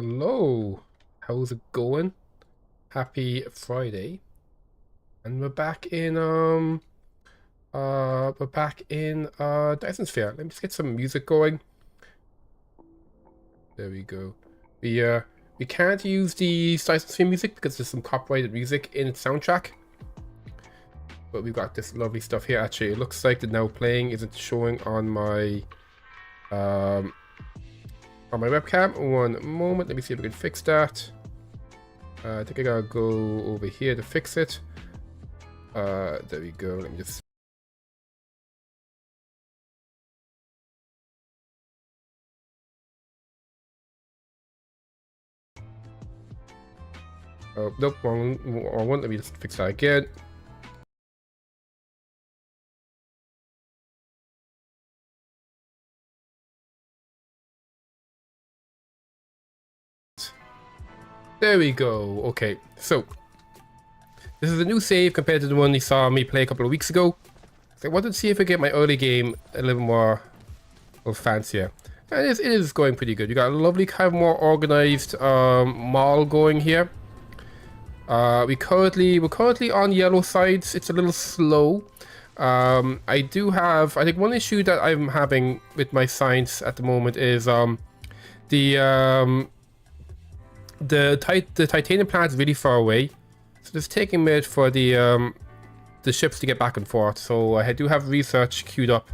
Hello, how's it going? Happy Friday. And we're back in Dyson Sphere. Let me just get some music going. There we go. We can't use the Dyson Sphere music because there's some copyrighted music in its soundtrack. But we've got this lovely stuff here. Actually, it looks like the now playing isn't showing on my webcam. One moment, let me see if we can fix that. I think I gotta go over here to fix it. There we go. Let me just. Oh, nope, wrong one. Let me just fix that again. There we go. Okay, so this is a new save compared to the one you saw me play a couple of weeks ago. So I wanted to see if I get my early game a little more fancier. And it is going pretty good. You got a lovely kind of more organized mall going here. We're currently on yellow sides. It's a little slow. I think one issue that I'm having with my science at the moment is the titanium plant is really far away, so it's taking a minute for the ships to get back and forth. So I do have research queued up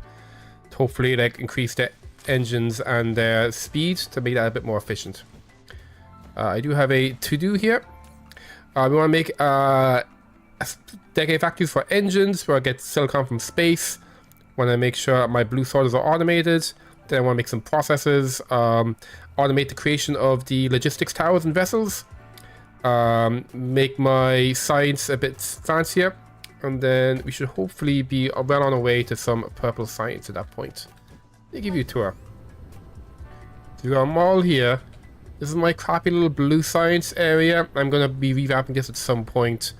to hopefully like increase the engines and their speed to make that a bit more efficient. I do have a to-do here. We want to make decade factories for engines where I get silicon from space. Want to make sure my blue sorters are automated. Then I want to make some processes. Automate the creation of the logistics towers and vessels. Make my science a bit fancier. And then we should hopefully be well on our way to some purple science at that point. Let me give you a tour. So we got a mall here. This is my crappy little blue science area. I'm going to be revamping this at some point.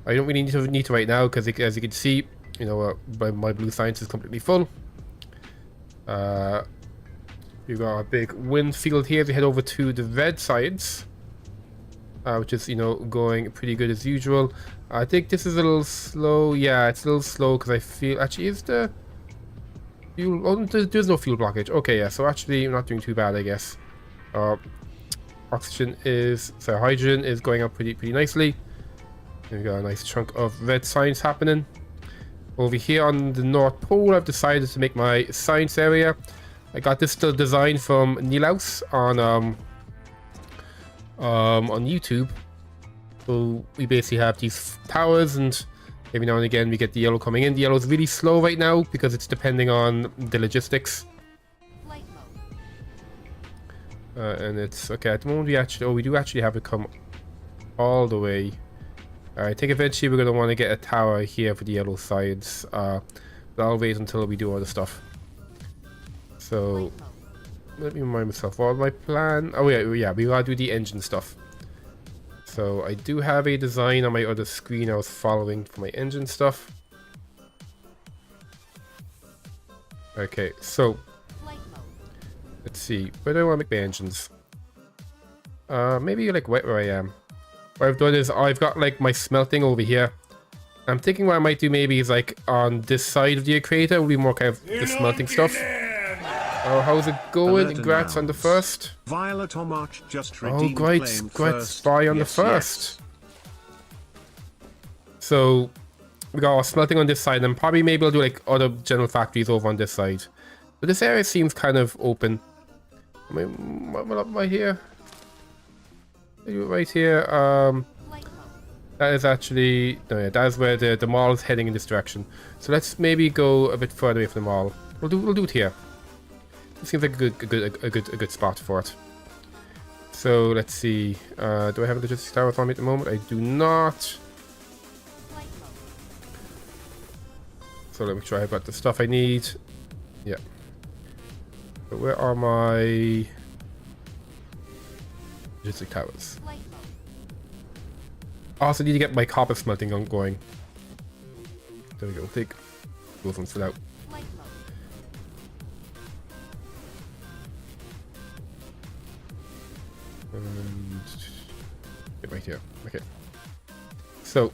I don't really need to right now because as you can see, you know, my blue science is completely full. We've got a big wind field here. We head over to the red sides, which is, you know, going pretty good as usual. I think this is a little slow. Yeah, it's a little slow because I feel actually is the fuel. Oh, there's no fuel blockage. Okay, yeah. So actually, I'm not doing too bad, I guess. Hydrogen is going up pretty nicely. And we got a nice chunk of red science happening. Over here on the North Pole, I've decided to make my science area. I got this still design from Nilaus on YouTube. So we basically have these towers, and every now and again we get the yellow coming in. The yellow is really slow right now because it's depending on the logistics. And it's okay at the moment. We do actually have it come all the way. I think eventually we're gonna want to get a tower here for the yellow sides. But I'll wait until we do all the stuff. So let me remind myself what my plan. Oh yeah, we gotta do the engine stuff. So I do have a design on my other screen I was following for my engine stuff. Okay, so let's see, where do I want to make my engines? Maybe like right where I am. What I've done is I've got like my smelting over here. I'm thinking what I might do maybe is like on this side of the equator will be more kind of the smelting stuff. Oh, how's it going? Congrats on the first. Violet or March just Oh, great, spy on the first. So we got our smelting on this side, and probably maybe I'll do like other general factories over on this side. But this area seems kind of open. I mean, what up right here? Right here. That is actually no, yeah, that is where the mall is heading in this direction. So let's maybe go a bit further away from the mall. We'll do it here. It seems like a good spot for it. So let's see. Do I have a logistics tower on me at the moment? I do not. So let me try. I've got the stuff I need. Yeah. But where are my logistic towers? I also need to get my copper smelting going. There we go. Take those ones out. Right here. Okay. So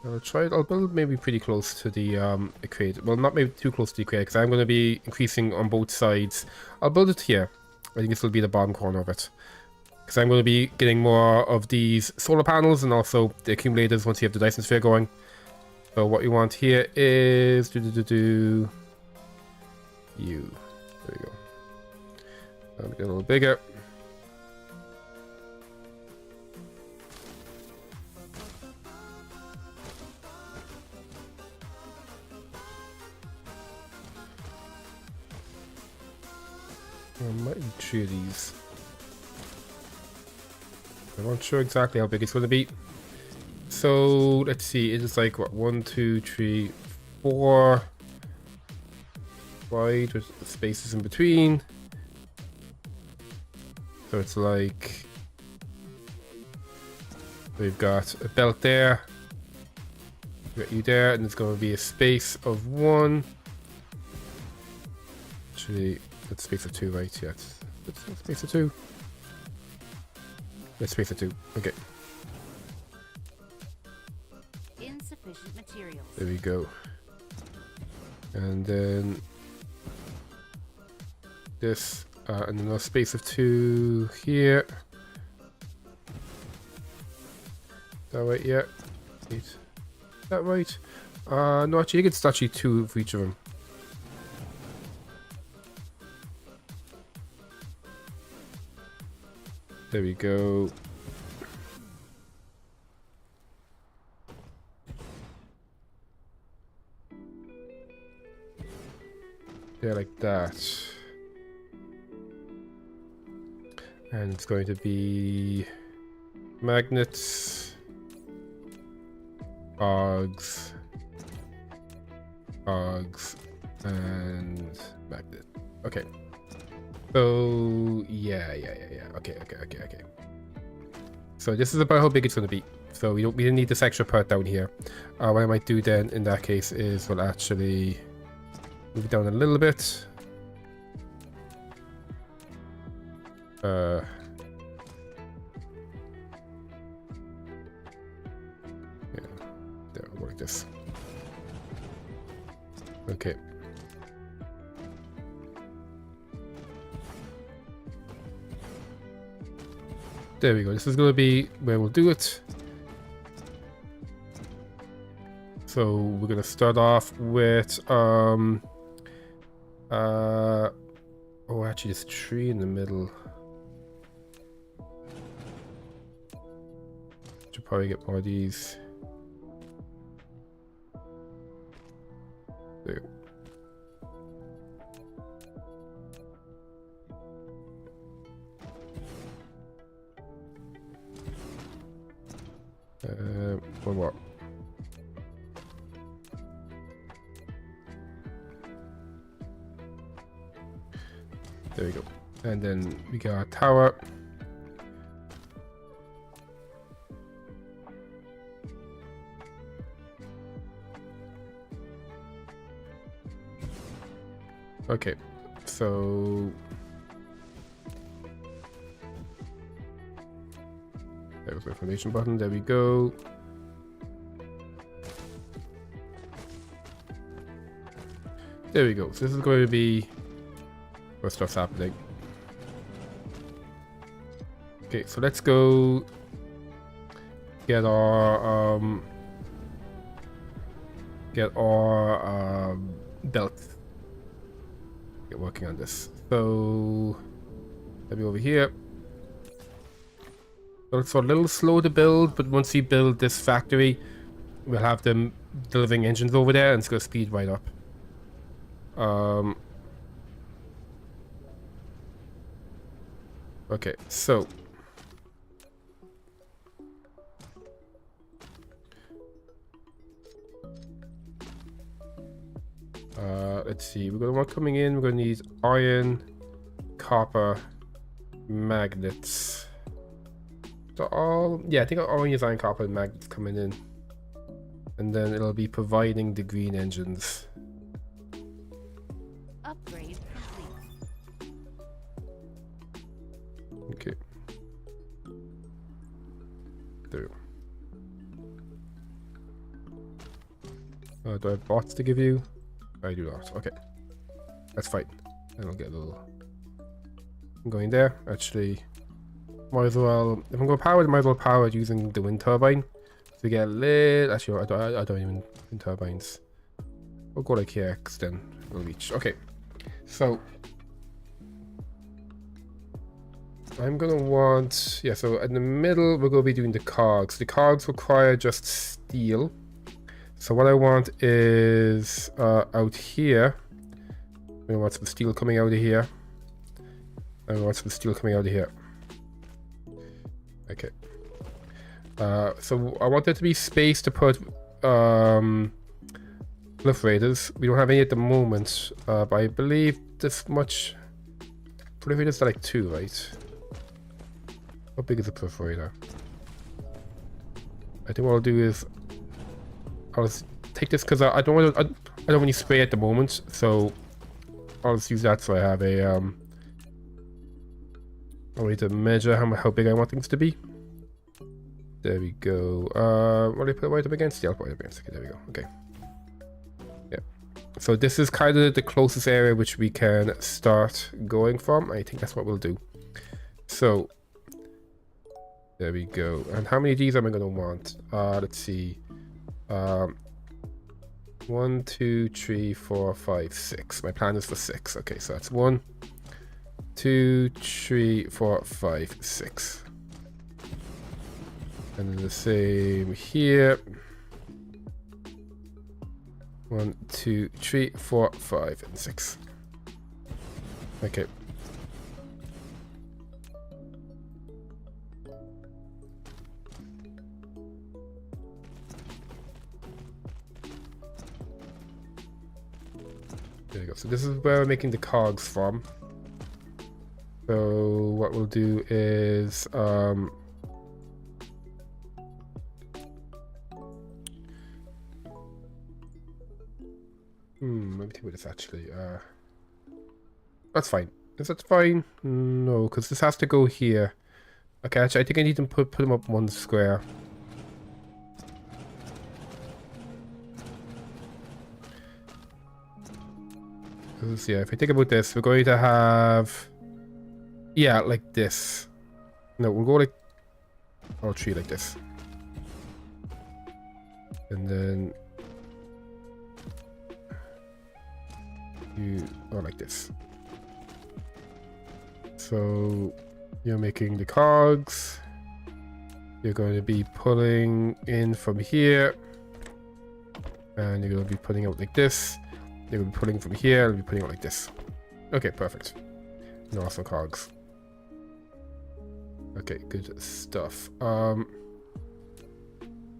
I'll build maybe pretty close to the equator. Well, not maybe too close to the equator, because I'm going to be increasing on both sides. I'll build it here. I think this will be the bottom corner of it, because I'm going to be getting more of these solar panels and also the accumulators once you have the Dyson sphere going. So what you want here is you. There we go. I'll make it a little bigger. I might need 3 of these. I'm not sure exactly how big it's going to be. So let's see, it is like what, 1, 2, 3, 4 wide with spaces in between. So it's like we've got a belt there, we've got you there, and there's going to be a space of 1. Actually, that's a space of 2, right? Yeah, it's a space of 2. Let's space of 2. Okay. Insufficient materials. There we go. And then this, and then a space of 2 here. That right? Yeah. Is that right? No, actually, I think it's actually 2 for each of them. There we go. Yeah, like that. And it's going to be magnets, cogs, and magnet. Okay. So yeah. Okay. So this is about how big it's going to be. So we didn't need this extra part down here. What I might do then in that case is we'll actually move it down a little bit. Yeah, there, I'll go like this. Okay. There we go. This is going to be where we'll do it. So we're going to start off with oh, actually there's a tree in the middle. Should probably get more of these. There. One more. There we go. And then we got a tower. Okay, so there was my foundation button. There we go. There we go. So this is going to be where stuff's happening. Okay, so let's go get our belt. Get working on this. So let me over here. So it's a little slow to build, but once we build this factory, we'll have them delivering engines over there, and it's gonna speed right up. Okay, so let's see, we're gonna want coming in, we're gonna need iron, copper, magnets. So all, yeah, I think I'll only use iron, copper, and magnets coming in. And then it'll be providing the green engines. Upgrade complete. Okay. There we go. Do I have bots to give you? I do not. Okay. That's fine. And I'll get a little... I'm going there. Actually, might as well... If I'm going to power it, I might as well power it using the wind turbine. To get a little... Actually, I don't even... Wind turbines. We'll go like here, because then we'll reach. Okay. So... I'm going to want... Yeah, so in the middle, we're going to be doing the cogs. The cogs require just steel. So what I want is out here. I want some steel coming out of here. I want some steel coming out of here. Okay. So I want there to be space to put proliferators. We don't have any at the moment, but I believe this much. Proliferators are like 2, right? How big is a proliferator? I think what I'll do is I'll just take this because I don't want to. I don't want to spray at the moment, so I'll just use that so I have a way to measure how big I want things to be. There we go. What do I put right up against? Yeah, I'll put it up against. Okay, there we go. Okay. Yeah. So this is kind of the closest area which we can start going from. I think that's what we'll do. So there we go. And how many of these am I going to want? Let's see. 1, 2, 3, 4, 5, 6. My plan is for 6. Okay, so that's 1, 2, 3, 4, 5, 6. And then the same here. 1, 2, 3, 4, 5, and 6. Okay. There we go. So this is where we're making the cogs from. So what we'll do is let me think about this actually. That's fine. Is that fine? No, because this has to go here. Okay, actually I think I need to put them up one square. Yeah, if I think about this, we're going to have, yeah, like this. No, we'll go like all 3 like this, and then you go like this. So you're making the cogs. You're going to be pulling in from here, and you're going to be putting out like this. They will be pulling from here, and be putting it like this. Okay, perfect. No awesome cogs. Okay, good stuff.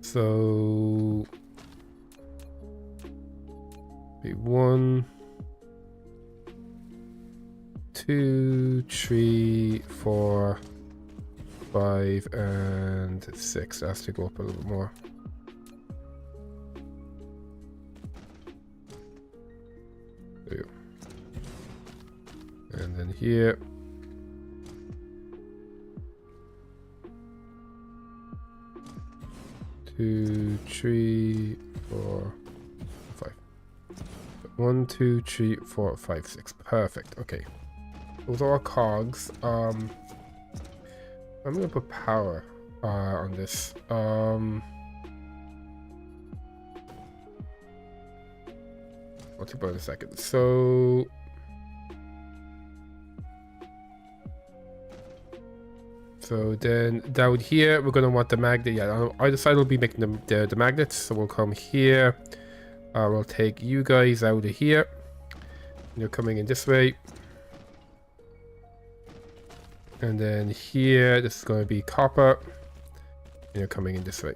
So 1, 2, 3, 4, 5, and 6. That has to go up a little bit more. There you go. And then here. Two, 3, 4, 5. 1, 2, 3, 4, 5, 6. Perfect. Okay. Those are our cogs. I'm gonna put power on this. I'll think about it in a second. So then down here, we're going to want the magnet. Yeah, on either side will be making the magnets. So we'll come here. We'll take you guys out of here. You're coming in this way. And then here, this is going to be copper. And you're coming in this way.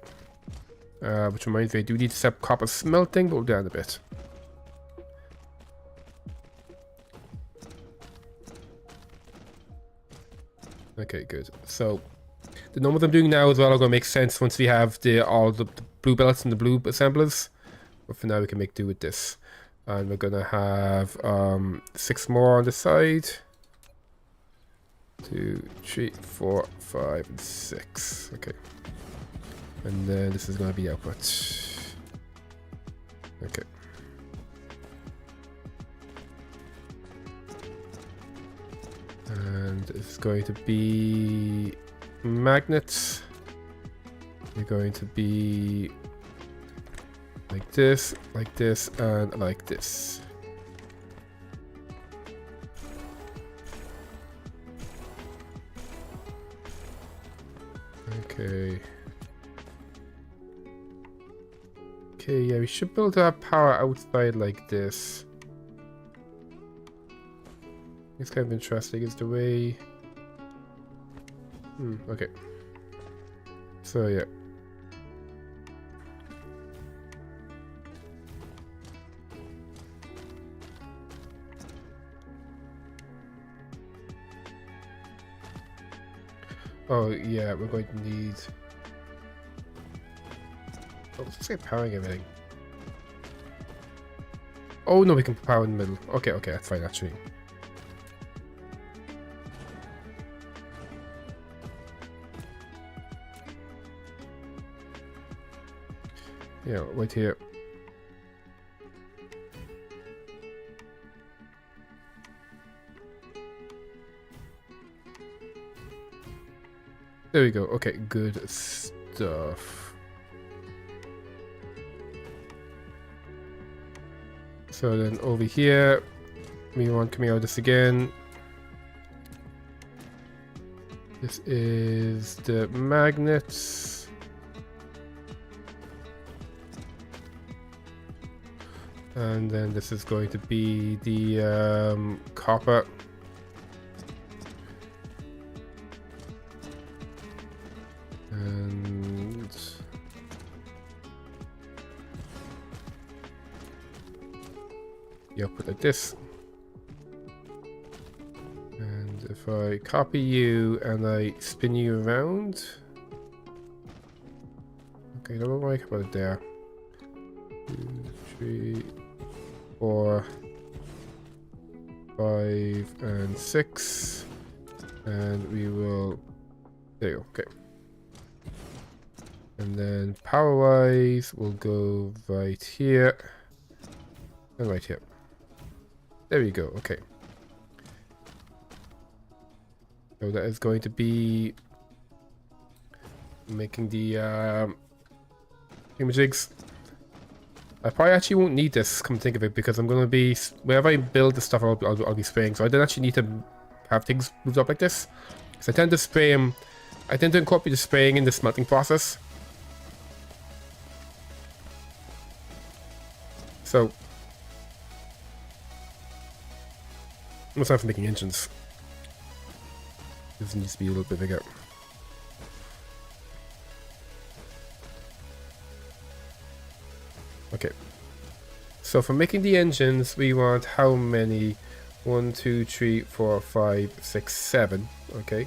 Which reminds me, I do need to set up copper smelting, but we'll do that in a bit. Okay, good. So the numbers I'm doing now as well are going to make sense once we have all the blue belts and the blue assemblers. But for now, we can make do with this. And we're going to have 6 more on the side. 2, 3, 4, 5, and 6. Okay. And then this is going to be output. Okay. And it's going to be magnets. They're going to be like this, and like this. Okay. Okay, yeah, we should build our power outside like this. It's kind of interesting is the way... okay. So, yeah. Oh, yeah, we're going to need... Oh, let's get powering everything. Oh, no, we can power in the middle. Okay, okay, that's fine, actually. Yeah, right here. There we go. Okay, good stuff. So then over here, we want coming out of this again. This is the magnets. And then this is going to be the copper. And the output like this. And if I copy you and I spin you around. Okay, don't worry about it there. 2, 3, 4, 5, and 6. And we will... There you go, okay. And then power-wise, we'll go right here. And right here. There we go, okay. So that is going to be... making the images. I probably actually won't need this, come to think of it, because I'm going to be... Wherever I build the stuff, I'll be spraying. So I don't actually need to have things moved up like this. So I tend to spray them... I tend to incorporate the spraying in the smelting process. So... What's time for making engines? This needs to be a little bit bigger. Okay. So for making the engines, we want how many? 1, 2, 3, 4, 5, 6, 7. Okay.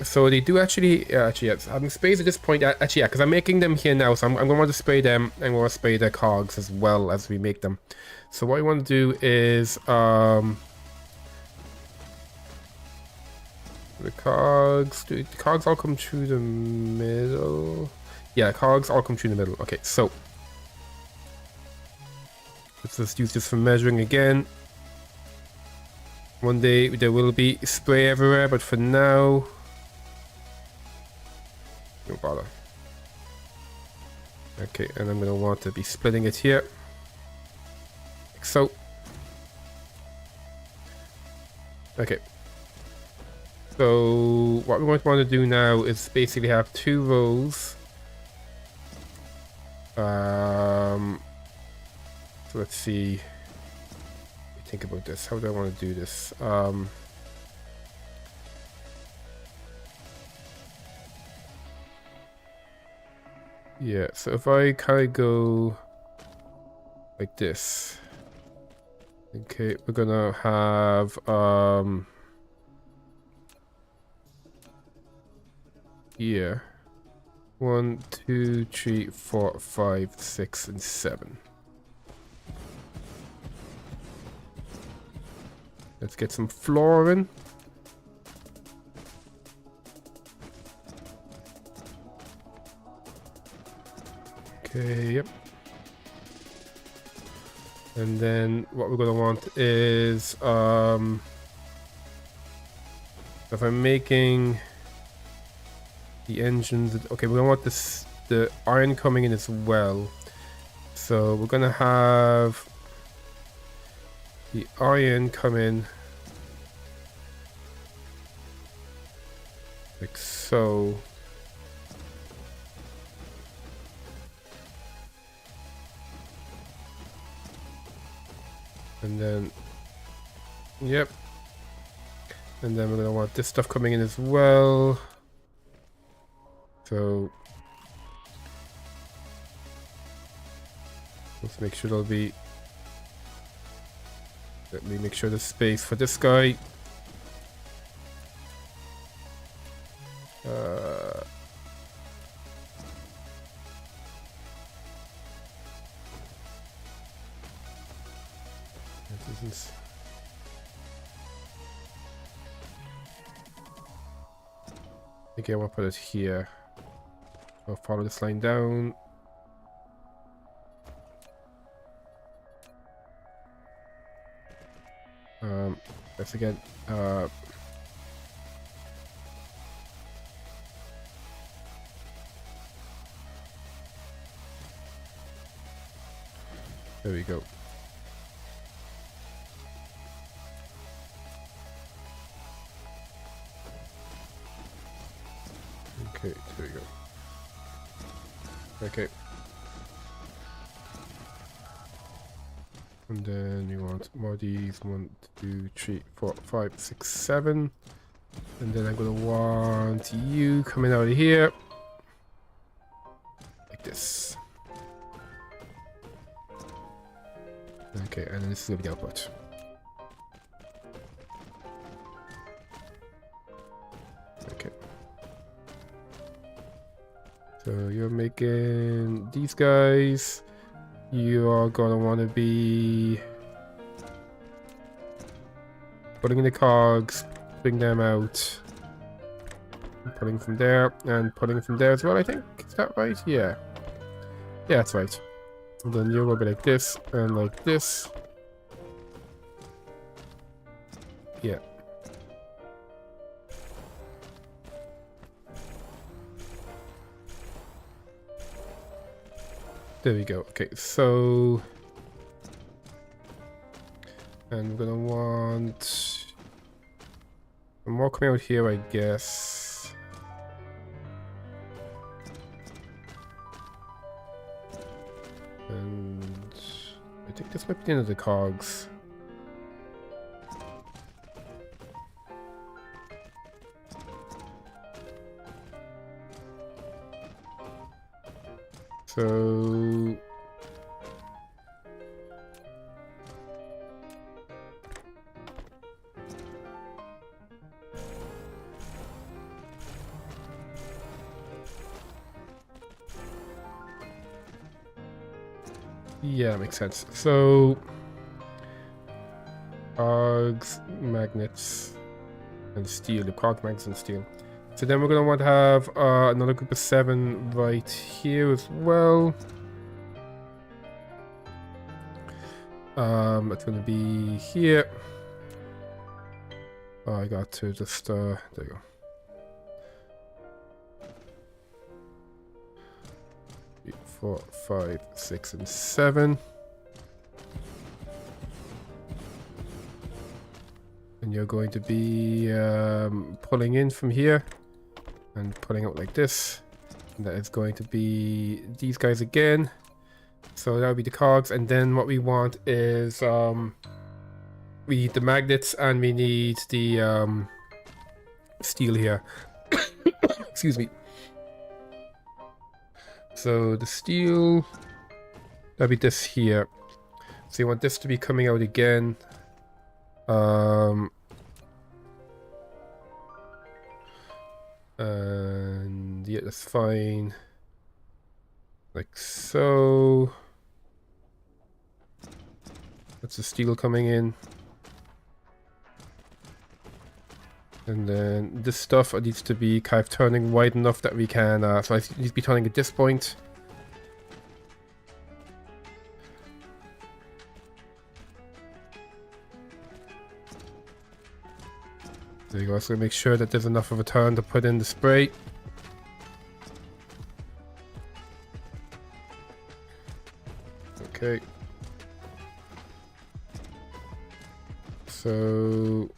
So they do actually, yes, having sprays at this point, actually, yeah, because I'm making them here now, so I'm going to want to spray them, and I'm going to spray their cogs as well as we make them. So what I want to do is, the cogs all come through the middle. Yeah, cogs all come through the middle. Okay, so let's just use this for measuring again. One day there will be spray everywhere, but for now, no bother. Okay, and I'm gonna want to be splitting it here, like so. Okay. So what we want to do now is basically have 2 rows. So let's see. Think about this. How do I want to do this? Yeah, so if I kind of go like this. Okay, we're gonna have here 1, 2, 3, 4, 5, 6, and 7. Let's get some floor in. Okay, yep. And then what we're gonna want is if I'm making the engines, okay, we're gonna want the iron coming in as well. So we're gonna have the iron come in like so. And then, yep. And then we're gonna want this stuff coming in as well. So let's make sure there'll be. Let me make sure there's space for this guy. This is. Okay, I want to put it here. I'll follow this line down. That's again. There we go. Okay, there we go. Okay. And then you want more of these. 1, 2, 3, 4, 5, 6, 7. And then I'm gonna want you coming out of here. Like this. Okay, and then this is gonna be the output. Okay. So you're making these guys. You are gonna want to be putting in the cogs, putting them out, putting from there, and putting from there as well, I think. Is that right? Yeah. Yeah, that's right. And then you're gonna be like this, and like this. Yeah. There we go. Okay, so and we're gonna want some more coming out here, I guess. And I think this might be the end of the cogs. So yeah, makes sense. So cogs, magnets, and steel. The cogs, magnets, and steel. So then we're going to want to have another group of 7 right here as well. It's going to be here. Oh, I got to just, there you go. 3, 4, 5, 6, and 7. And you're going to be pulling in from here. And pulling out like this, and that is going to be these guys again. So that would be the cogs, and then what we want is we need the magnets and we need the steel here. Excuse me. So the steel, that'd be this here. So you want this to be coming out again. And yeah, that's fine. Like so. That's the steel coming in. And then this stuff needs to be kind of turning wide enough that we can, so I need to be turning at this point. There you go. So make sure that there's enough of a turn to put in the spray. Okay. So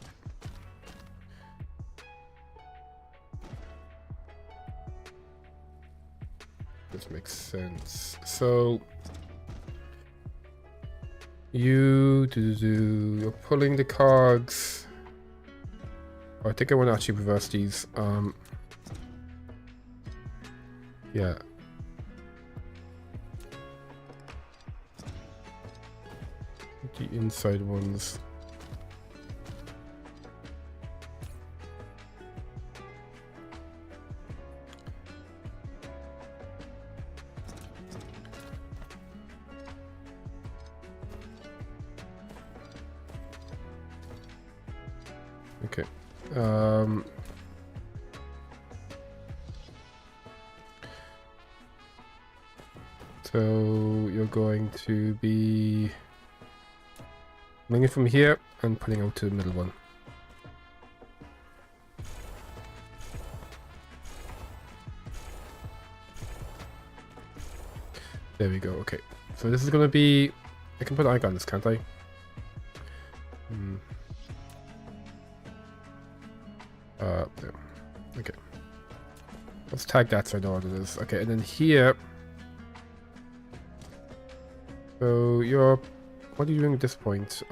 this makes sense. So you're pulling the cogs. Oh, I think I want to actually reverse these. Yeah. The inside ones. Okay. So you're going to be running it from here and putting out to the middle one. There we go. Okay. So this is going to be... I can put icon on this, can't I? There. Okay. Let's tag that so I know what it is. Okay, and then here... So you're... What are you doing at this point?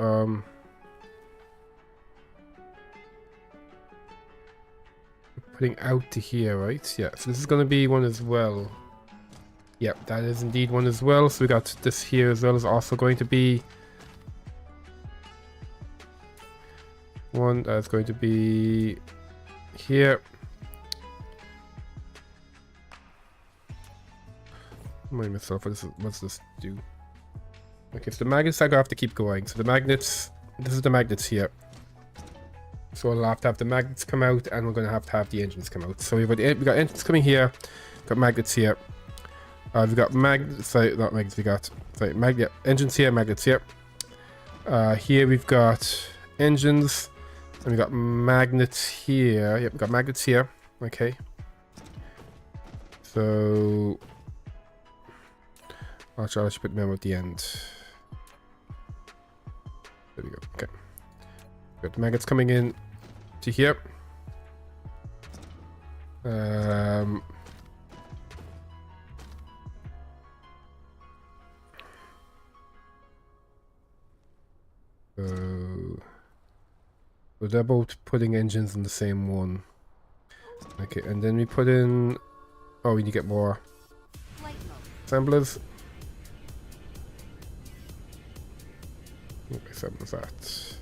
Putting out to here, right? Yeah, so this is going to be one as well. Yep, that is indeed one as well. So we got this here as well is also going to be one that's going to be here. Remind myself, what's this do? Okay, so the magnets are going to have to keep going. So the magnets, this is the magnets here. So we'll have to have the magnets come out, and we're going to have the engines come out. So we got engines coming here, got magnets here. We've got magnets, sorry, not magnets, engines here, magnets here. Here we've got engines, and we've got magnets here. Yep, we've got magnets here. Okay. So I'll try to put them at the end. There we go. Okay. Got the magnets coming in to here. So they're both putting engines in the same one. Okay, and then we put in... Oh, we need to get more assemblers. What assembler is that?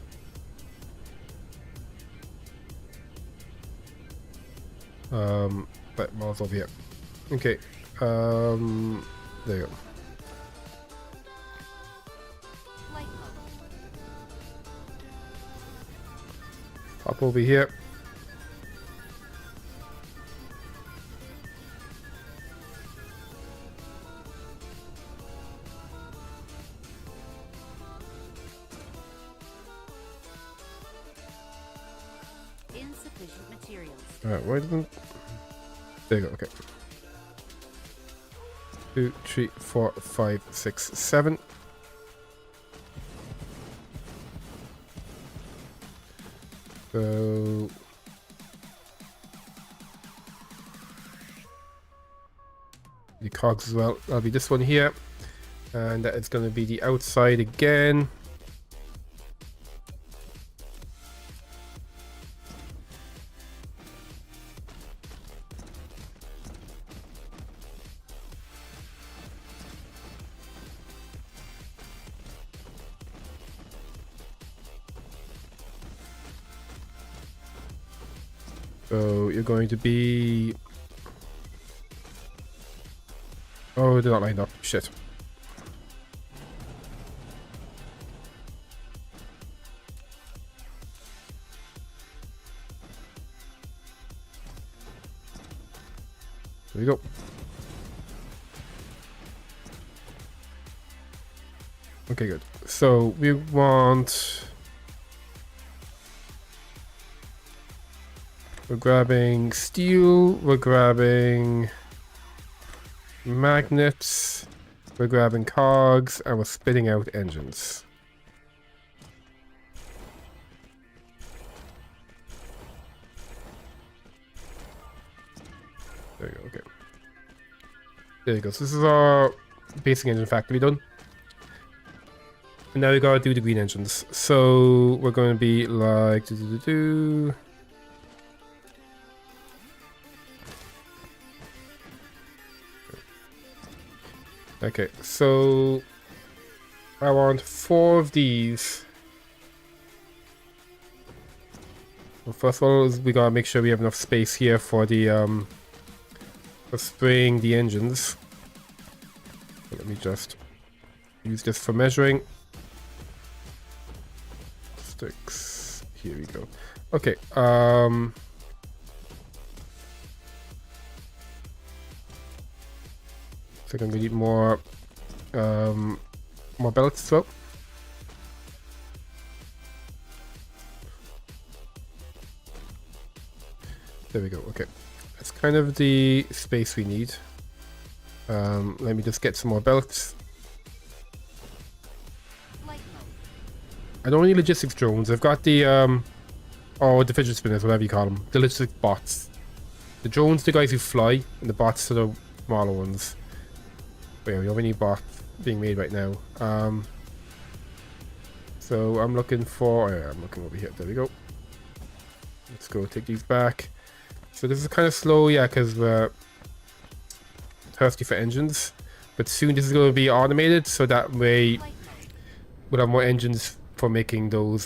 But miles over here. Okay. There you go. Hop over here. Insufficient materials. Alright, why didn't... There you go, okay. 2, 3, 4, 5, 6, 7. So... the cogs as well. That'll be this one here. And that is going to be the outside again. So you're going to be... Oh, they're not lined up. Shit. There we go. Okay, good. So we want... We're grabbing steel, we're grabbing magnets, we're grabbing cogs, and we're spitting out engines. There you go, okay. There you go, so this is our basic engine factory done. And now we gotta do the green engines. So we're going to be like... Okay, so I want 4 of these. Well, first of all, we gotta make sure we have enough space here for the for spraying the engines. Let me just use this for measuring. Sticks. Here we go. Okay. So I'm gonna need more belts as well. There we go. Okay, that's kind of the space we need. Let me just get some more belts. I don't need logistics drones. I've got the or the fidget spinners, whatever you call them, the logistics bots. The drones, the guys who fly, and the bots are the smaller ones. But yeah, we have any bots being made right now. So I'm looking for... Oh yeah, I'm looking over here. There we go. Let's go take these back. So this is kind of slow, yeah, because we're thirsty for engines. But soon this is going to be automated, so that way we'll have more engines for making those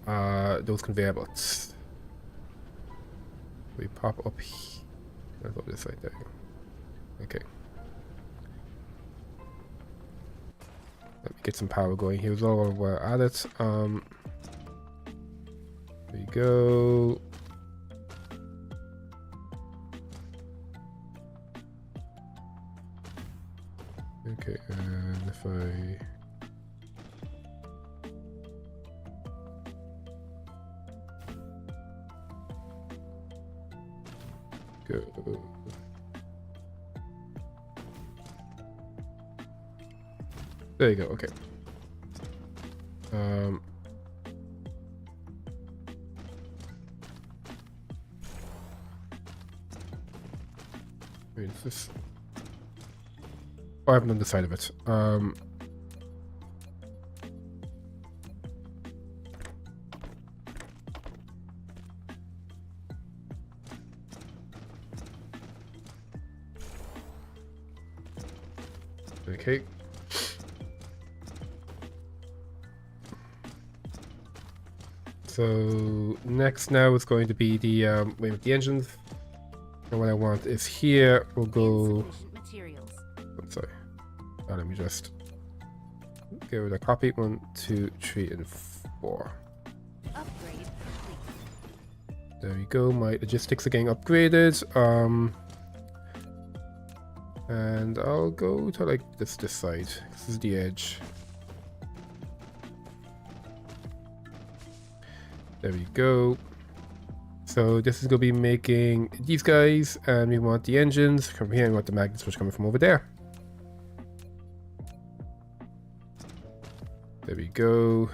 conveyor belts. We pop up here. Let's go this side. There you go. Okay. Let me get some power going here as well while we're at it. There you go. Okay, and if I... go... There you go, okay. Wait, is this... Oh, I haven't done the side of it. Okay. So next now is going to be the way with the engines, and what I want is here we'll go. I'm sorry. Let me just get rid of copy 1, 2, 3, and 4. Upgrade complete. There we go. My logistics are getting upgraded. And I'll go to like this side. This is the edge. There we go. So this is going to be making these guys, and we want the engines from here, and we want the magnets which are coming from over there. There we go.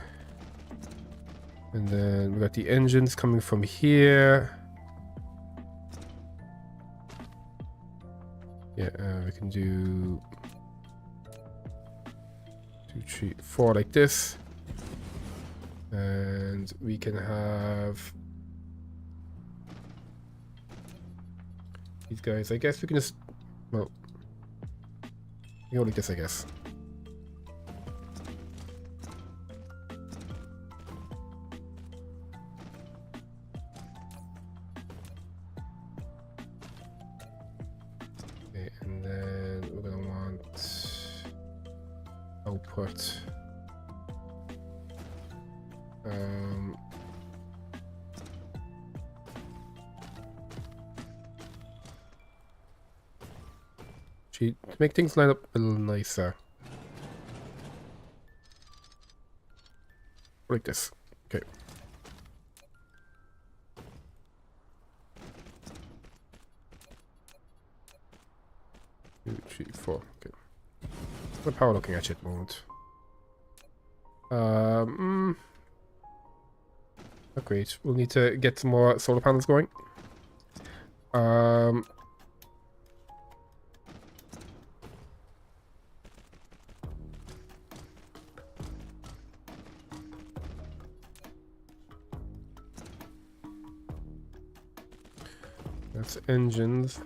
And then we got the engines coming from here. Yeah, we can do 2, 3, 4 like this. And we can have these guys. I guess we can just, well, go like this, I guess. Okay, and then we're gonna want output. To make things line up a little nicer. Like this. Okay. 3, 4. Okay. What power looking at you at the moment? Not great. We'll need to get some more solar panels going. That's engines.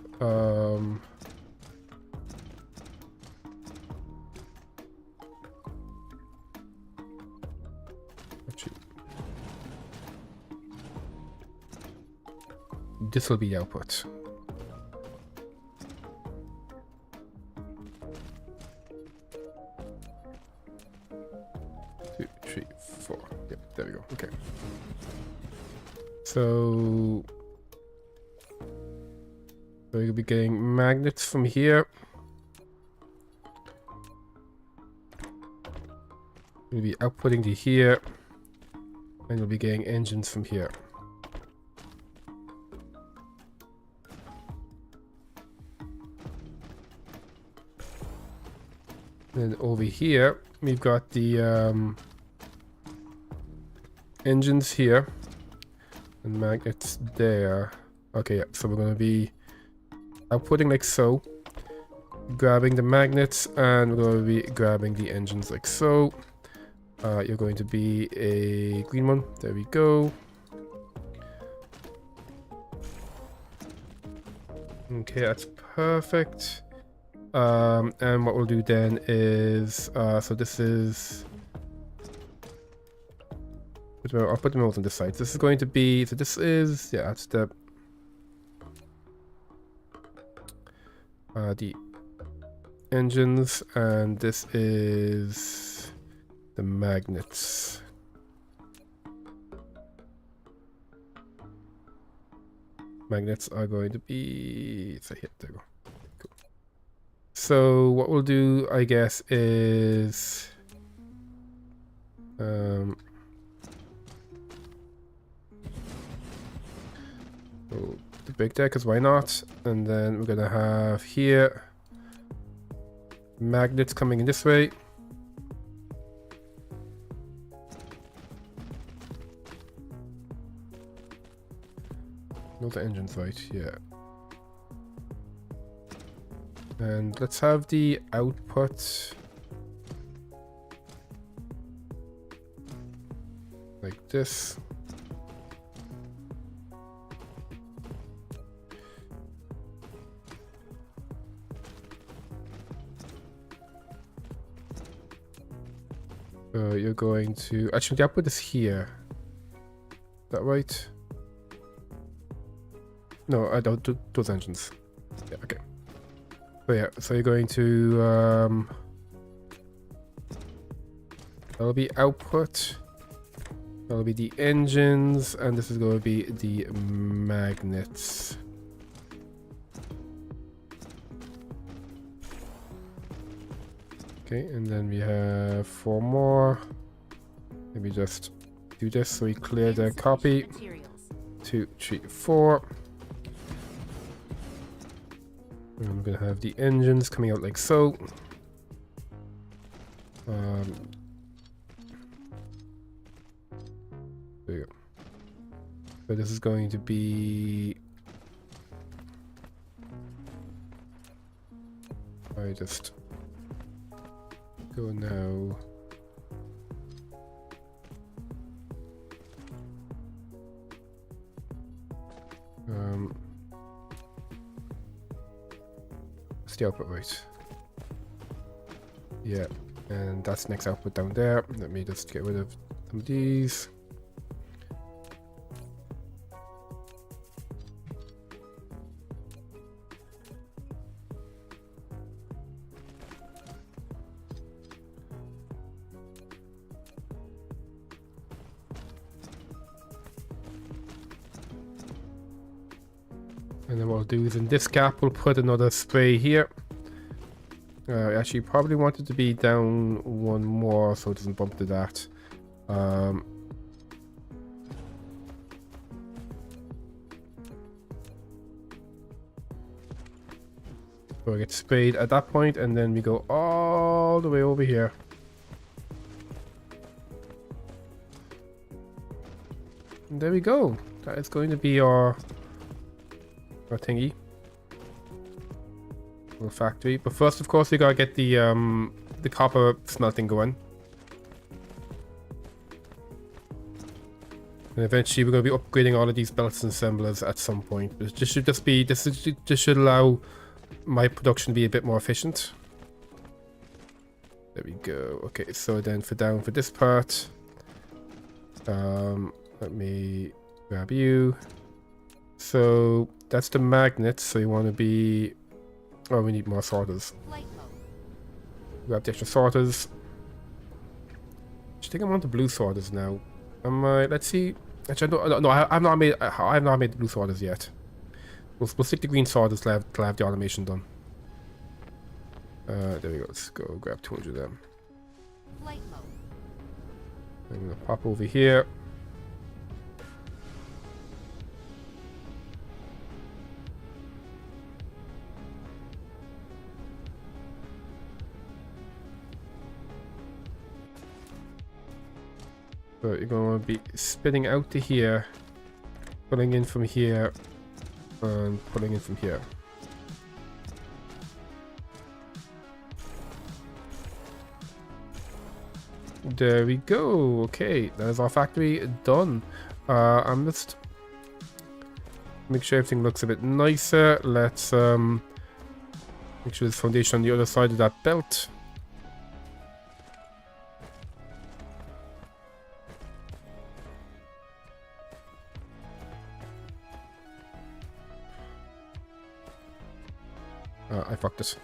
Actually, this will be output. Two, three, four. Yep, there we go. Okay. So you'll be getting magnets from here. You'll be outputting to here. And you'll be getting engines from here. Then over here, we've got the engines here. And magnets there. Okay, yeah, so we're going to be outputting like so, grabbing the magnets, and we're going to be grabbing the engines like so. You're going to be a green one. There we go. Okay, that's perfect. And what we'll do then is, so this is, I'll put them all on this side. This is going to be, so this is, yeah, that's the engines, and this is the magnets. Magnets are going to be, so here, there we go. Cool. So what we'll do, I guess, is we'll break that, because why not? And then we're gonna have here magnets coming in this way. Those are engines, right? Yeah. And let's have the output like this. You're going to actually the output is here. Is that right? No, I don't do those engines. Yeah, okay. So yeah, so you're going to that'll be output. That'll be the engines, and this is going to be the magnets. Okay, and then we have 4 more. Maybe just do this so we clear the copy. 2, 3, 4. And I'm gonna have the engines coming out like so. There you go. So this is going to be. I just go now. What's the output right? Yeah, and that's next output down there. Let me just get rid of some of these. And then what we'll do is in this gap, we'll put another spray here. I actually probably want it to be down 1 more so it doesn't bump to that. So I get sprayed at that point, and then we go all the way over here. And there we go. That is going to be our thingy. Little factory. But first, of course, we gotta get the copper smelting going. And eventually, we're gonna be upgrading all of these belts and assemblers at some point. But this should just be this should allow my production to be a bit more efficient. There we go. Okay, so then for this part, let me grab you. So that's the magnet. So you want to be. Oh, we need more sorters. Grab the extra sorters. I think I want the blue sorters now. Let's see. Actually, no, I've not made the blue sorters yet. We'll stick the green sorters to have the automation done. There we go. Let's go grab 200 of them. I'm gonna pop over here. So you're going to be spitting out to here, pulling in from here, and pulling in from here. There we go. Okay, that is our factory done. I'm just make sure everything looks a bit nicer. Let's make sure there's foundation on the other side of that belt. I fucked it.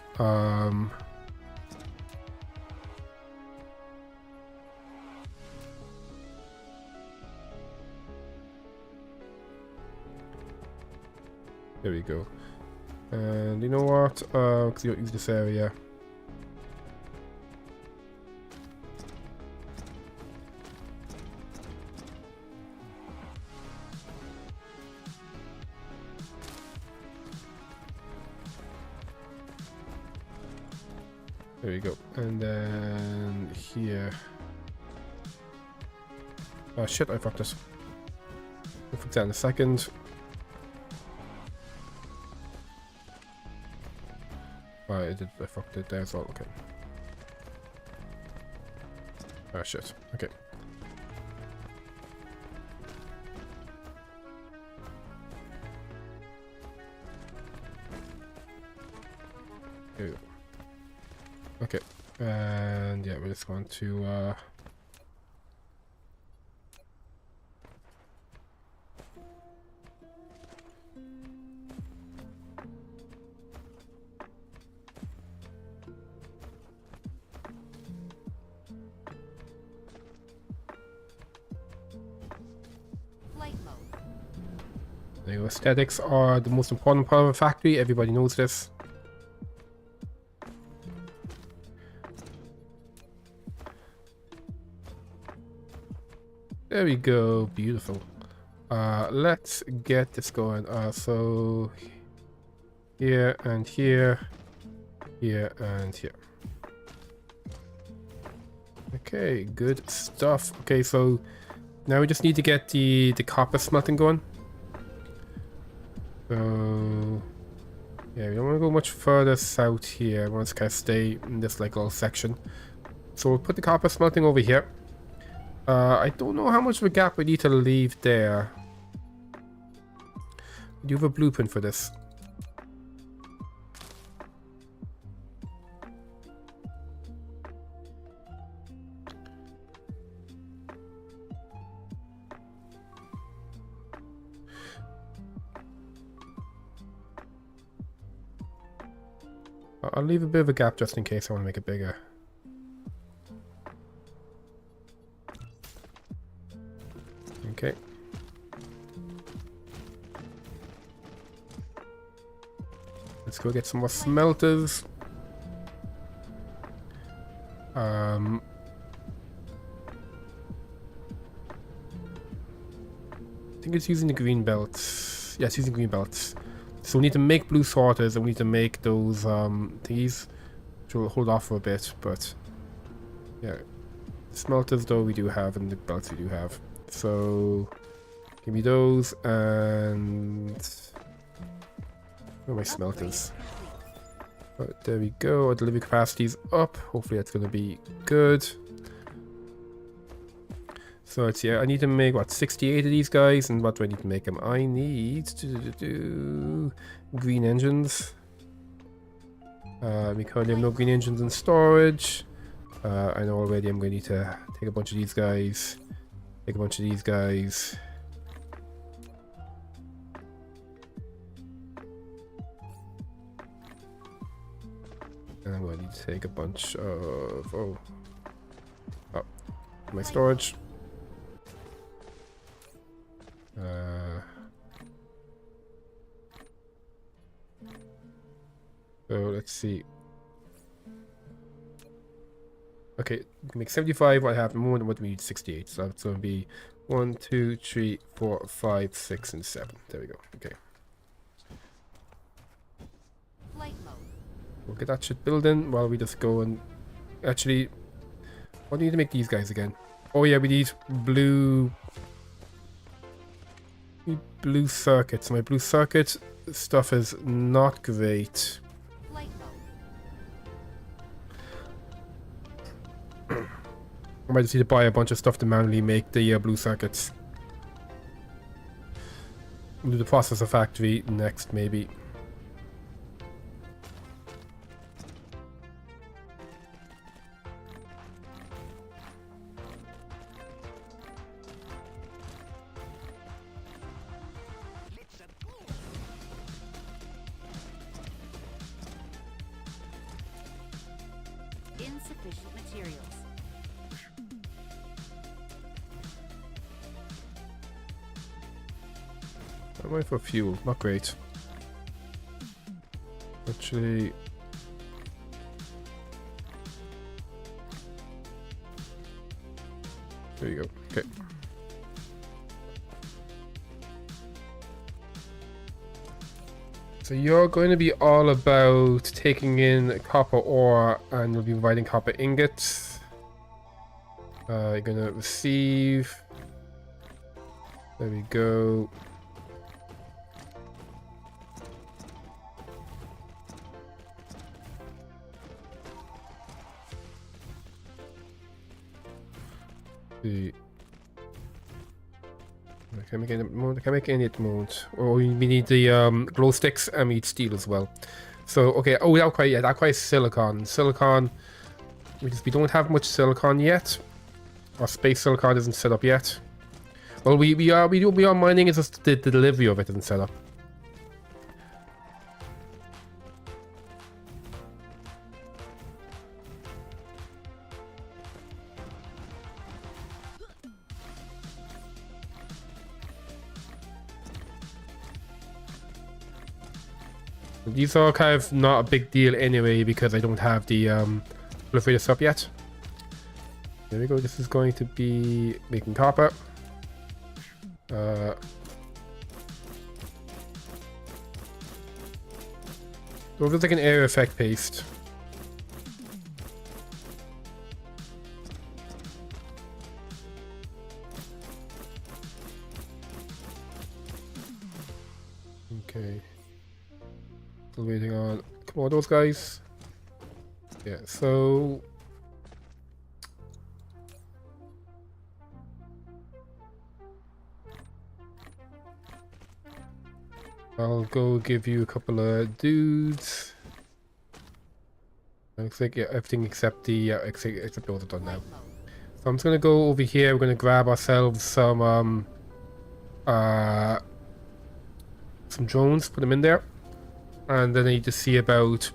There we go. And you know what? Because you don't use this area. There you go. And then here. Oh shit, I fucked this. We'll fix that in a second. I fucked it there as well, okay. Oh shit, okay. There we go. Okay, and yeah, we just want to there you go. Aesthetics are the most important part of a factory, everybody knows this. There we go, beautiful. Let's get this going. So here and here, here and here. Okay, good stuff. Okay, so now we just need to get the copper smelting going. So yeah, we don't want to go much further south here. We want to kind of stay in this like little section. So we'll put the copper smelting over here. I don't know how much of a gap we need to leave there. Do you have a blueprint for this? I'll leave a bit of a gap just in case I want to make it bigger. Okay. Let's go get some more smelters. I think it's using the green belts. Yeah, it's using green belts. So we need to make blue sorters, and we need to make those these, which we'll hold off for a bit. But yeah, smelters though we do have, and the belts we do have. So give me those, and where are my smelters? But there we go. Our delivery capacity's up. Hopefully that's gonna be good. So it's, yeah, I need to make, what, 68 of these guys, and what do I need to make them? I need green engines. We currently have no green engines in storage. I know already I'm going to need to take a bunch of these guys, take a bunch of these guys. And I'm going to need to take a bunch of, my storage. So let's see. Okay, we can make 75. I have more than what we need, 68. So it's going to be 1, 2, 3, 4, 5, 6, and 7. There we go. Okay. Flight mode. We'll get that shit building while we just go and actually. What do we need to make these guys again? Oh yeah, we need blue. Blue circuits. My blue circuit stuff is not great. Flight mode. I might just need to buy a bunch of stuff to manually make the blue circuits. We'll do the processor factory next, maybe. Insufficient materials. I'm going for fuel, not great. Actually, there you go. Okay. So you're going to be all about taking in copper ore, and you'll be providing copper ingots. You're going to receive. There we go. See. I can't make any at the moment. Oh, we need the glow sticks, and we need steel as well. So okay. Oh, that requires silicon. Silicon. We don't have much silicon yet. Our space silicon isn't set up yet. Well, we are mining. It's just the delivery of it isn't set up. These are kind of not a big deal anyway because I don't have the proliferator stuff yet. There we go. This is going to be making copper. So it looks like an area effect paste. Okay. Still waiting on a couple of those guys. Yeah, so I'll go give you a couple of dudes. Looks like, yeah, everything except the except those are done now. So I'm just gonna go over here. We're gonna grab ourselves some drones, put them in there, and then I need to see about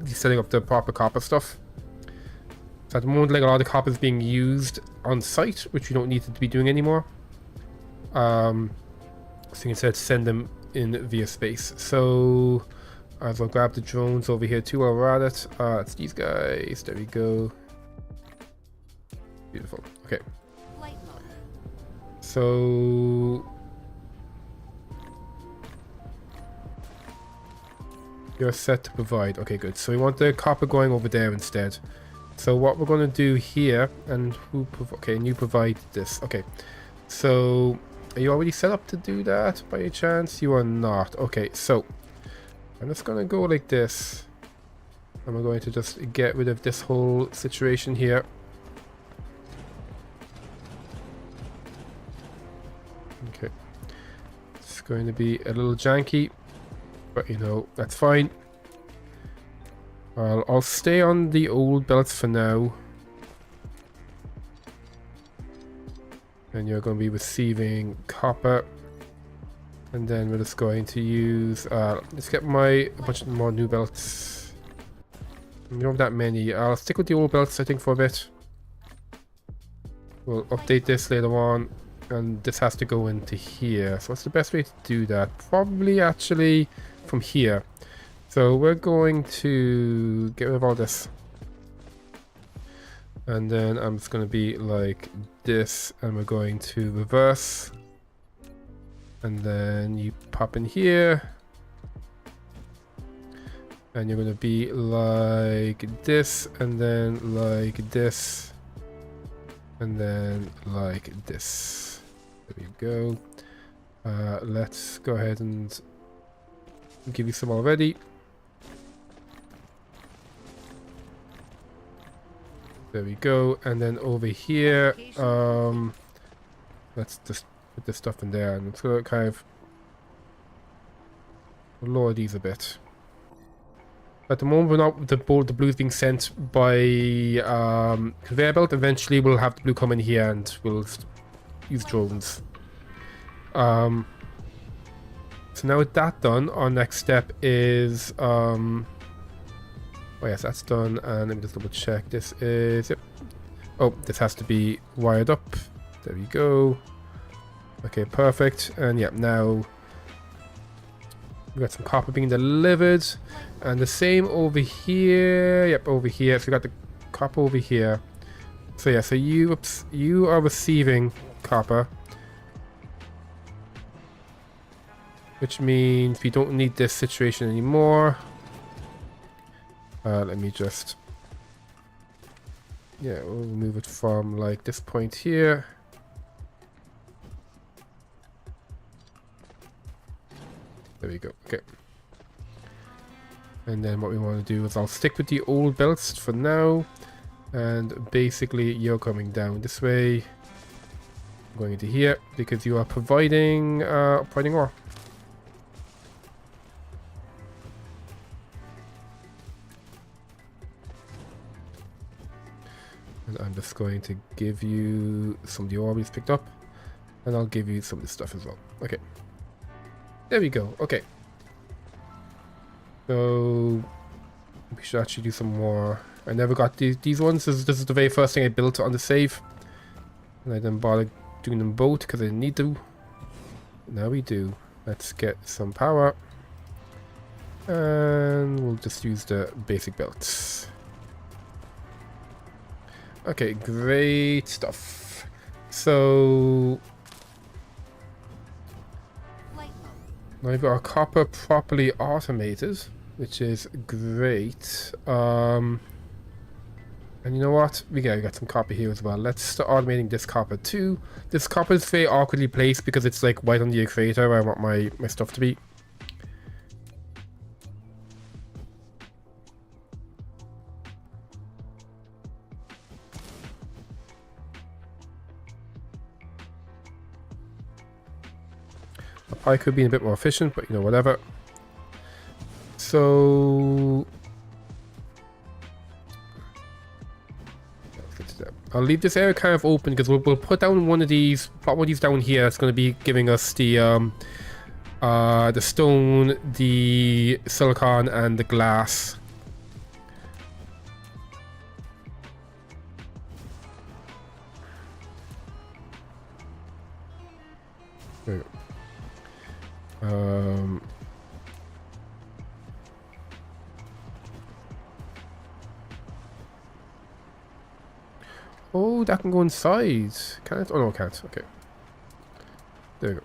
setting up the proper copper stuff. So at the moment, like, a lot of the copper is being used on site, which we don't need to be doing anymore. So instead, send them in via space. So as I'll grab the drones over here too while we're at it. It's these guys. There we go. Beautiful. Okay. So You're set to provide. Okay, good. So we want the copper going over there instead. So what we're going to do here, and okay, and you provide this. Okay, so are you already set up to do that by any chance? You are not. Okay, so I'm just going to go like this. And we're going to just get rid of this whole situation here. Okay, it's going to be a little janky, but you know, that's fine. I'll stay on the old belts for now. And you're going to be receiving copper. And then we're just going to use, let's get a bunch more new belts. We don't have that many. I'll stick with the old belts, I think, for a bit. We'll update this later on. And this has to go into here. So what's the best way to do that? Probably actually from here. So we're going to get rid of all this. And then I'm just going to be like this. And we're going to reverse. And then you pop in here. And you're going to be like this. And then like this. And then like this. There we go. Let's go ahead and give you some already. There we go. And then over here, let's just put this stuff in there, and it's gonna kind of lower these a bit. At the moment, we're not the blue's being sent by conveyor belt. Eventually, we'll have the blue come in here, and we'll use drones. So now with that done, our next step is oh yes, that's done, and let me just double check. This is it. Oh, this has to be wired up. There we go. Okay, perfect. And yeah, now we got some copper being delivered, and the same over here. Yep, over here. So we got the copper over here. So yeah, so you are receiving copper, which means we don't need this situation anymore. Let me just, yeah, we'll move it from like this point here. There we go. Okay. And then what we want to do is I'll stick with the old belts for now. And basically you're coming down this way. Going into here because you are providing ore. And I'm just going to give you some of the ore we've picked up. And I'll give you some of this stuff as well. Okay. There we go. Okay. So we should actually do some more. I never got these ones. This is the very first thing I built on the save. And I didn't bother doing them both because I didn't need to. Now we do. Let's get some power. And we'll just use the basic belts. Okay, great stuff. So now we've got our copper properly automated, which is great. And you know what? We got some copper here as well. Let's start automating this copper too. This copper is very awkwardly placed because it's like right on the equator where I want my stuff to be. I could be a bit more efficient, but you know, whatever. So I'll leave this area kind of open because we'll put down one of these, put one of these down here. It's going to be giving us the stone, the silicon, and the glass. There we go. Oh, that can go inside. Can it? Oh no, it can't. Okay. There we go.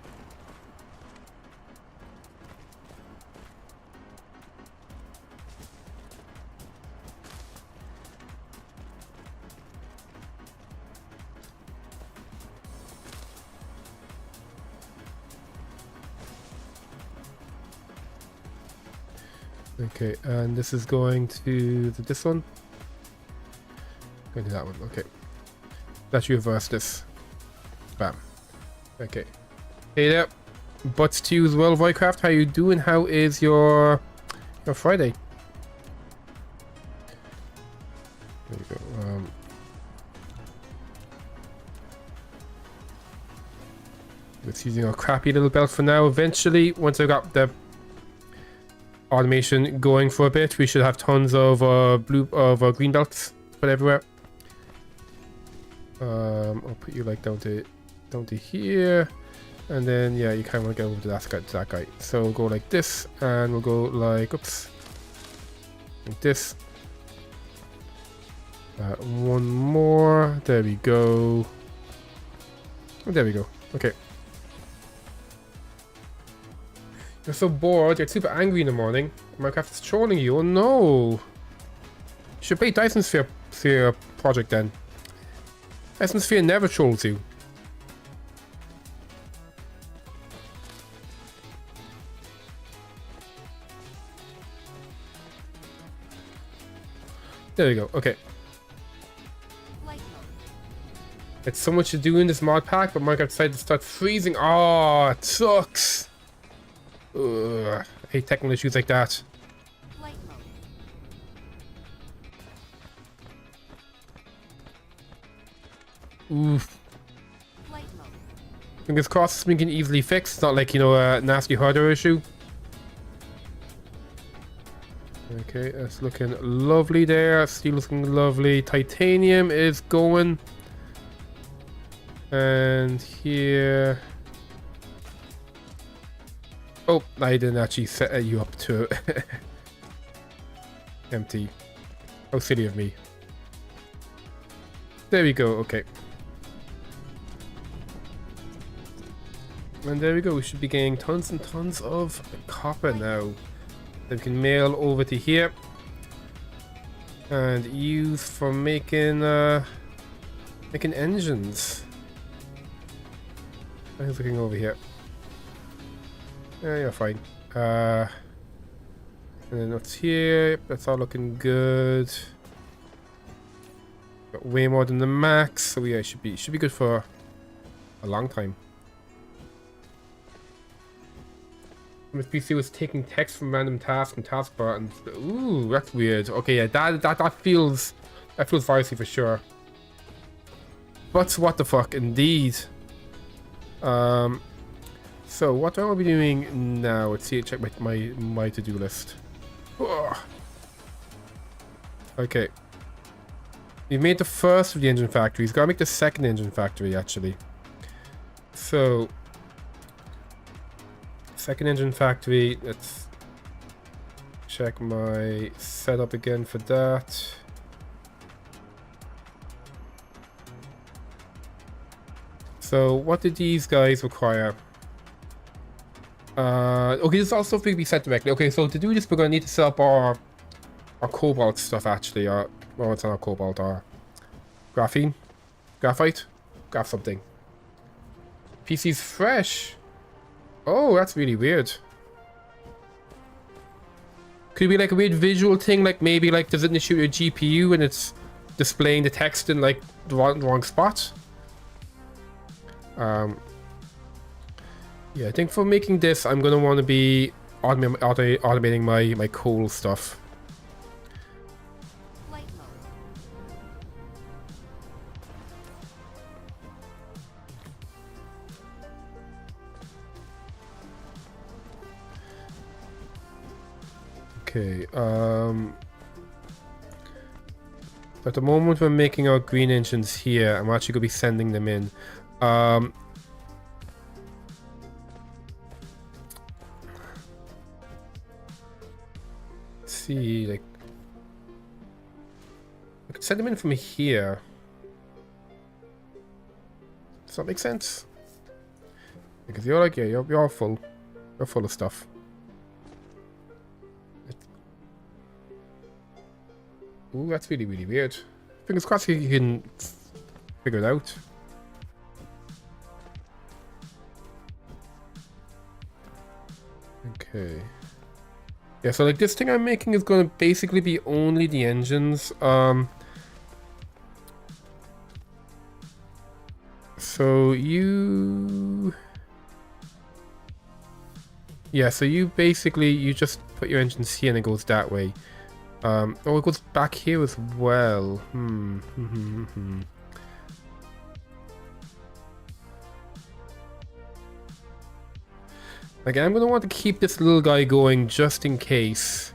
Okay, and this is going to this one. Going to that one. Okay. Let's reverse this. Bam. Okay. Hey there. Butts to you as well, Voidcraft. How you doing? How is your Friday? There you go. It's using our crappy little belt for now. Eventually, once I've got the automation going for a bit, we should have tons of green belts put everywhere. I'll put you like down to here, and then yeah, you kind of want to get over to that guy. So we'll go like this, and we'll go like like this. One more. There we go. There we go. Okay. You're so bored, you're super angry in the morning. Minecraft is trolling you. Oh no! You should play Dyson Sphere project then. Dyson Sphere never trolls you. There we go, okay. It's so much to do in this mod pack, but Minecraft decided to start freezing. Oh, it sucks! Ugh, I hate technical issues like that. Oof. Fingers crossed something can easily fix. It's not like, you know, a nasty hardware issue. Okay, that's looking lovely there. Steel looking lovely. Titanium is going. And here... Oh, I didn't actually set you up to empty. How silly of me. There we go, okay. And there we go, we should be getting tons and tons of copper now. That we can mail over to here. And use for making engines. I was looking over here. Yeah, you're fine. And then what's here? That's all looking good. Got way more than the max, so yeah, it should be good for a long time. This PC was taking text from random tasks and taskbar, and ooh, that's weird. Okay, yeah, that feels virusy for sure. But what the fuck, indeed. So what I will be doing now? Let's see. Check my to-do list. Ugh. Okay. We made the first of the engine factories. Gotta make the second engine factory actually. So. Second engine factory, let's check my setup again for that. So what did these guys require? Okay, this is also going to be set directly. Okay, so to do this, we're going to need to set up our cobalt stuff actually. Well, it's not cobalt, our graphene, graphite, graph something. PC's fresh. Oh, that's really weird. Could it be like a weird visual thing, like maybe like does it issue your GPU and it's displaying the text in like the wrong spot? Yeah, I think for making this, I'm gonna want to be automating my coal stuff. Okay, at the moment we're making our green engines here. I'm actually going to be sending them in. Let's see, like... I could send them in from here. Does that make sense? Because you're like, yeah, you're full. You're full of stuff. Ooh, that's really, really weird. Fingers crossed you can figure it out. Okay. Yeah, so like this thing I'm making is going to basically be only the engines. So you... Yeah, so you basically, you just put your engines here and it goes that way. Oh, it goes back here as well. Again, I'm going to want to keep this little guy going just in case.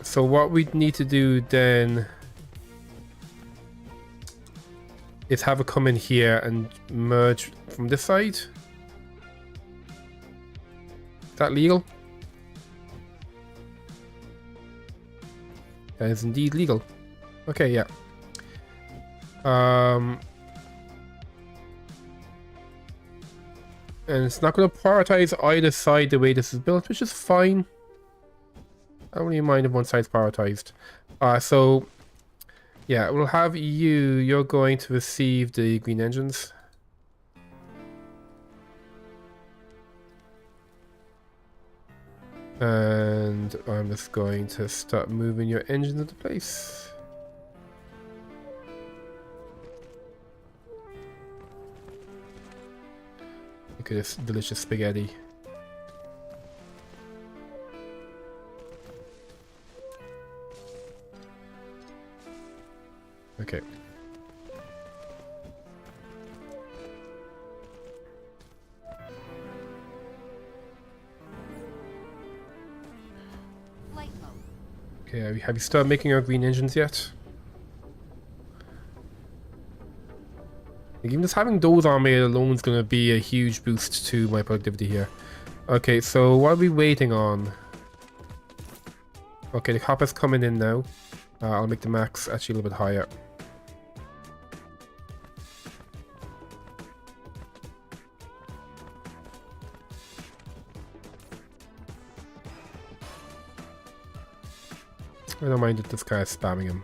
So what we need to do then is have it come in here and merge from this side. Is that legal? That is indeed legal. Okay, yeah. And it's not going to prioritize either side the way this is built, which is fine. I don't really mind if one side's prioritized. So, yeah, we'll have you. You're going to receive the green engines. And I'm just going to start moving your engines into place. Look at this delicious spaghetti. Okay. Flight mode. Okay, have you started making our green engines yet? Like, even just having those on me alone is going to be a huge boost to my productivity here. Okay, so what are we waiting on? Okay, the copper's coming in now. I'll make the max actually a little bit higher. I don't mind that this guy is spamming him.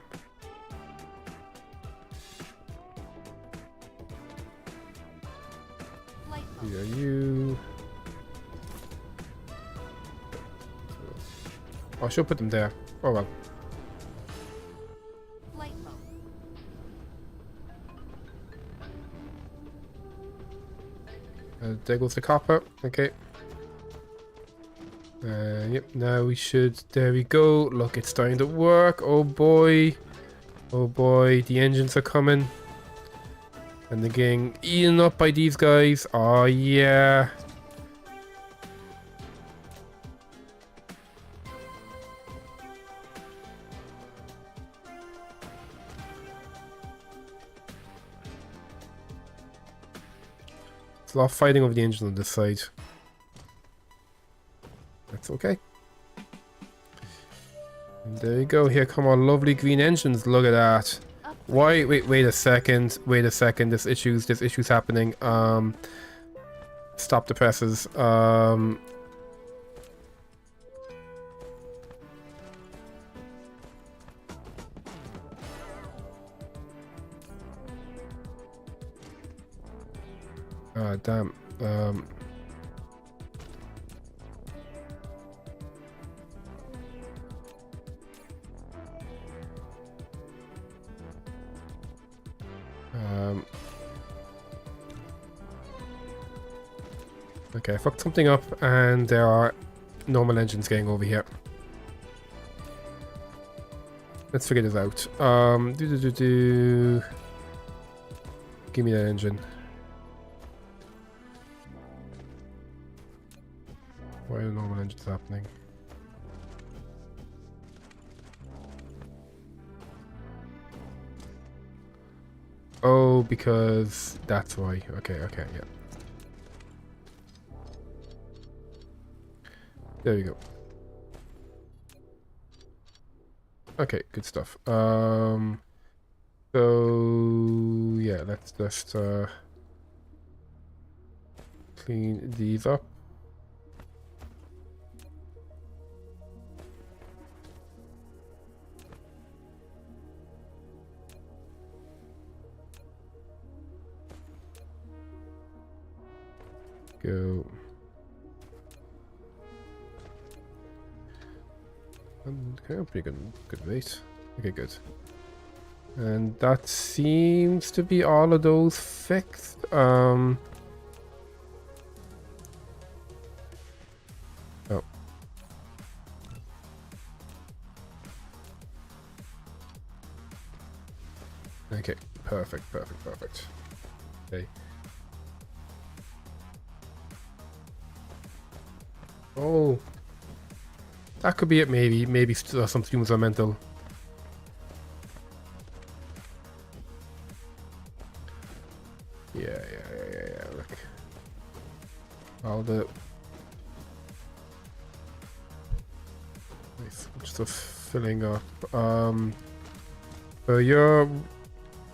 Here you. Oh, I should put them there. Oh well. Flight mode. There goes the copper. Okay. Yep, now we should... There we go. Look, it's starting to work. Oh boy. Oh boy, the engines are coming. And they're getting eaten up by these guys. Oh yeah. There's a lot of fighting over the engine on this side. That's okay. And there you go. Here come our lovely green engines. Look at that. Why? Wait a second. Wait a second. There's issues happening. Stop the presses. Damn. Okay, I fucked something up, and there are normal engines getting over here. Let's figure this out. Give me that engine. Why are normal engines happening? Oh, because that's why. Okay, yeah. There we go. Okay, good stuff. So yeah, let's just clean these up. Go. Okay, pretty good rate. Okay, good. And that seems to be all of those fixed. Oh. Okay, perfect. Okay. Oh. That could be it, maybe. Maybe some students are mental. Yeah. Look. All the... Nice. Just filling up. So you're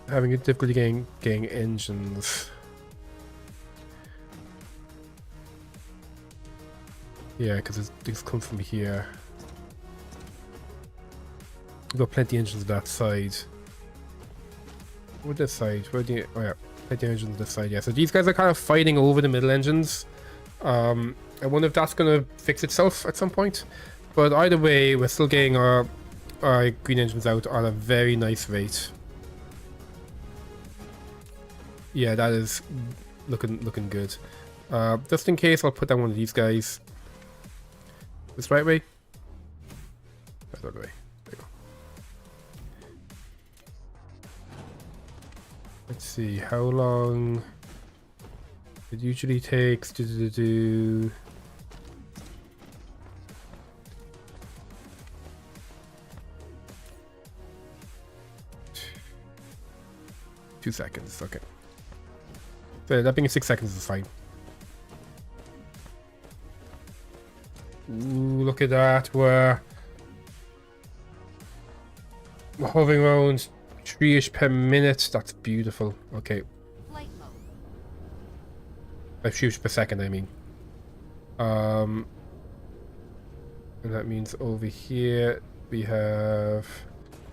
having a difficulty getting engines. Yeah, because these come from here. We've got plenty of engines on that side. What this side? Where do you... Oh yeah, plenty of engines on this side. Yeah, so these guys are kind of fighting over the middle engines. I wonder if that's going to fix itself at some point. But either way, we're still getting our green engines out on a very nice rate. Yeah, that is looking good. Just in case, I'll put down one of these guys. This right way? That's the other way. There you go. Let's see, how long it usually takes to do. 2 seconds, okay. So that being 6 seconds is fine. Ooh, look at that. We're hovering around 3-ish per minute. That's beautiful. Okay. Flight mode. 3-ish per second, I mean. And that means over here we have...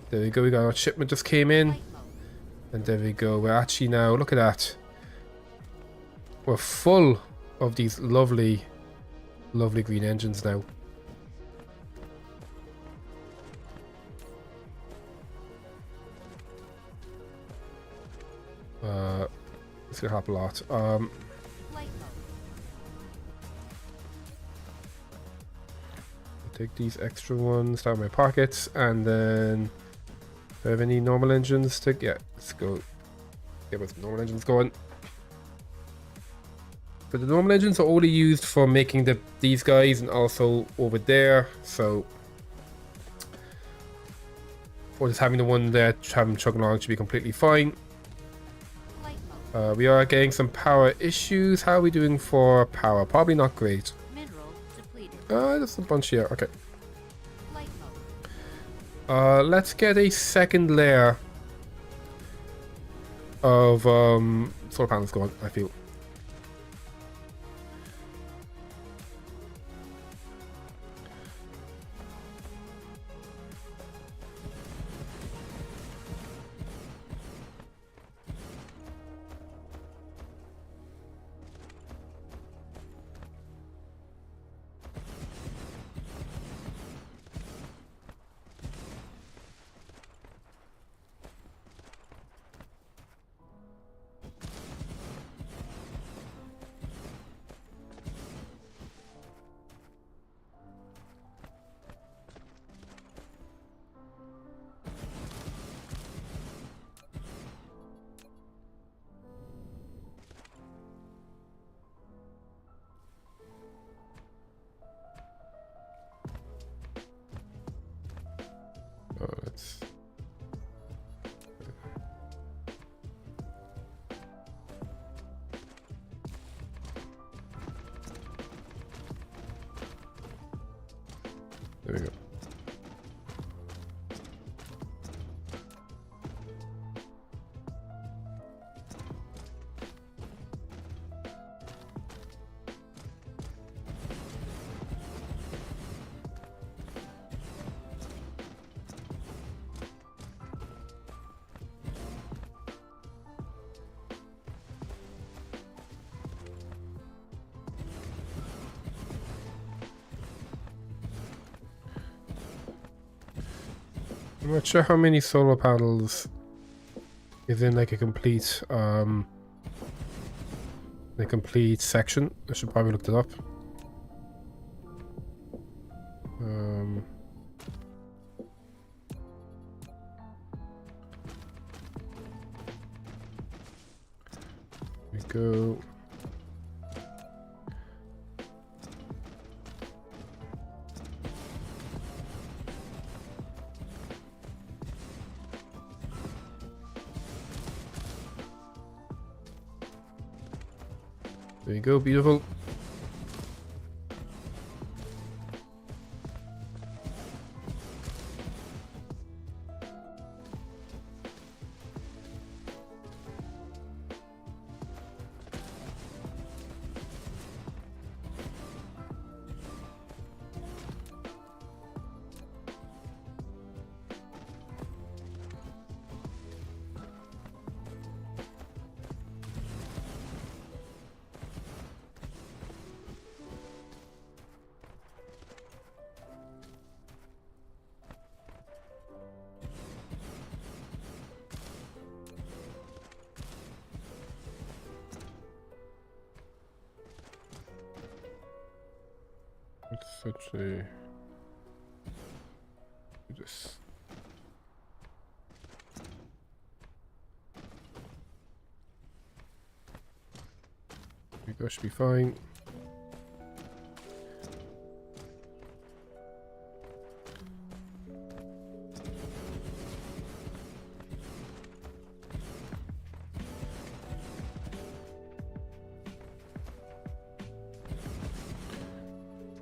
There we go, we got our shipment just came in. Flight mode. And there we go. We're actually now... Look at that. We're full of these lovely green engines now. It's gonna help a lot. Flight mode. Take these extra ones down my pockets, and then do I have any normal engines to... Yeah, let's go get with normal engines going. But the normal engines are only used for making these guys and also over there, so for just having the one there having chugging along should be completely fine. Flight mode. We are getting some power issues. How are we doing for power? Probably not great. Mineral depleted. There's a bunch here. Okay. Flight mode. Let's get a second layer of solar panels going, I feel. I'm not sure how many solar panels is in like a complete section. I should probably look that up. We go. There you go, beautiful. It's such a... This. We go, should be fine.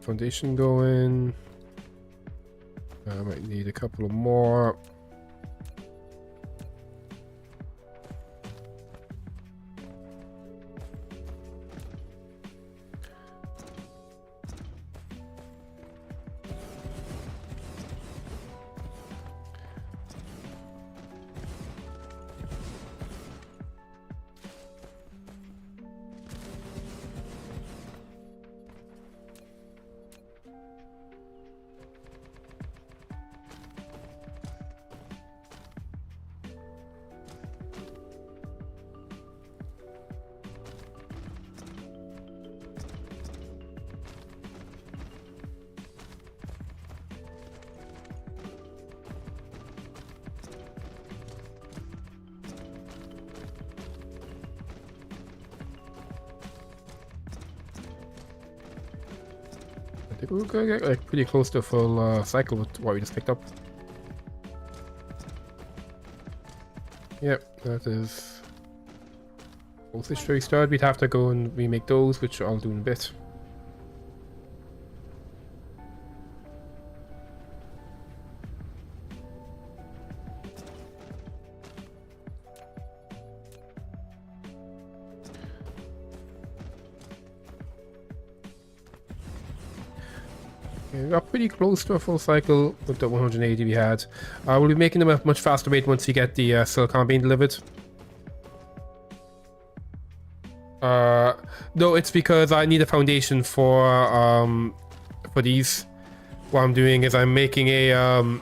Foundation going. I might need a couple of more. I think we're gonna get like pretty close to a full cycle with what we just picked up. Yep, that is mostly straight started. We'd have to go and remake those, which I'll do in a bit. We got pretty close to a full cycle with the 180 we had. We'll be making them a much faster rate once you get the silicon being delivered. No, it's because I need a foundation for these. What I'm doing is I'm making a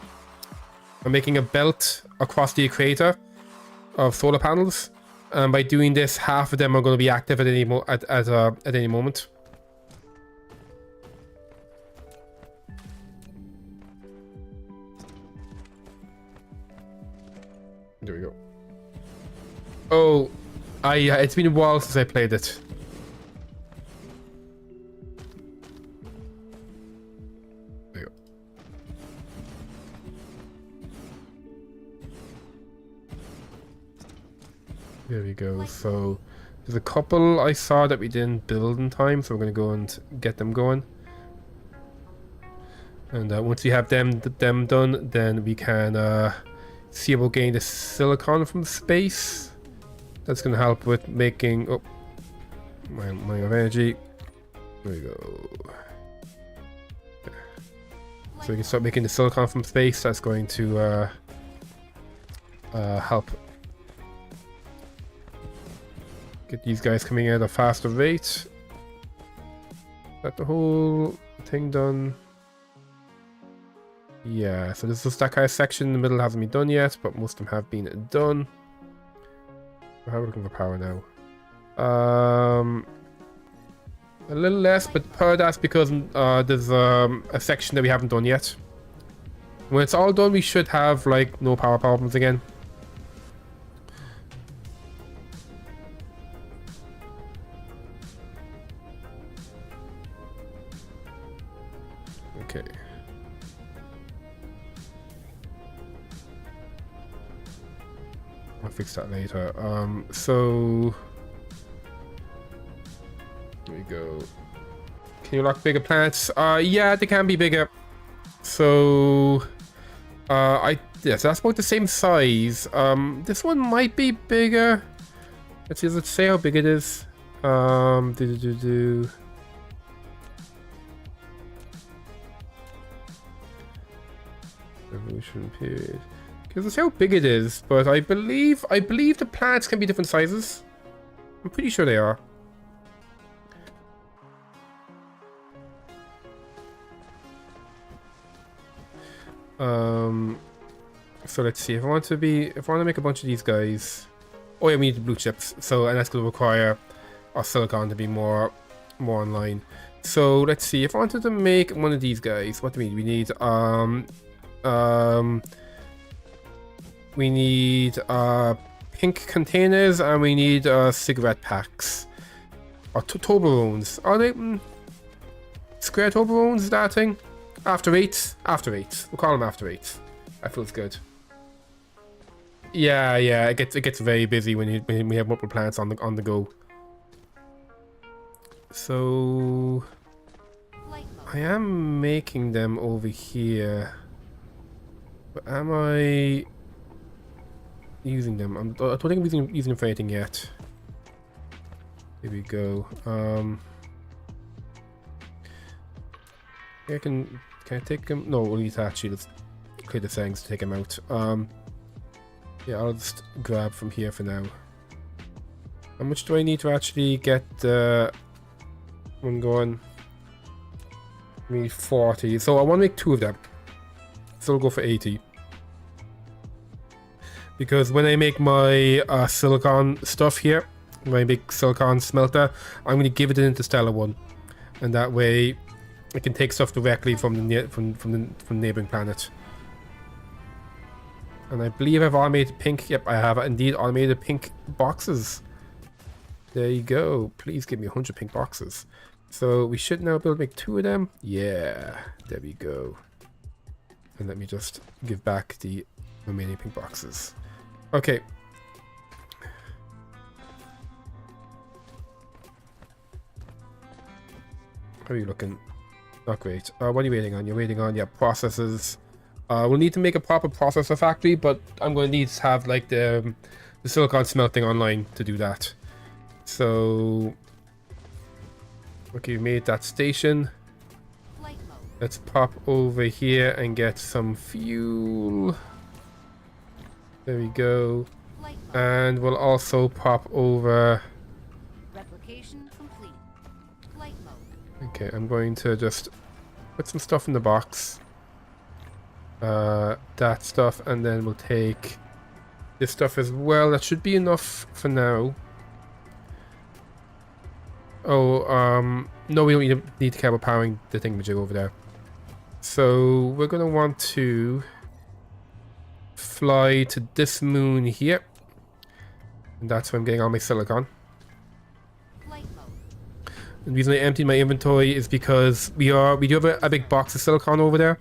belt across the equator of solar panels, and by doing this, half of them are going to be active at any at any moment. There we go. Oh, it's been a while since I played it. There you go. There we go. So there's a couple I saw that we didn't build in time, so we're gonna go and get them going. And once we have them done, then we can see about getting the silicon from space. That's gonna help with making my of energy. There we go. So we can start making the silicon from space. That's going to help get these guys coming at a faster rate. Got the whole thing done. Yeah, so this is that kind of section in the middle hasn't been done yet, but most of them have been done. How are we looking for power now? A little less, but part of that's because there's a section that we haven't done yet. When it's all done, we should have like no power problems again. Okay. I'll fix that later. So there we go. Can you lock bigger planets? Yeah, they can be bigger. So yeah, so that's about the same size. This one might be bigger. Let's see, does it say how big it is? Revolution period. Because it's how big it is, but I believe the planets can be different sizes. I'm pretty sure they are. So let's see. If I want to make a bunch of these guys. Oh yeah, we need the blue chips. So, and that's going to require our silicon to be more online. So let's see. If I wanted to make one of these guys, what do we need? We need pink containers, and we need cigarette packs. Or Toblerones. Are they square Toblerones? Is that a thing? After 8? After 8. We'll call them after 8. That feels good. Yeah, it gets very busy when we have multiple planets on the go. So I am making them over here. But am I using them? I don't think I'm using them for anything yet. Here we go. Can I take them? No, we'll need to actually let's clear the settings to take them out. Yeah, I'll just grab from here for now. How much do I need to actually get one going? I need 40. So I want to make 2 of them. So I'll go for 80. Because when I make my silicon stuff here, my big silicon smelter, I'm going to give it an interstellar one. And that way I can take stuff directly from the neighboring planet. And I believe I've automated pink. Yep, I have indeed automated pink boxes. There you go. Please give me 100 pink boxes. So we should now be able to make 2 of them. Yeah, there we go. And let me just give back the remaining pink boxes. Okay. How are you looking? Not great. What are you waiting on? You're waiting on, yeah, processes. We'll need to make a proper processor factory, but I'm going to need to have like the silicon smelting online to do that. So, okay, we made that station. Let's pop over here and get some fuel. There we go. And we'll also pop over. Replication complete. Flight mode. Okay, I'm going to just put some stuff in the box. That stuff, and then we'll take this stuff as well. That should be enough for now. Oh, no, we don't need to care about powering the thingamajig over there. So we're gonna want to fly to this moon here, and that's where I'm getting all my silicon. Flight mode. The reason I emptied my inventory is because we do have a big box of silicon over there.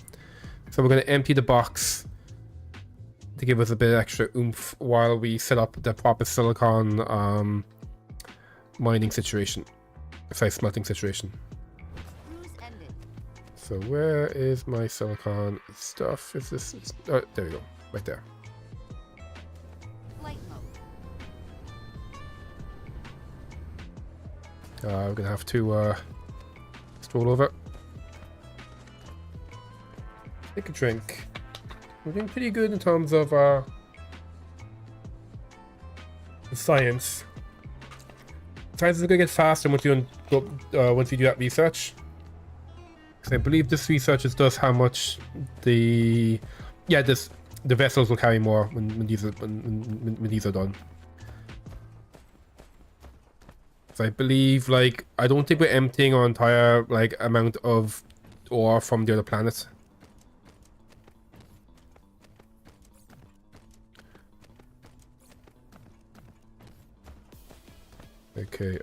So we're going to empty the box to give us a bit of extra oomph while we set up the proper silicon mining situation. Sorry, smelting situation. Cruise ended. So where is my silicon stuff? Is this? Oh, there we go. Right there. Flight mode. We're going to have to stroll over. Take a drink. We're doing pretty good in terms of science. Science is gonna get faster once you do that research. 'Cause I believe this researches does how much the the vessels will carry more when these are done. So I believe like I don't think we're emptying our entire like amount of ore from the other planet. Okay,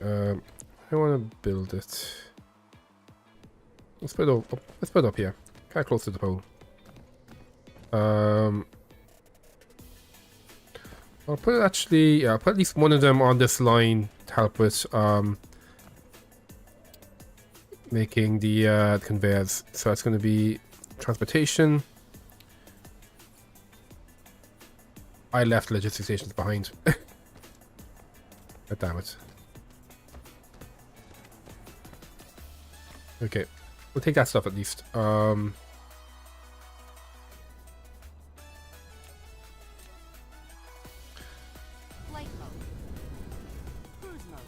I want to build it. Let's put it up here, kind of close to the pole. I'll put it actually, yeah, I'll put at least one of them on this line to help with making the conveyors. So it's going to be transportation. I left logistics stations behind. God damn it. Okay, we'll take that stuff at least. Flight mode. Cruise mode.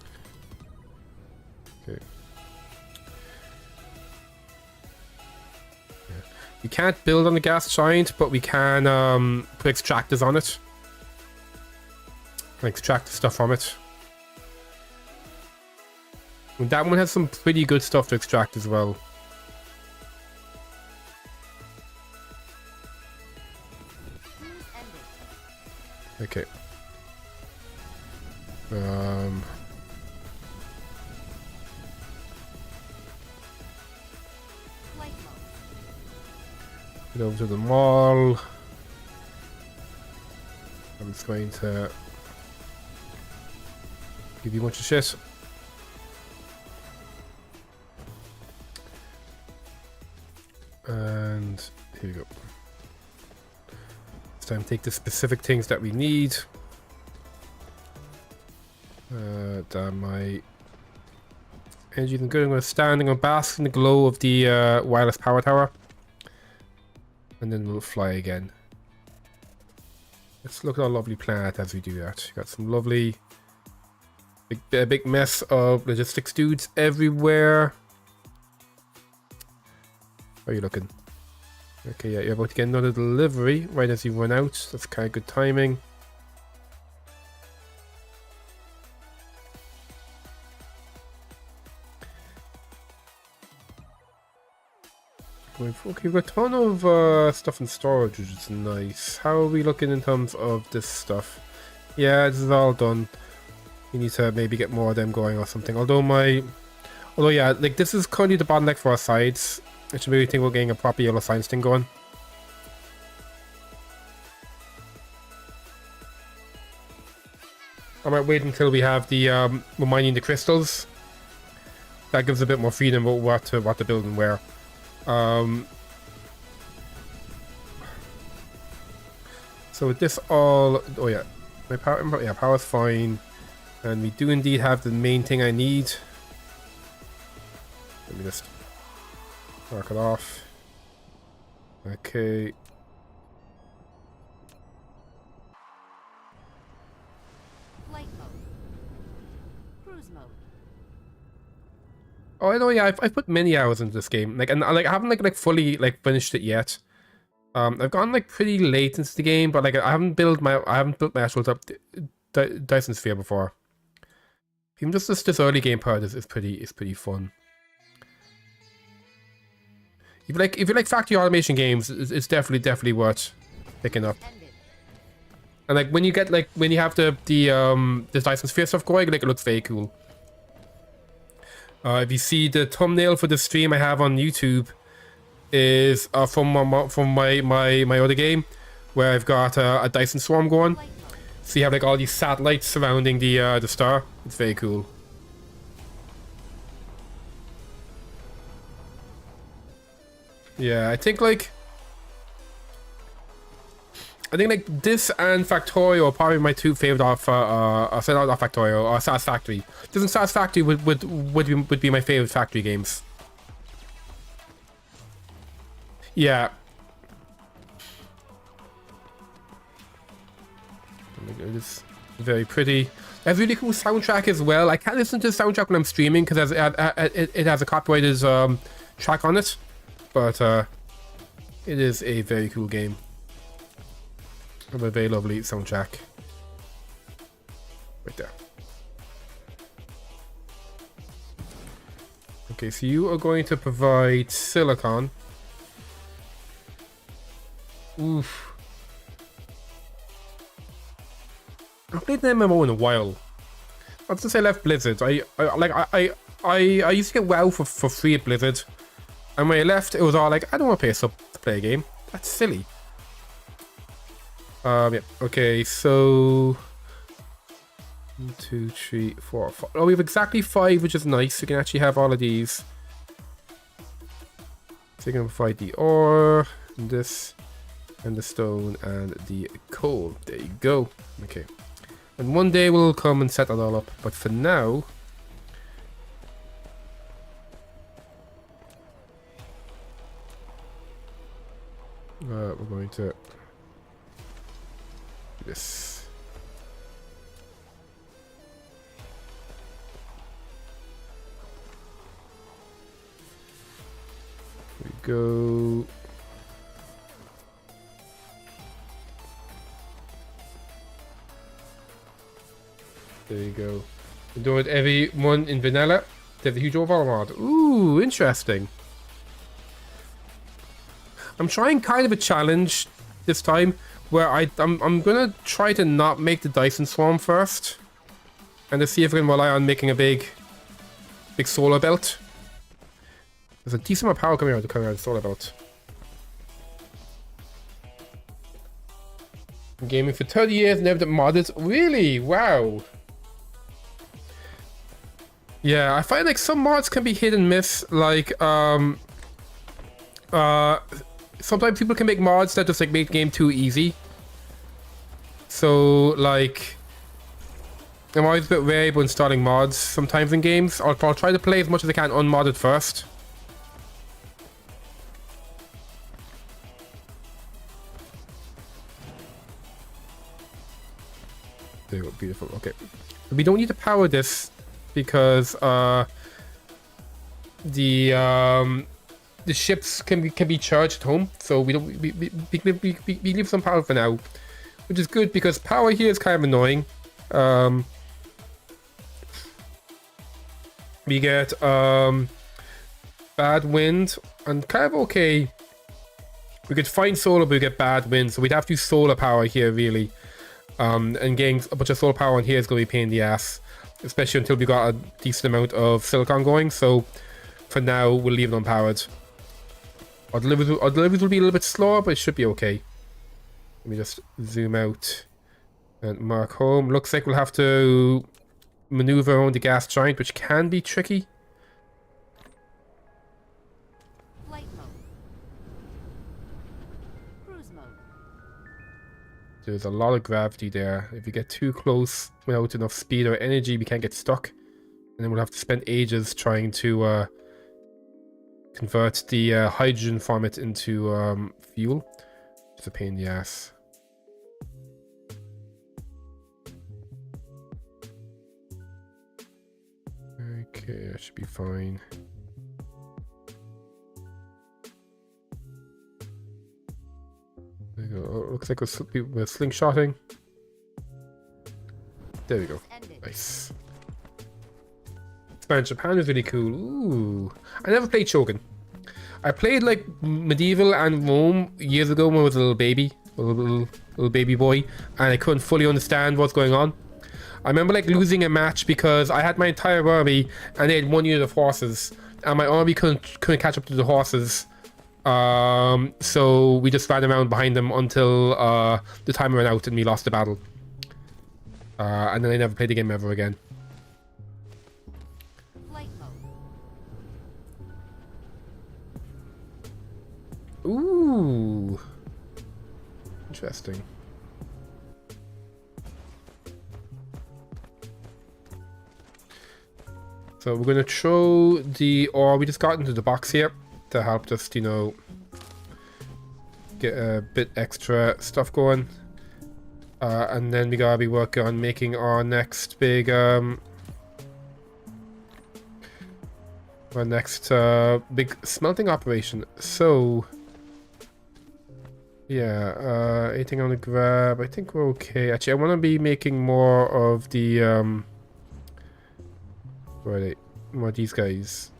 Okay. Yeah. We can't build on the gas giant, but we can put extractors on it. And extract the stuff from it. And that one has some pretty good stuff to extract as well. Cruise ended. Okay. Flight mode. Get over to the mall. I'm just going to give you a bunch of shit. And here you go. It's time to take the specific things that we need. Damn, my energy isn't good. I'm going to stand and bask in the glow of the wireless power tower. And then we'll fly again. Let's look at our lovely planet as we do that. Got some lovely big mess of logistics dudes everywhere. How are you looking? Okay, yeah, you're about to get another delivery right as you run out. That's kind of good timing. Okay, we've got a ton of stuff in storage, which is nice. How are we looking in terms of this stuff? Yeah, this is all done. We need to maybe get more of them going or something. Although yeah, like this is currently the bottleneck for our sides. I should maybe think we're getting a proper yellow science thing going. I might wait until we have the we're mining the crystals. That gives a bit more freedom about what to build and where. So with this all, oh yeah, my power, yeah, power's fine, and we do indeed have the main thing I need. Let me just mark it off. Okay. Flight mode. Cruise mode. Oh, I know. Yeah, I've put many hours into this game. Like, and like I haven't like fully like finished it yet. I've gone like pretty late into the game, but like I haven't built my actual Dyson sphere before. Even just this early game part is pretty fun. If you like factory automation games, it's definitely worth picking up. And like when you have the Dyson sphere stuff going, like it looks very cool. If you see the thumbnail for the stream I have on YouTube is from my other game, where I've got a Dyson swarm going. So you have like all these satellites surrounding the star. It's very cool. Yeah, I think like this and Factorio are probably my two favorite not Factorio or Satisfactory. Doesn't Satisfactory would be my favorite factory games. Yeah. It's very pretty. It has a really cool soundtrack as well. I can't listen to the soundtrack when I'm streaming because it has a copyrighted track on it. but it is a very cool game. And a very lovely soundtrack. Right there. Okay, so you are going to provide silicon. Oof. I've played an MMO in a while. Not since I left Blizzard. I used to get WoW for free at Blizzard. And when I left, it was all like, I don't want to pay a sub to play a game. That's silly. Yeah. Okay, so 1, 2, 3, 4, 5. Oh, we have exactly 5, which is nice. We can actually have all of these. So you can provide the ore, and this, and the stone, and the coal. There you go. Okay. And one day we'll come and set that all up. But for now, we're going to do this. There we go. There you go. We do it every one in vanilla. There's a huge overall mod. Ooh, interesting. I'm trying kind of a challenge this time where I'm gonna try to not make the Dyson swarm first, and to see if I can rely on making a big solar belt. There's a decent amount of power coming out of the solar belt. I'm gaming for 30 years, never done modded. Really? Wow. Yeah, I find like some mods can be hit and miss. Like, sometimes people can make mods that just like make the game too easy. So like, I'm always a bit wary about installing mods sometimes in games. I'll try to play as much as I can unmodded first. There you go, beautiful. Okay, we don't need to power this because the ships can be charged at home, so we leave some power for now, which is good because power here is kind of annoying. We get bad wind and kind of okay. We could find solar, but we get bad wind, so we'd have to use solar power here really. And getting a bunch of solar power on here is going to be a pain in the ass, especially until we got a decent amount of silicon going. So for now, we'll leave it unpowered. Our deliveries will be a little bit slower, but it should be okay. Let me just zoom out and mark home. Looks like we'll have to maneuver around the gas giant, which can be tricky. Flight mode. Cruise mode. There's a lot of gravity there. If we get too close without enough speed or energy, we can't get stuck. And then we'll have to spend ages trying to convert the hydrogen from it into fuel. It's a pain in the ass. Okay, that should be fine. There we go. Oh, looks like we're slingshotting. There we go. Nice. Man, Japan is really cool. Ooh. I never played Shogun. I played like Medieval and Rome years ago when I was a little baby. A little baby boy. And I couldn't fully understand what's going on. I remember like losing a match because I had my entire army and they had 1 unit of horses. And my army couldn't catch up to the horses. So we just ran around behind them until the time ran out and we lost the battle. And then I never played the game ever again. Ooh, interesting. So we're gonna throw the ore we just got into the box here to help us, you know, get a bit extra stuff going. And then we gotta be working on making our next big our next big smelting operation. So, yeah, anything on the grab? I think we're okay. Actually, I want to be making more of the where are they? More of these guys.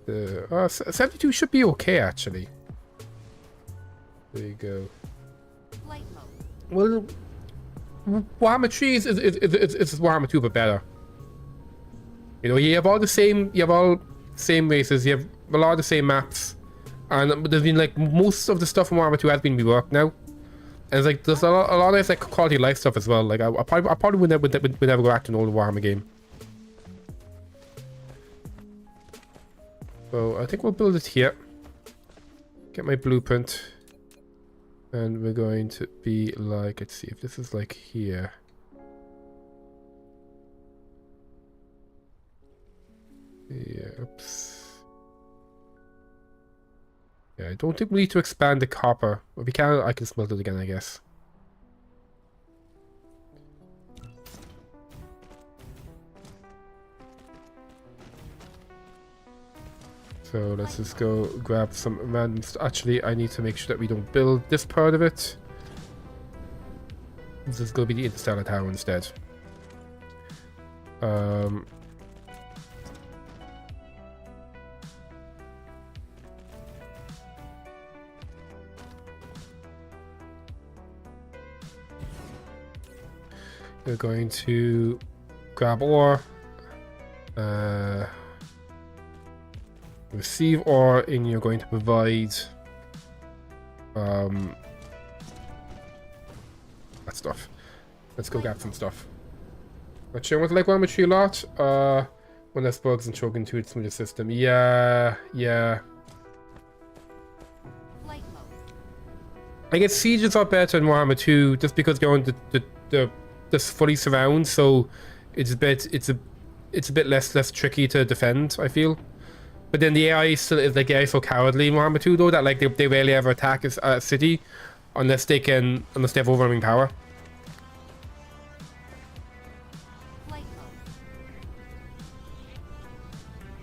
The 72 should be okay actually. There you go. Flight mode. Well, Warhammer 3 is Warhammer 2 but better. You know, you have all same races, you have a lot of the same maps, and there's been like most of the stuff from Warhammer 2 has been reworked now. And it's like there's a lot of like quality of life stuff as well. Like I probably would never go back to an old Warhammer game. So I think we'll build it here. Get my blueprint. And we're going to be like, let's see if this is like here. Yeah, oops. Yeah, I don't think we need to expand the copper. If we can, I can smelt it again, I guess. So let's just go grab some random Actually, I need to make sure that we don't build this part of it. This is going to be the Interstellar Tower instead. We're going to grab ore. Receive ore, and you're going to provide that stuff. Let's go grab some stuff. Actually, I want to like Warhammer 3 a lot. When there's bugs and choking to its smoother system. Yeah. Flight mode. I guess sieges are better in Warhammer 2 just because you're on this fully surround, so it's a bit less tricky to defend, I feel. But then the AI still is like the AI so cowardly in Warhammer 2 though that like they rarely ever attack a city unless they have overwhelming power. Flight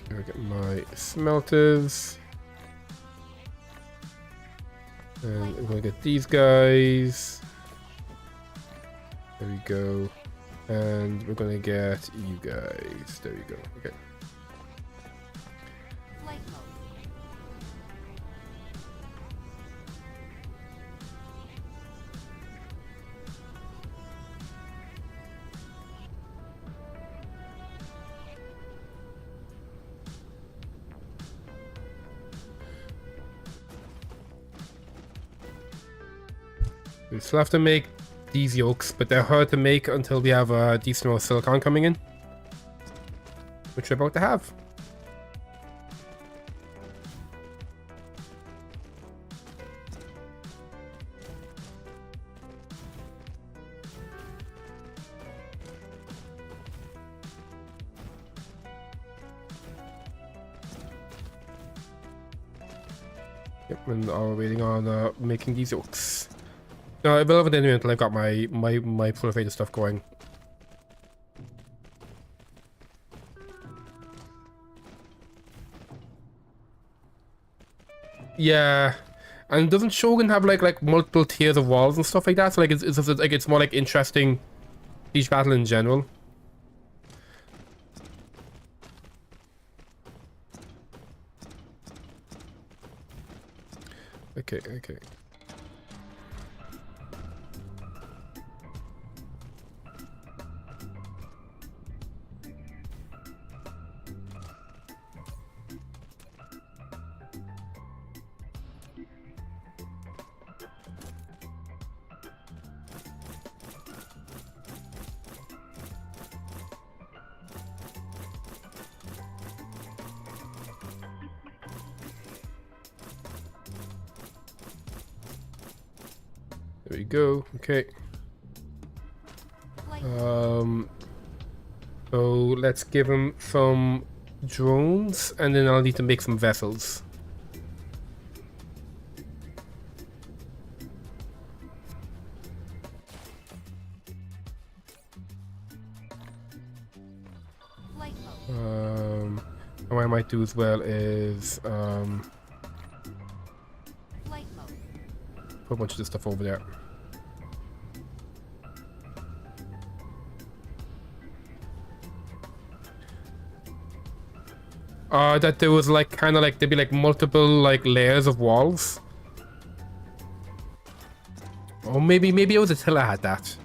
mode. I'll get my smelters. And I'm gonna get these guys. There we go. And we're gonna get you guys. There we go. Okay. Flight mode. We still have to make these yolks, but they're hard to make until we have a decent amount of silicon coming in, which we're about to have. Yep, and we're waiting on making these yolks. No, I will have it anyway until I've got my proliferated stuff going. Yeah, and doesn't Shogun have like multiple tiers of walls and stuff like that? So like it's more like interesting each battle in general. Okay. There we go. Okay. So let's give him some drones, and then I'll need to make some vessels. And what I might do as well is Flight mode. put a bunch of this stuff over there. That there was like kind of like there'd be like multiple like layers of walls. Or maybe it was Attila had that.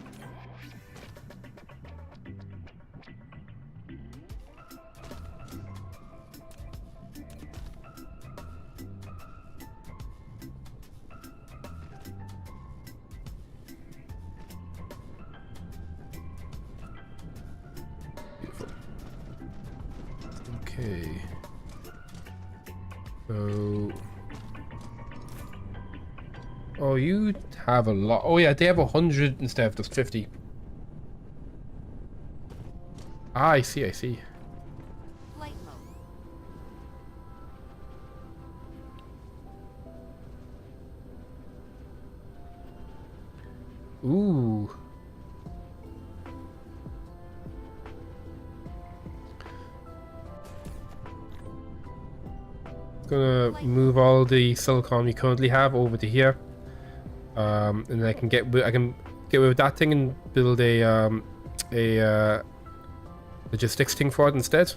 Beautiful. Okay. So, oh, you have a lot. Oh yeah, they have 100 instead of just 50. Ah, I see. Flight mode. Ooh. Gonna move all the silicon we currently have over to here, and then I can get rid of that thing and build a logistics thing for it instead.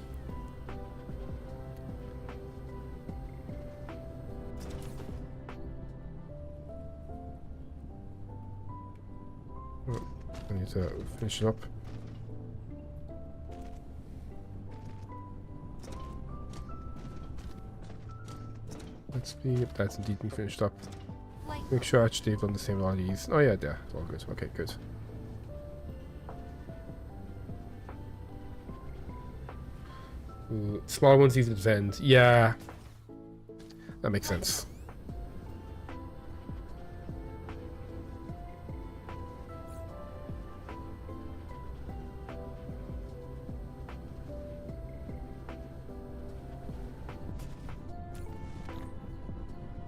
Oh, I need to finish it up. Let's be. That's indeed been finished up. Flight Make mode. sure actually they've done the same with all these. Oh yeah, there. It's all good. Okay, good. Ooh, small ones easy to defend. Yeah. That makes sense.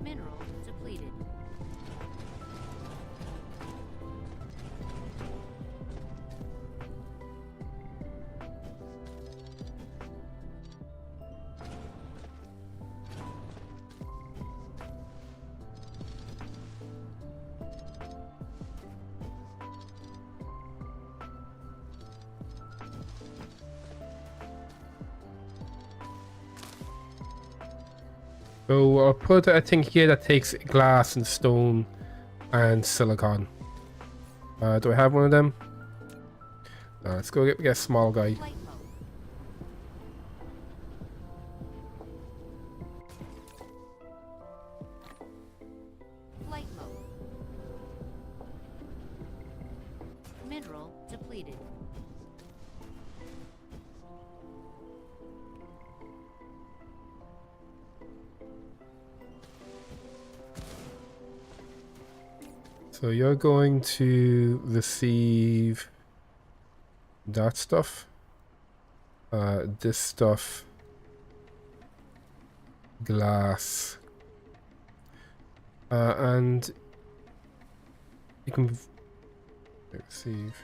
Mineral depleted. So I'll put a thing here that takes glass and stone and silicon. Do I have one of them? Let's go get a small guy. Flight mode. Flight mode. Mineral depleted. So you're going to receive that stuff, this stuff, glass, and you can receive.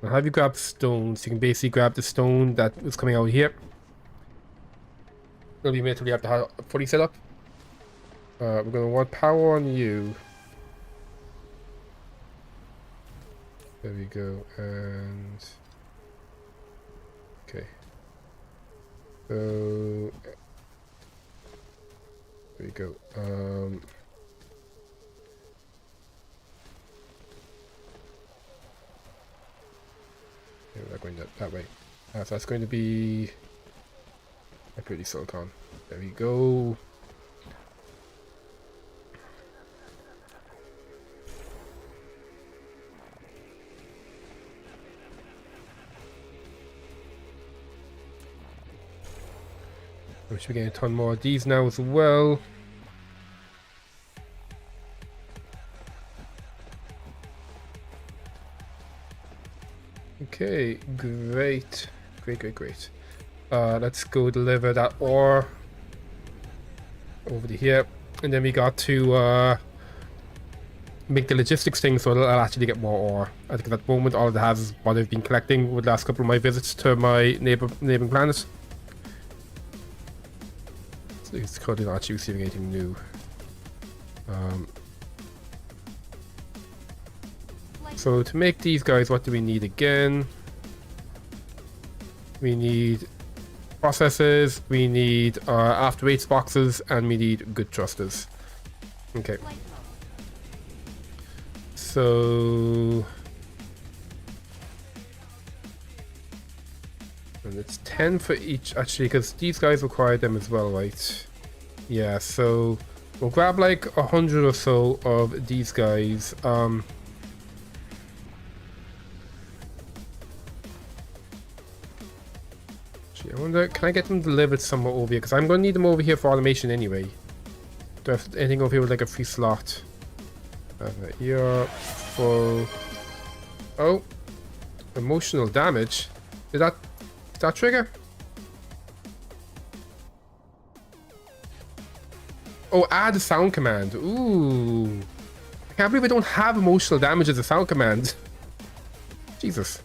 I'll have you grab stones. You can basically grab the stone that was coming out here. It'll be a minute till we have the fully set up. We're gonna want power on you. There we go, and okay. So there we go. Yeah, we're going that way. So that's going to be a pretty silicon. There we go. We should be getting a ton more of these now as well. Okay, great. Great. Let's go deliver that ore over to here. And then we got to make the logistics thing so I'll actually get more ore. I think at the moment all it has is what I've been collecting with the last couple of my visits to my neighboring planets. It's currently not actually receiving anything new. So to make these guys, what do we need again? We need processes, we need after rates boxes, and we need good thrusters. Okay. So... and it's 10 for each, actually, because these guys require them as well, right? Yeah, so we'll grab like 100 or so of these guys. Actually, I wonder, can I get them delivered somewhere over here? Because I'm going to need them over here for automation anyway. Do I have anything over here with like a free slot? Here for... oh, emotional damage. Did that trigger? Oh, add a sound command. Ooh. I can't believe I don't have emotional damage as a sound command. Jesus.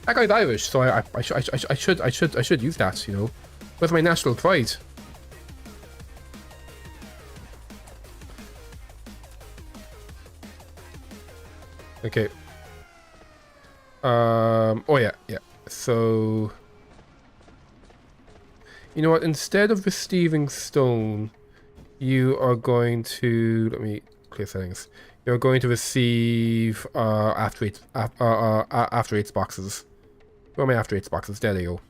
That guy's Irish, so I should use that, you know. Where's my national pride? Okay. Oh yeah. So, you know what? Instead of receiving stone, you are going to, let me clear settings. You're going to receive after eight boxes. Where are my after eight boxes? There they go.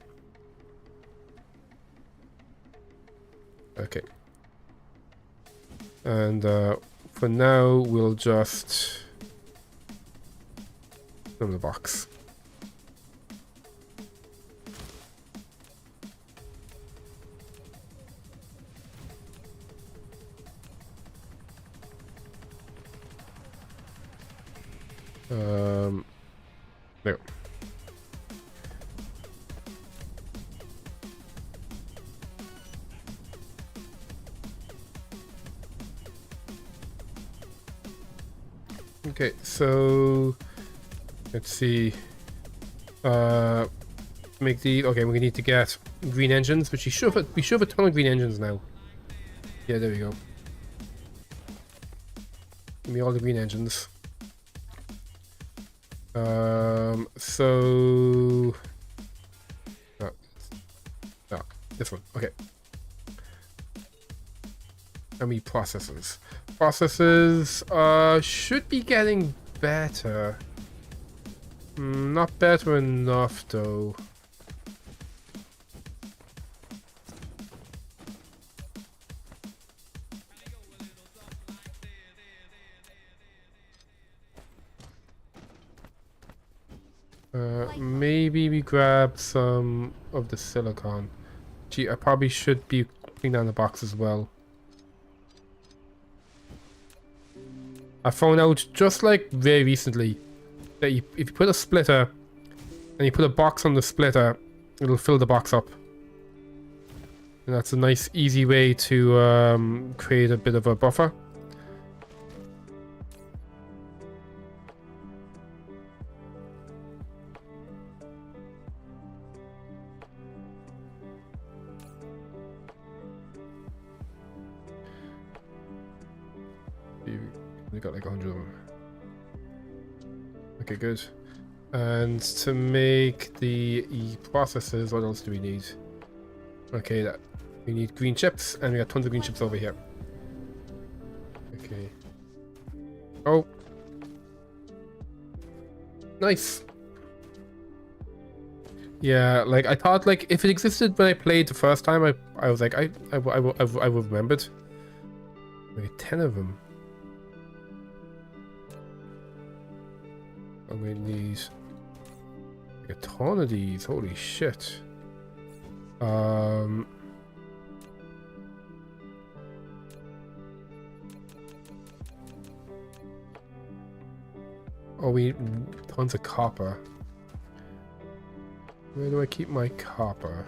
Okay. And for now, we'll just from the box. There. Okay, so let's see. Make the okay. We need to get green engines, but we should have a ton of green engines now. Yeah, there we go. Give me all the green engines. So no, this one. Okay. How many processes? Processes should be getting better. Not better enough though. Maybe we grab some of the silicon. Gee, I probably should be putting down the box as well. I found out just like very recently that if you put a splitter and you put a box on the splitter, it'll fill the box up. And that's a nice easy way to create a bit of a buffer. We got like 100 of them. Okay, good. And to make the processes, what else do we need? Okay, we need green chips, and we got tons of green chips over here. Okay. Oh. Nice. Yeah, like I thought, like if it existed when I played the first time, I was like I would have remembered. Maybe 10 of them. I'm gonna need like a ton of these. Holy shit. Oh, we need tons of copper. Where do I keep my copper?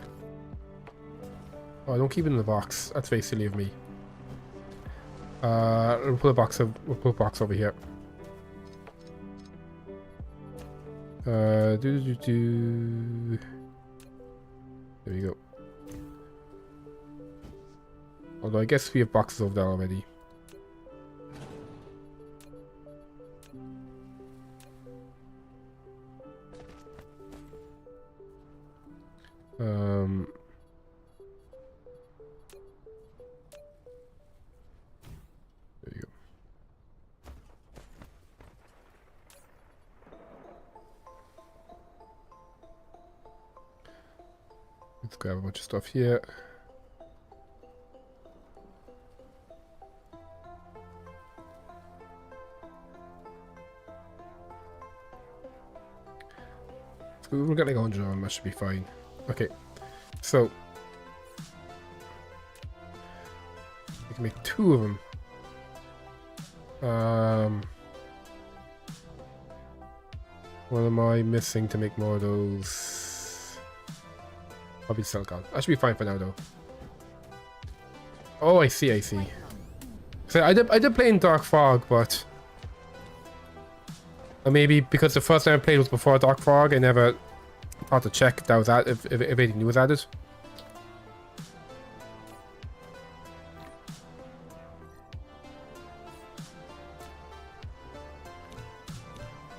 Oh, I don't keep it in the box. That's very silly of me. We'll put a box over here. There we go. Although I guess we have boxes over there already. There you go. Let's grab a bunch of stuff here. So we'll get like 100 on, that should be fine. Okay, so we can make 2 of them. What am I missing to make more of those? Probably silicon. That should be fine for now, though. Oh, I see, I see. So I did play in Dark Fog, but maybe because the first time I played was before Dark Fog, I never thought to check that was at if anything new was added.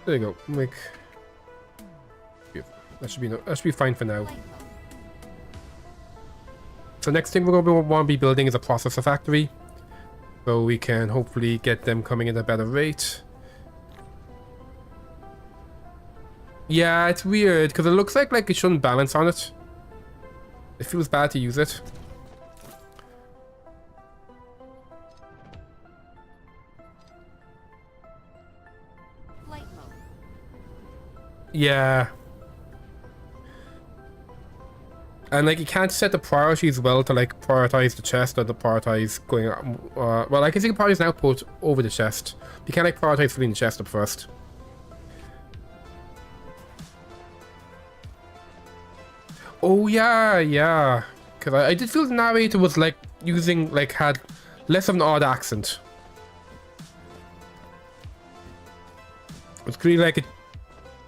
There you go. Make. That should be fine for now. So next thing we're going to want to be building is a processor factory, so we can hopefully get them coming at a better rate. Yeah, it's weird because it looks like it shouldn't balance on it. It feels bad to use it. Flight mode. Yeah. And like you can't set the priorities well to like prioritize the chest or to prioritize going well, I guess you can prioritize an output over the chest. You can't like prioritize filling the chest up first. Oh yeah, yeah. Because I did feel the narrator was like using had less of an odd accent. It's really like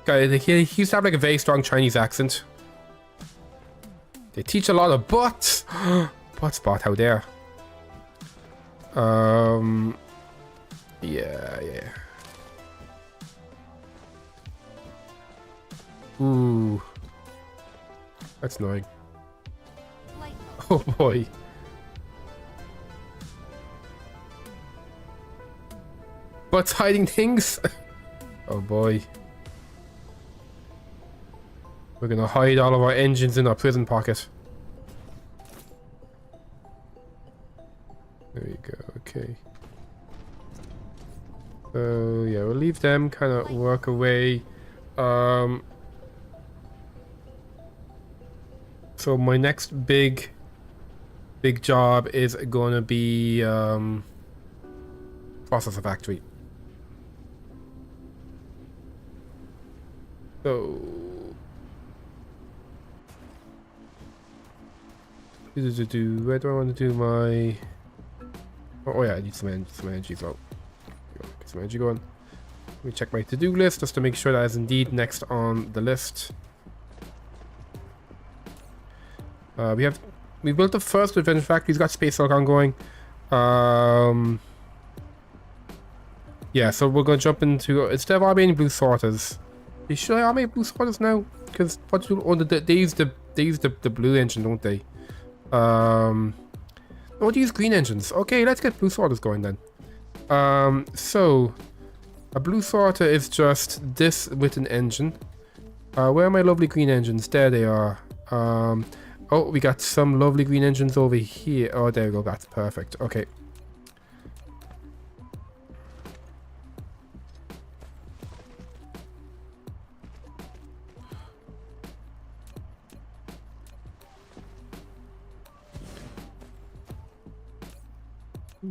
he used to have like a very strong Chinese accent. They teach a lot of butts. Butt spot, how dare. Yeah. Ooh. That's annoying. Oh boy. Butts hiding things? Oh boy. We're gonna hide all of our engines in our prison pocket. There you go, okay. So yeah, we'll leave them kind of work away. So my next big job is gonna be processor factory. So where do I want to do my... Oh yeah, I need some energy as well. Get some energy going. Let me check my to-do list just to make sure that is indeed next on the list. We built the first adventure factory. He's got space silicon going. Yeah, so we're gonna jump into instead of automating blue sorters. Should I automate blue sorters now? Because what you they use the blue engine, don't they? Oh, they use green engines. Okay, let's get blue sorters going then. So a blue sorter is just this with an engine. Where are my lovely green engines? There they are. Oh, we got some lovely green engines over here. Oh, there we go. That's perfect. Okay.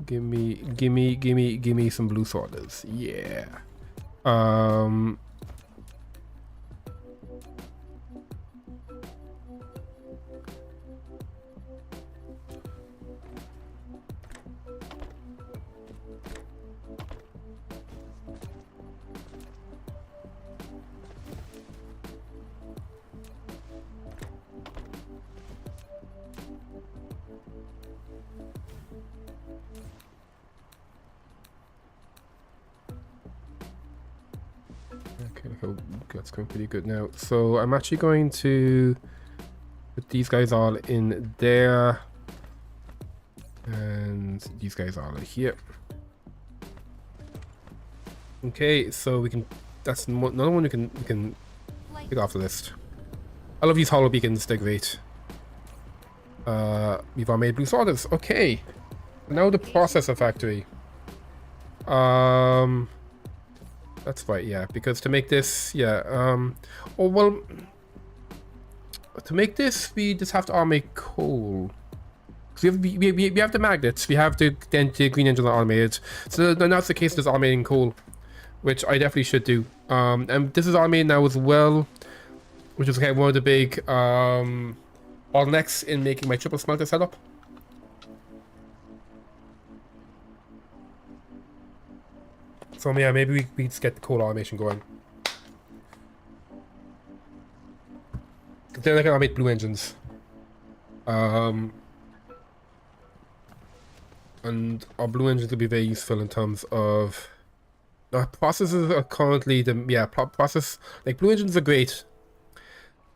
Give me some blue sorters. Yeah. Oh, that's going pretty good now. So I'm actually going to put these guys all in there. And these guys all in here. Okay, so we can... That's another one we can pick off the list. I love these hollow beacons, they're great. We've all made blue sorters. Okay. Now the processor factory. That's right, yeah, because to make this, yeah, oh, well, to make this, we just have to automate coal. So we have the magnets, we have the green engine automated, so now it's the case of just automating coal, which I definitely should do. And this is automated now as well, which is kind of one of the big bottlenecks in making my triple smelter setup. So yeah, maybe we just get the coal automation going. Then I can automate blue engines. And our blue engines will be very useful in terms of... processes are currently the... Yeah, process... Like, blue engines are great.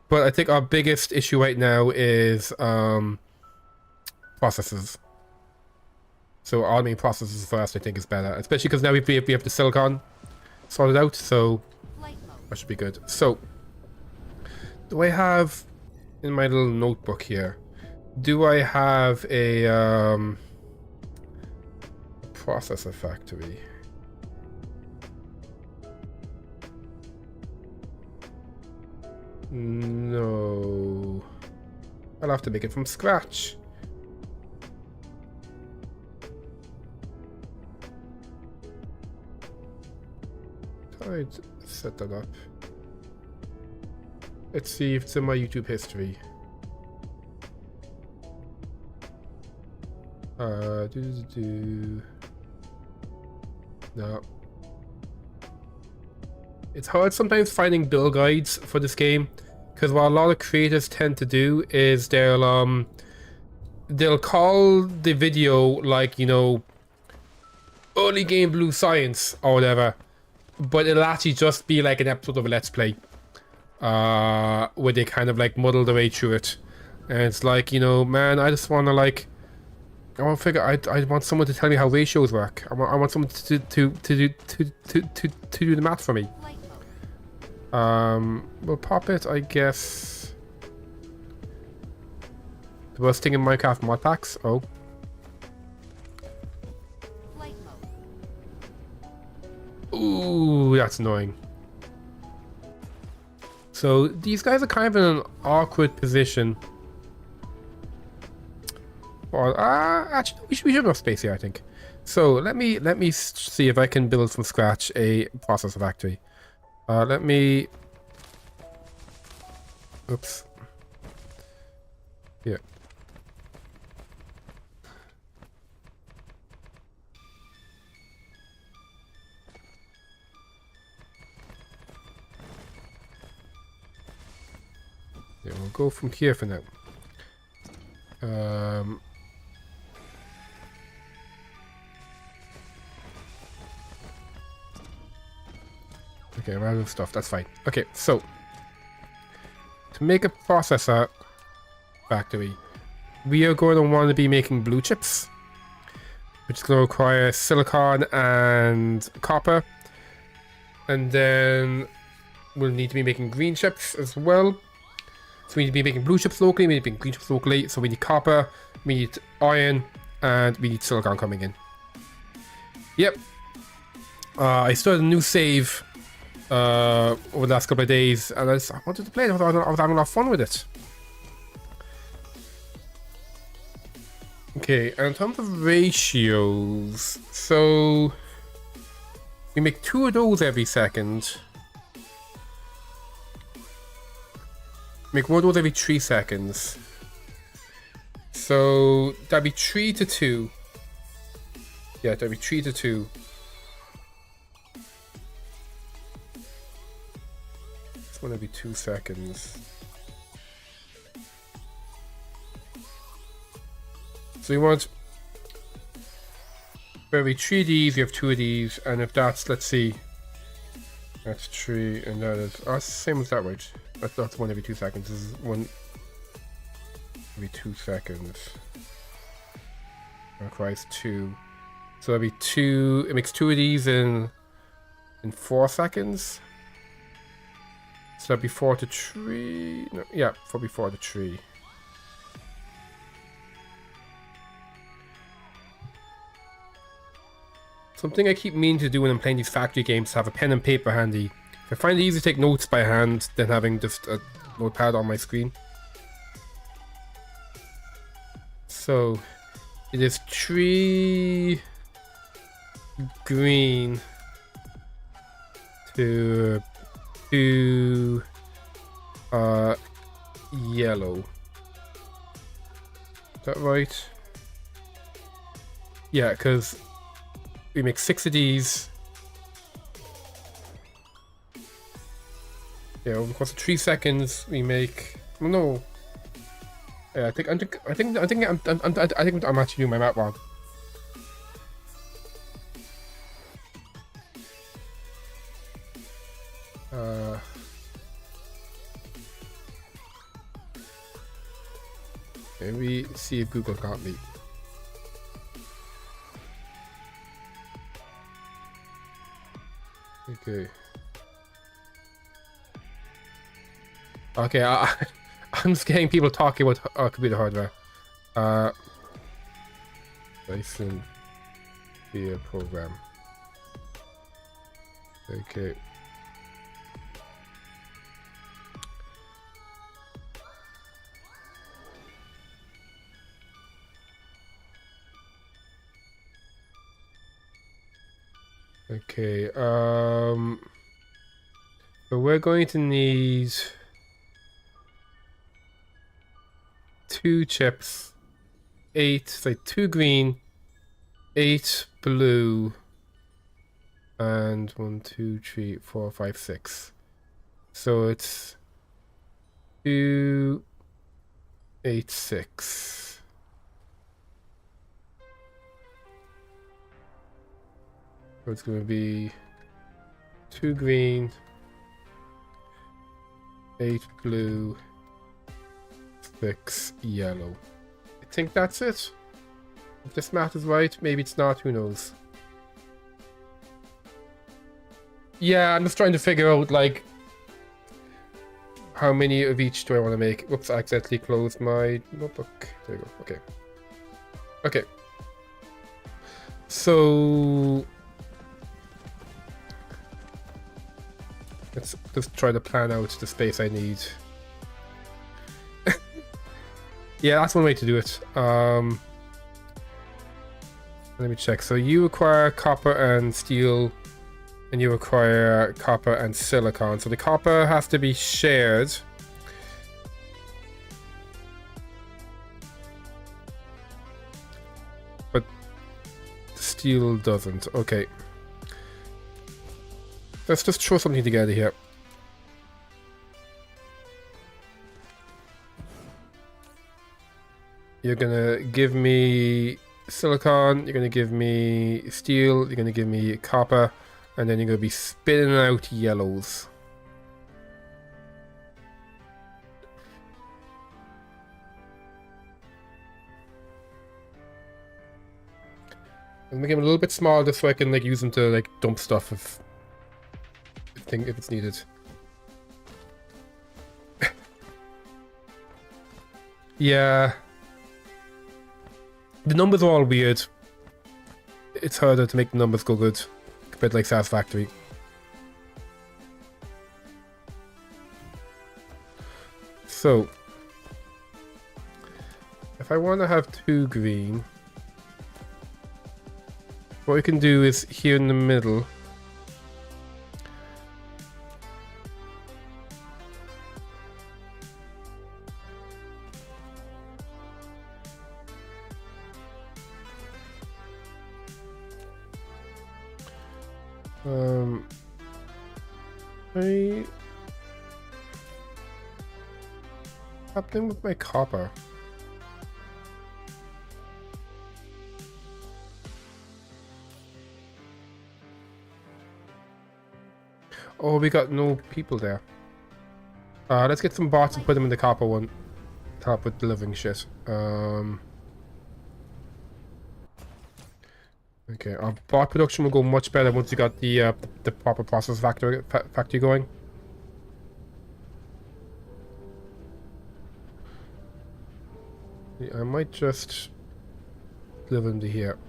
But I think our biggest issue right now is processes. So automating processes first, I think, is better, especially because now we have the silicon sorted out, so that should be good. So, do I have in my little notebook here? Do I have a processor factory? No, I'll have to make it from scratch. I'd set that up. Let's see if it's in my YouTube history. No. It's hard sometimes finding build guides for this game, because what a lot of creators tend to do is they'll call the video like, you know, early game blue science or whatever. But it'll actually just be like an episode of a Let's Play. Where they kind of like muddle their way through it. And it's like, you know, man, I just want to like... I want to figure... I want someone to tell me how ratios work. I want someone to do the math for me. We'll pop it, I guess... The worst thing in Minecraft mod packs? Oh. Ooh, that's annoying. So these guys are kind of in an awkward position. Or actually, we should have enough space here, I think. So let me see if I can build from scratch a processor factory. Let me. Oops. Here. Yeah, we'll go from here for now. Okay, random stuff, that's fine. Okay, so to make a processor factory, we are going to want to be making blue chips, which is going to require silicon and copper, and then we'll need to be making green chips as well. So we need to be making blue chips locally, we need to be making green chips locally, so we need copper, we need iron, and we need silicon coming in. Yep. I started a new save over the last couple of days, and I wanted to play it. I was having a lot of fun with it. Okay, and in terms of ratios, so we make 2 of those every second. Make 1 of those every 3 seconds. So that'd be 3 to 2. Yeah, that'd be 3 to 2. This one would be 2 seconds. So you want, for every 3 of these, you have 2 of these, and if that's, let's see, That's 3, and that is same as that, right? That's 1 every 2 seconds. This is 1 every 2 seconds. It requires 2. So that'd be 2. It makes 2 of these in 4 seconds. So that'd be 4 to 3. No, yeah, 4 to 3. Something I keep meaning to do when I'm playing these factory games is have a pen and paper handy. I find it easier to take notes by hand than having just a notepad on my screen. So it is 3 green to 2 yellow. Is that right? Yeah, because we make 6 of these. Yeah, over the course of 3 seconds, we make. Oh, no. Yeah, I think I'm actually doing my math wrong. Maybe see if Google got me. Okay. Okay, I'm just getting people talking about computer hardware. Dyson via program. Okay. Okay, so we're going to need 2 chips, 8, say 2 green, 8 blue, and 1, 2, 3, 4, 5, 6. So it's 2, 8, 6. So it's going to be 2 green, 8 blue, 6 yellow. I think that's it. If this math is right, maybe it's not, who knows. Yeah, I'm just trying to figure out, like, how many of each do I want to make. Whoops, I accidentally closed my notebook. There you go, okay. Okay. So let's just try to plan out the space I need. Yeah, that's one way to do it. Let me check. So you require copper and steel, and you require copper and silicon. So the copper has to be shared. But steel doesn't. Okay. Let's just throw something together here. You're gonna give me silicon, you're gonna give me steel, you're gonna give me copper, and then you're gonna be spitting out yellows. I'm making them a little bit smaller just so I can like use them to like dump stuff if it's needed. Yeah. The numbers are all weird. It's harder to make the numbers go good compared to like Satisfactory. So if I want to have 2 green, what we can do is here in the middle, what's happening with my copper? Oh, we got no people there. Let's get some bots and put them in the copper one. Help with delivering shit. Okay, our bot production will go much better once we got the proper process factory going. Yeah, I might just deliver them to here.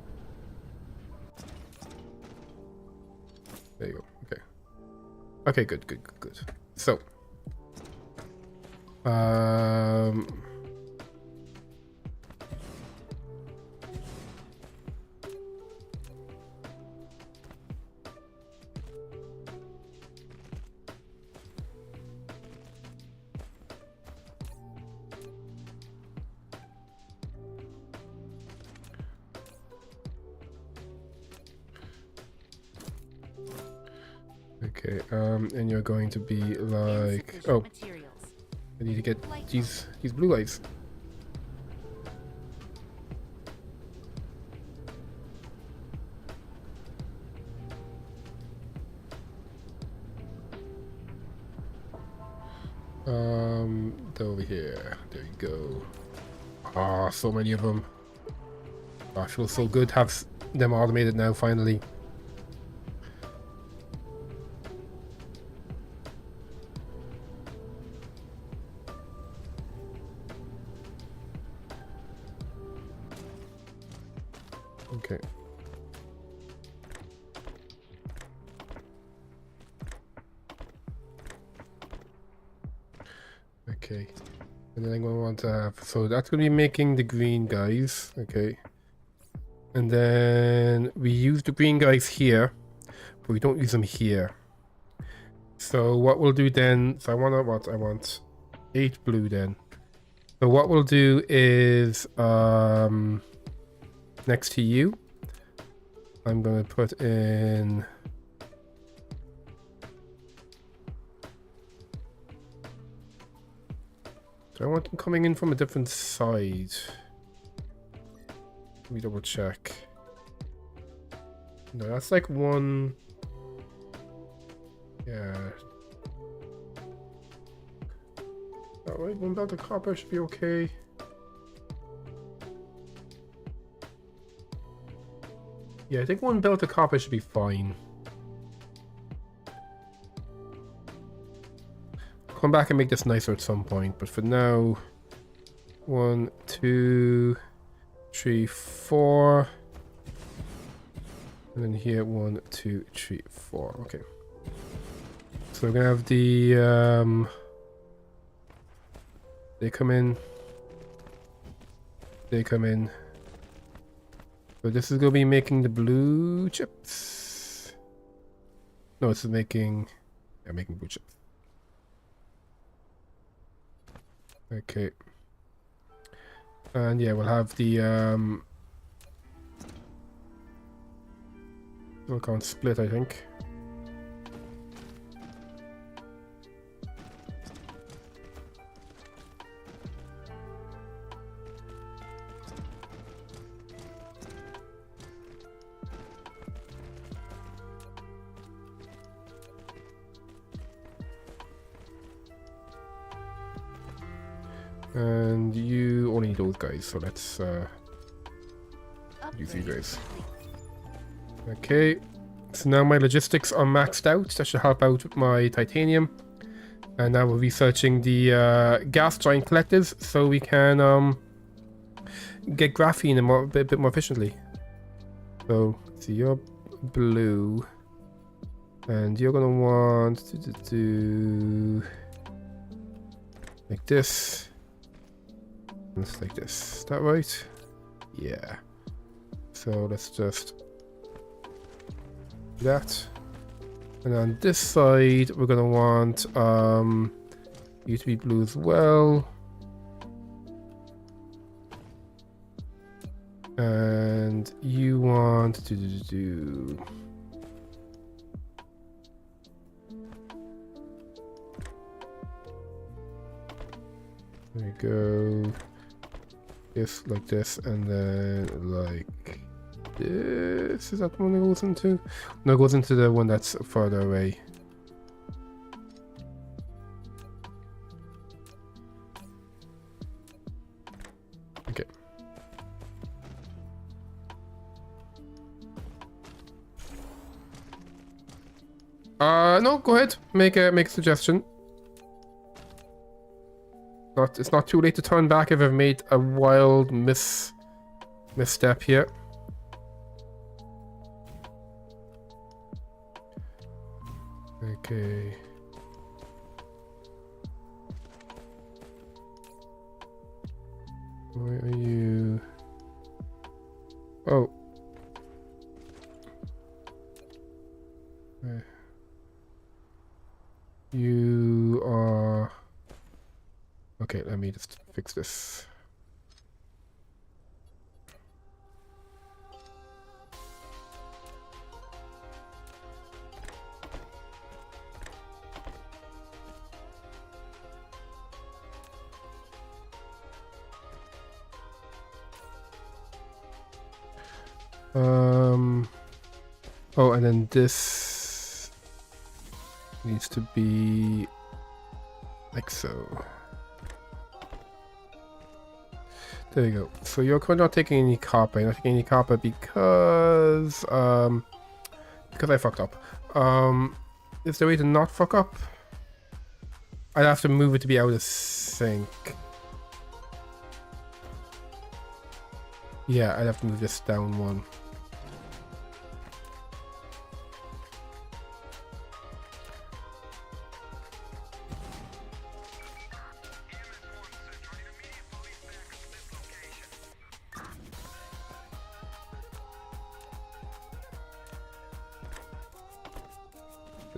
There you go. Okay. Okay, good. So, okay, and you're going to be like, oh, I need to get these blue lights. They're over here. There you go. Ah, so many of them. I feel so good to have them automated now, finally. Okay. Okay. And then I'm going to want to have... So that's going to be making the green guys. Okay. And then we use the green guys here, but we don't use them here. So what we'll do then... So I want 8 blue then. So what we'll do is... next to you, I'm going to put in... Do I want them coming in from a different side? Let me double check. No, that's like one... Yeah. Alright, one belt of copper should be okay. Yeah, I think one belt of copper should be fine. I'll come back and make this nicer at some point, but for now, 1, 2, 3, 4, and then here 1, 2, 3, 4. Okay. So we're gonna have the they come in. They come in. So this is gonna be making the blue chips. No, it's making blue chips. Okay. And yeah, we'll have the silicon split, I think. And you only need those guys, so let's use these guys. Okay, so now my logistics are maxed out. That should help out with my titanium. And now we're researching the gas giant collectors so we can get graphene a bit more efficiently. So, see, you're blue. And you're gonna want to do like this. It's like this. Is that right? Yeah. So let's just do that. And on this side, we're gonna want you to be blue as well. And you want to do there you go. This, like this, and then like this. Is that the one that goes into? No, it goes into the one that's further away. No, go ahead. Make a suggestion. It's not too late to turn back if I've made a wild misstep here. Okay. Where are you? Oh. You are... Okay, let me just fix this. Oh, and then this needs to be like so. There you go. So you're not taking any copper. You're not taking any copper because I fucked up. Is there a way to not fuck up? I'd have to move it to be out of sync. Yeah, I'd have to move this down one.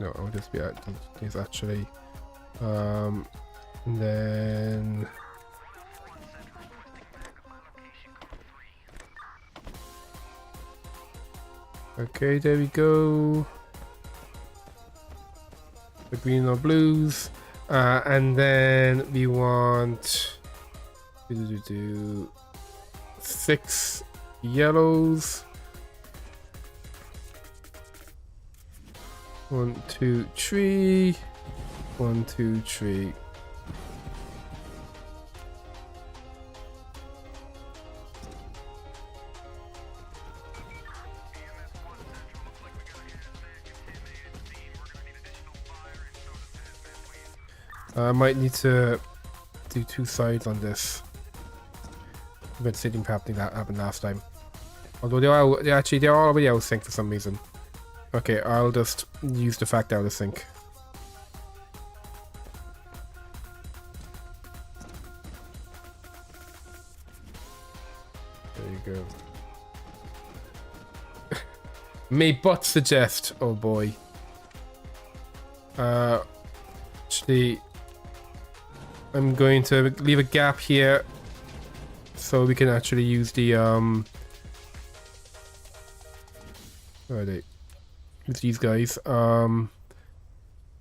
No, I'll just be at these actually. And then okay, there we go. The green or blues, and then we want 6 yellows. 1, 2, 3. 1, 2, 3. I might need to do 2 sides on this. I've been seeing that happened last time. Although they're already out of sync for some reason. Okay, I'll just use the fact out of sync. There you go. May but suggest, oh boy. Actually, I'm going to leave a gap here so we can actually use the where are they? Use these guys.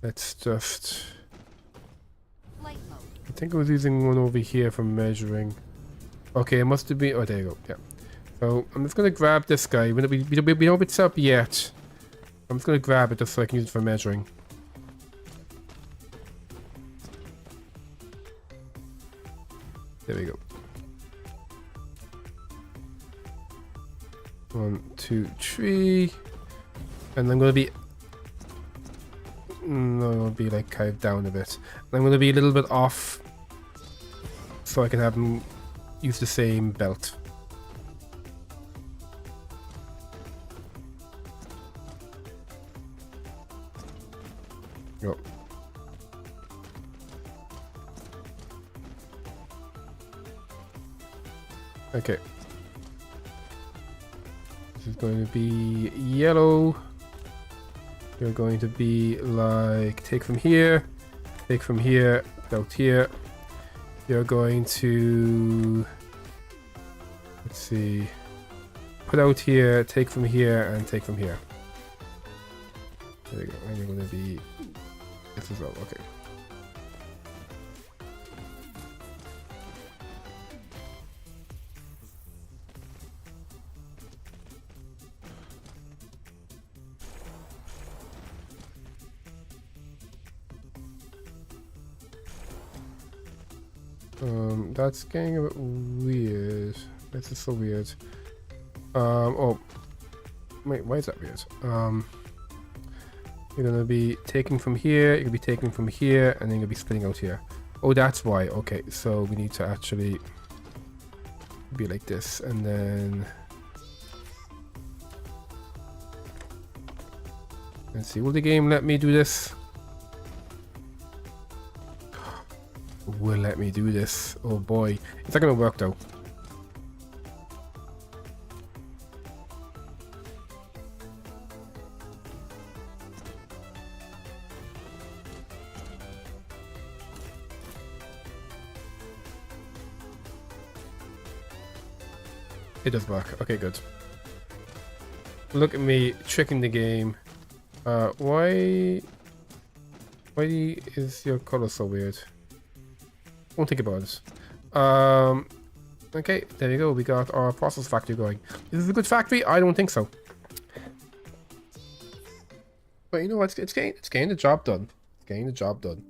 Let's just Light mode. I think I was using one over here for measuring. Okay, it must have been. Oh, there you go. Yeah. So I'm just gonna grab this guy. We don't know if it's up yet. I'm just gonna grab it just so I can use it for measuring. There we go. 1, 2, 3. And I'm gonna be. No, I'll be like kind of down a bit. I'm gonna be a little bit off, so I can have them use the same belt. Go. Okay. This is going to be yellow. You're going to be like take from here, out here. You're going to, let's see, put out here, take from here, and take from here. There you go. And you're going to be this as well. Okay. That's getting a bit weird. This is so weird. Oh, wait, why is that weird? You're gonna be taking from here, you're gonna be taking from here, and then you're gonna be splitting out here. Oh, that's why. Okay, so we need to actually be like this, and then let's see, will the game let me do this? Will let me do this. Oh boy, it's not gonna work though. It does work. Okay, good. Look at me tricking the game. Why is your color so weird? Won't think about it. Okay, there you go. We got our process factory going. Is this a good factory? I don't think so. But you know what? It's getting the job done. It's getting the job done.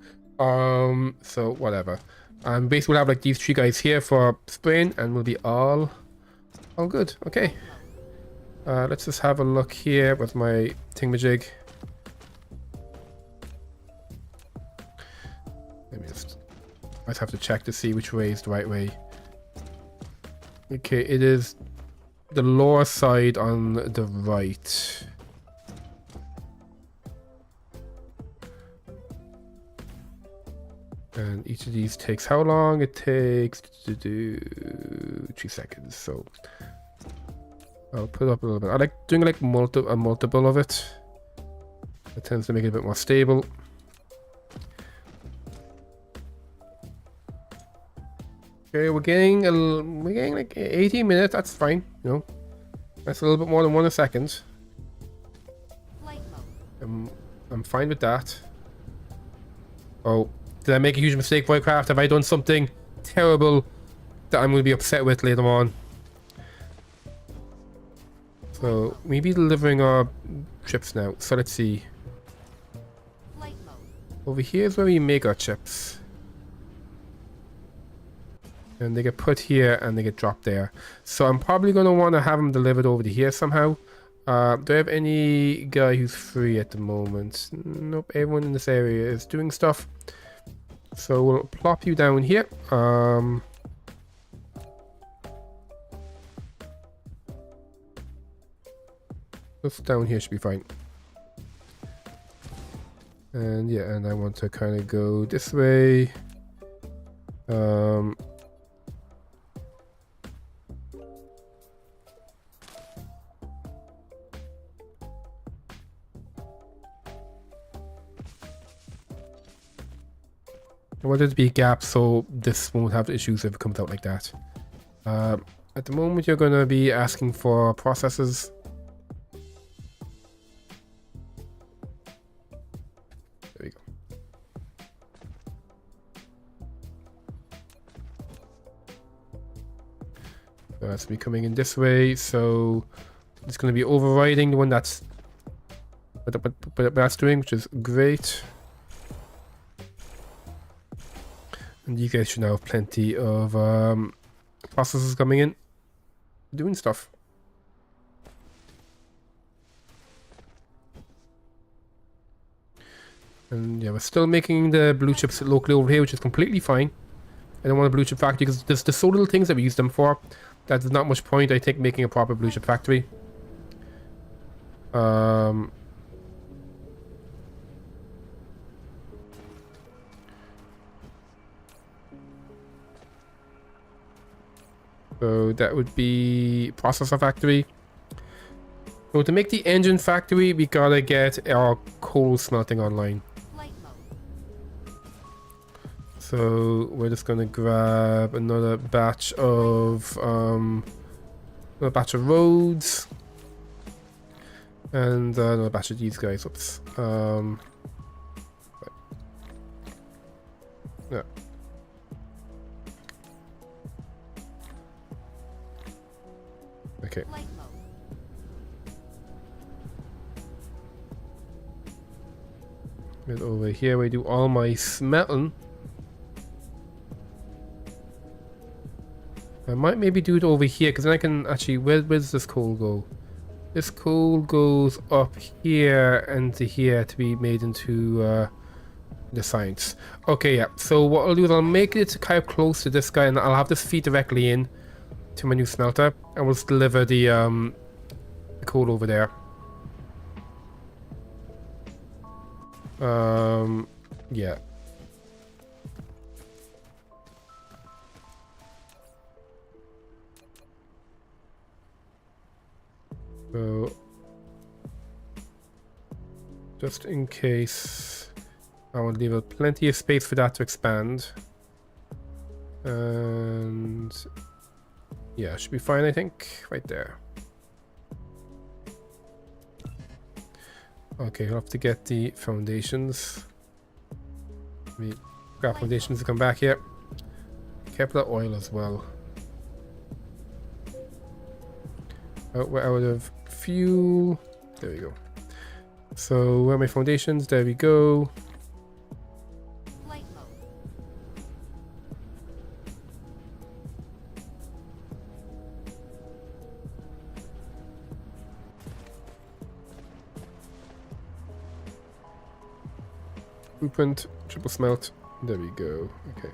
So whatever. Basically we'll have like these three guys here for spraying, and we'll be all good. Okay. Let's just have a look here with my thingamajig. Let me just... I just have to check to see which way is the right way. Okay, it is the lower side on the right. And each of these takes how long? It takes to do 3 seconds. So I'll put up a little bit. I like doing like a multiple of it. It tends to make it a bit more stable. Okay, we're getting like 18 minutes. That's fine. You know, that's a little bit more than 1 a second. I'm fine with that. Oh, did I make a huge mistake, Voidcraft? Have I done something terrible that I'm going to be upset with later on? So, we be delivering our chips now. So let's see. Over here is where we make our chips. And they get put here and they get dropped there. So I'm probably going to want to have them delivered over to here somehow. Do I have any guy who's free at the moment? Nope, everyone in this area is doing stuff. So we'll plop you down here. Just down here should be fine. And yeah, and I want to kind of go this way. I want there to be a gap so this won't have issues if it comes out like that. At the moment you're going to be asking for processes. There we go. So that's me coming in this way, so it's going to be overriding the one that's what that's doing, which is great. And you guys should now have plenty of processes coming in, doing stuff. And yeah, we're still making the blue chips locally over here, which is completely fine. I don't want a blue chip factory because there's so little things that we use them for that there's not much point, I think, making a proper blue chip factory. So that would be processor factory. So to make the engine factory, we gotta get our coal smelting online. So we're just gonna grab another batch of roads and another batch of these guys. Oops. Yeah. Okay. And over here we do all my smelting. I might maybe do it over here because then I can actually. Where does this coal go? This coal goes up here and to here to be made into the science. Okay, yeah. So what I'll do is I'll make it kind of close to this guy, and I'll have this feed directly in to my new smelter, and we'll just deliver the coal over there. Yeah. So, just in case, I want to leave plenty of space for that to expand. And yeah, should be fine, I think. Right there. Okay, I'll have to get the foundations. We got foundations to come back here. Kept the oil as well. Oh, we're out of fuel. There we go. So where are my foundations? There we go. Flight mode. Blueprint, triple smelt. There we go. Okay.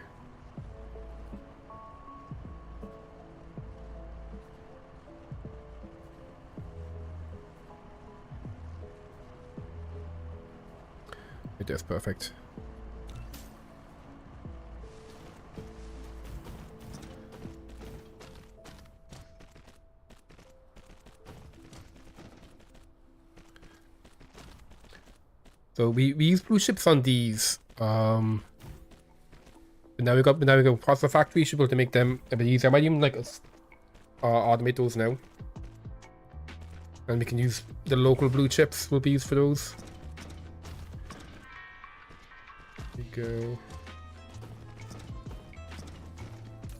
It is perfect. So we use blue chips on these. But now we got processor factory. Should be able to make them a bit easier. I might even like automate those now, and we can use the local blue chips. Will be used for those. There we go.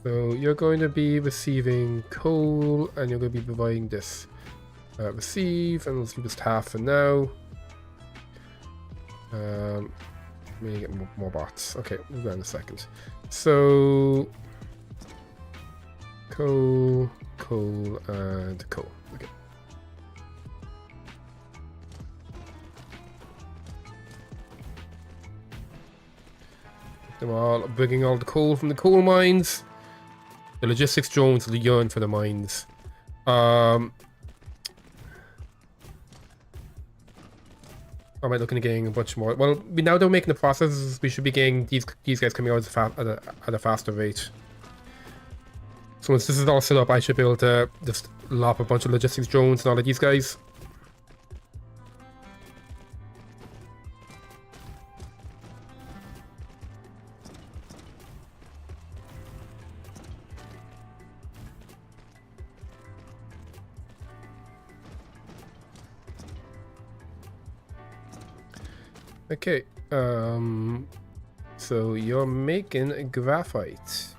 So you're going to be receiving coal, and you're going to be providing this. Receive, and we'll do just half for now. We get more bots. Okay, we'll go in a second. So coal, and coal. Okay. Them all bringing all the coal from the coal mines. The logistics drones will yearn for the mines. Or am I looking at getting a bunch more? Well, now that we're making the processes, we should be getting these guys coming out at a faster rate. So once this is all set up, I should be able to just lop a bunch of logistics drones and all of these guys. Okay, so you're making graphite.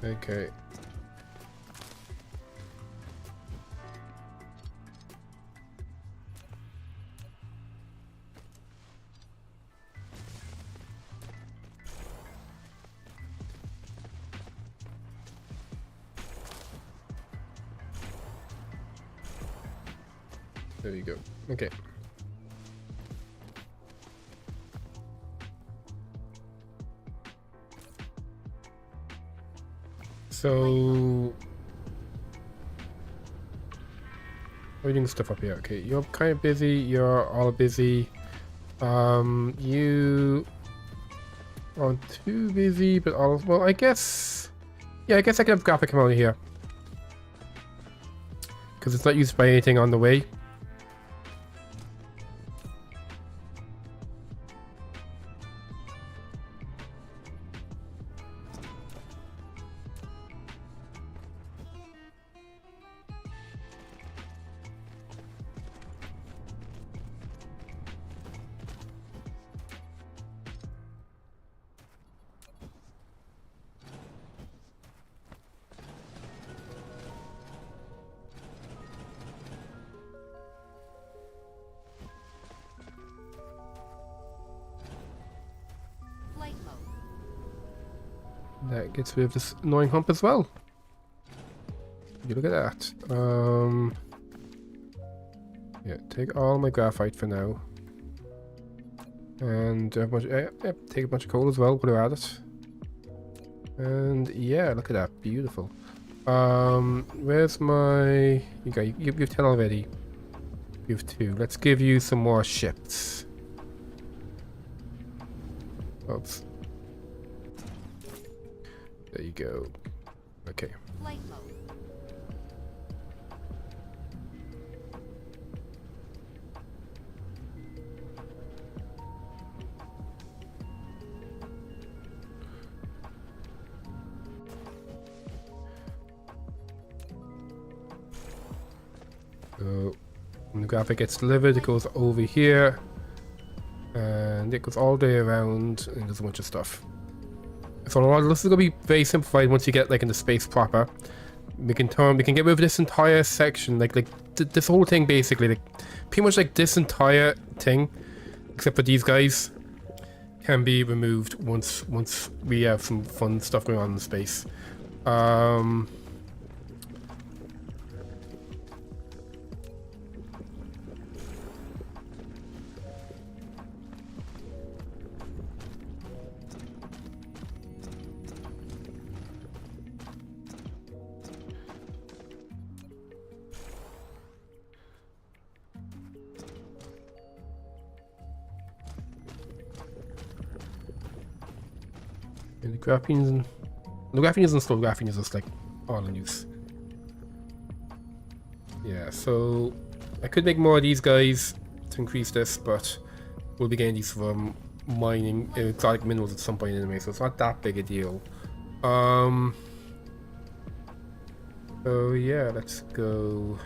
Okay. There you go. Okay. So we're doing stuff up here. Okay, you're kind of busy. You're all busy. You aren't too busy, but all well, I guess. Yeah, I guess I can have graphic come out of here because it's not used by anything on the way. that gets rid of this annoying hump as well. You look at that. Yeah, take all my graphite for now. And a bunch, take a bunch of coal as well, put it at it. And yeah, look at that, beautiful. Where's my... You have 10 already. You have 2. Let's give you some more ships. Oops. There you go. Okay. Flight mode. So when the graphic gets delivered, it goes over here, and it goes all the way around, and there's a bunch of stuff. So this is gonna be very simplified once you get like into space proper. We can get rid of this entire section, this whole thing basically, like pretty much like this entire thing, except for these guys, can be removed once we have some fun stuff going on in space. And the graphene isn't still graphene, is just like all in use. Yeah, so I could make more of these guys to increase this, but we'll be getting these from mining exotic minerals at some point anyway, so it's not that big a deal. So yeah, let's go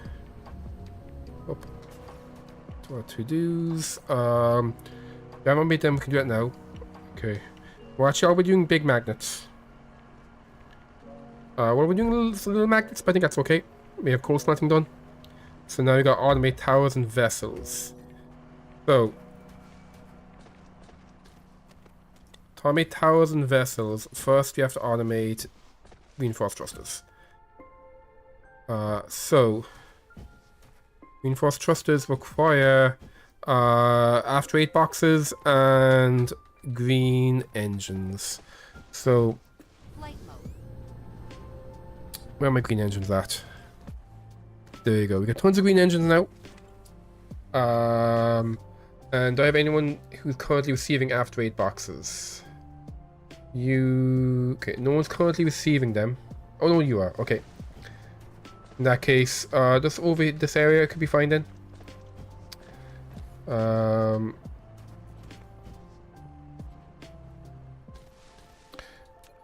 up to our to-dos. Yeah, I'm gonna make them, we can do that now. Okay. Well, actually, are we doing big magnets? What are we doing, little magnets? But I think that's okay. We have coal smelting done. So now we got automate towers and vessels. So, to automate towers and vessels, first we have to automate reinforced thrusters. So, reinforced thrusters require after 8 boxes and green engines. So, Flight mode. where are my green engines at? There you go. We got tons of green engines now. And do I have anyone who's currently receiving after 8 boxes? Okay, no one's currently receiving them. Oh no, you are. Okay. In that case, just over this area could be fine then.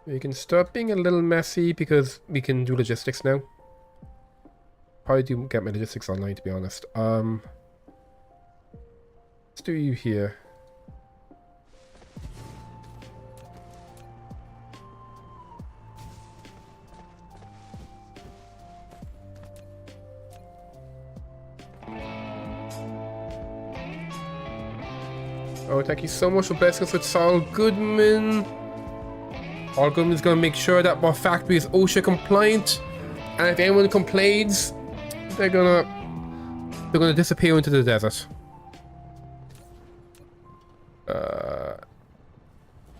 We can start being a little messy because we can do logistics now. Probably do get my logistics online, to be honest. Let's do you here. Oh, thank you so much for blessing us with Saul Goodman. Saul Goodman's gonna make sure that our factory is OSHA compliant, and if anyone complains, they're gonna disappear into the desert.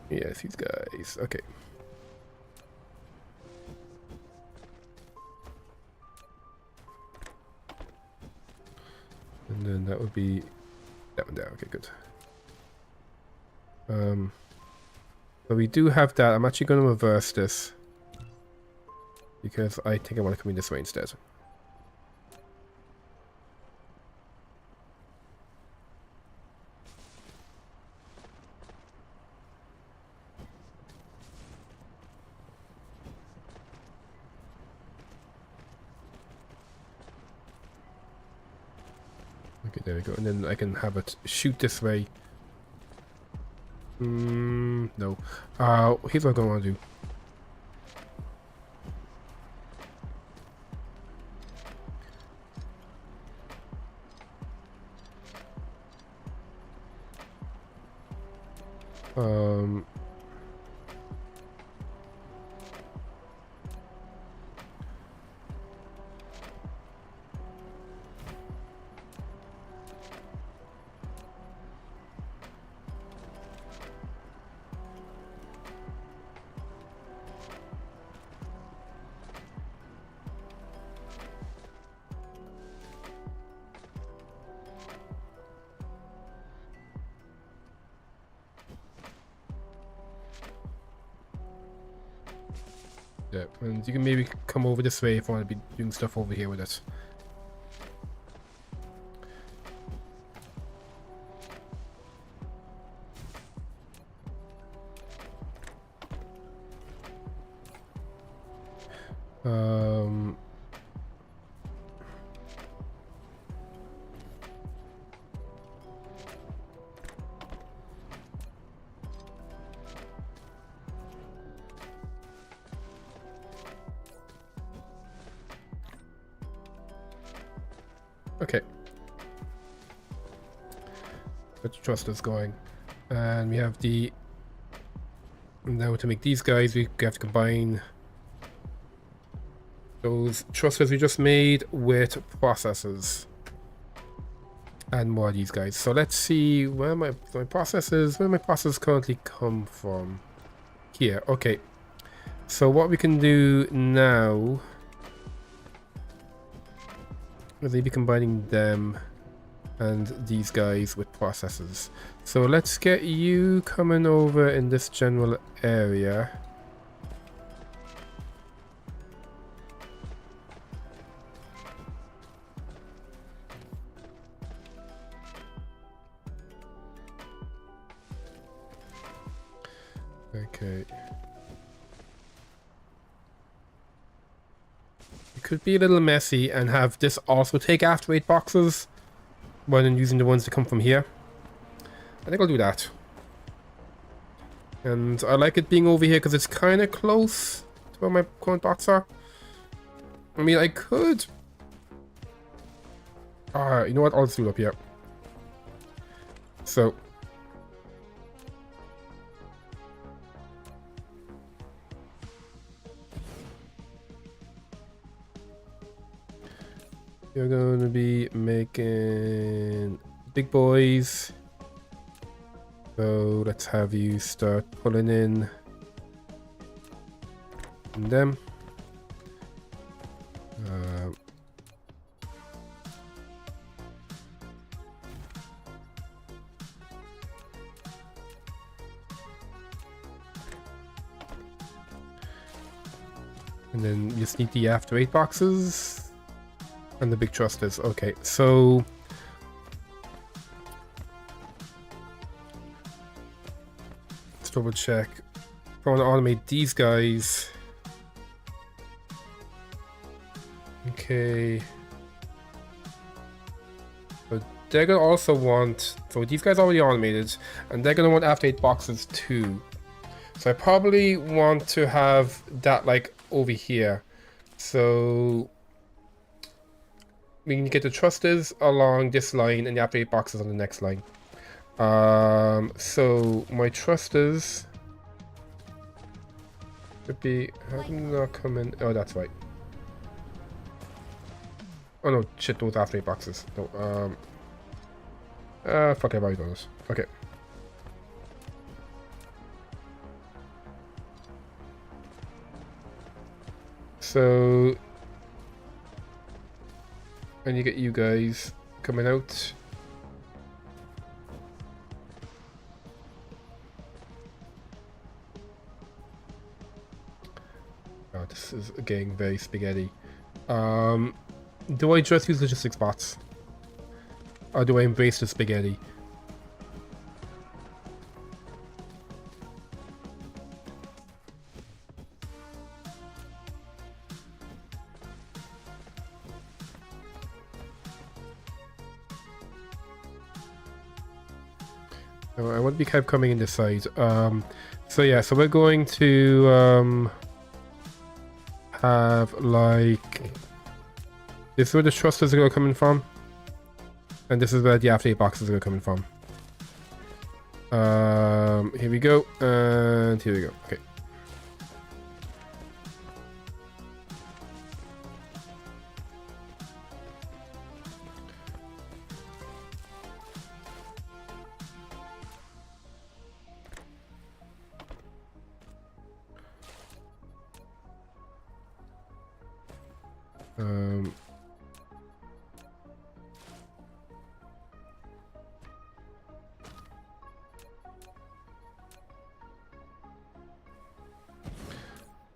Yes, these guys. Okay. And then that would be that one there. Okay, good. But we do have that. I'm actually going to reverse this because I think I want to come in this way instead. Okay, there we go. And then I can have it shoot this way. No. Here's what I want to do. Yeah, and you can maybe come over this way if you want to be doing stuff over here with it. Okay. Let's trust us going. And we have the... Now to make these guys, we have to combine those thrusters we just made with processors. And more of these guys. So let's see where my processors... Where my processors currently come from. Here, okay. So what we can do now... is maybe combining them and these guys with processors. So let's get you coming over in this general area. Okay. It could be a little messy and have this also take after 8 boxes rather than using the ones that come from here. I think I'll do that. And I like it being over here because it's kind of close to where my current box are. I mean, I could... you know what? I'll just do it up here. So... you're going to be making big boys. So let's have you start pulling in them. And then you just need the after 8 boxes. And the big thrusters. Okay, so let's double check. I want to automate these guys. Okay. But they're gonna also want, so these guys are already automated, and they're gonna want after 8 boxes too. So I probably want to have that like over here. So we can get the thrusters along this line and the after 8 boxes on the next line. So my thrusters would be... how come they're not coming? Oh, that's right. Oh no, shit, those after 8 boxes. No, fuck, I've already done this. Okay. So... and you get you guys coming out. Oh, this is getting very spaghetti. Do I just use logistics bots? Or do I embrace the spaghetti? I want to be kind of coming in this side. So yeah, so we're going to have like... this is where the thrusters are going to come in from. And this is where the after 8 boxes are going to come in from. Here we go, and here we go. Okay.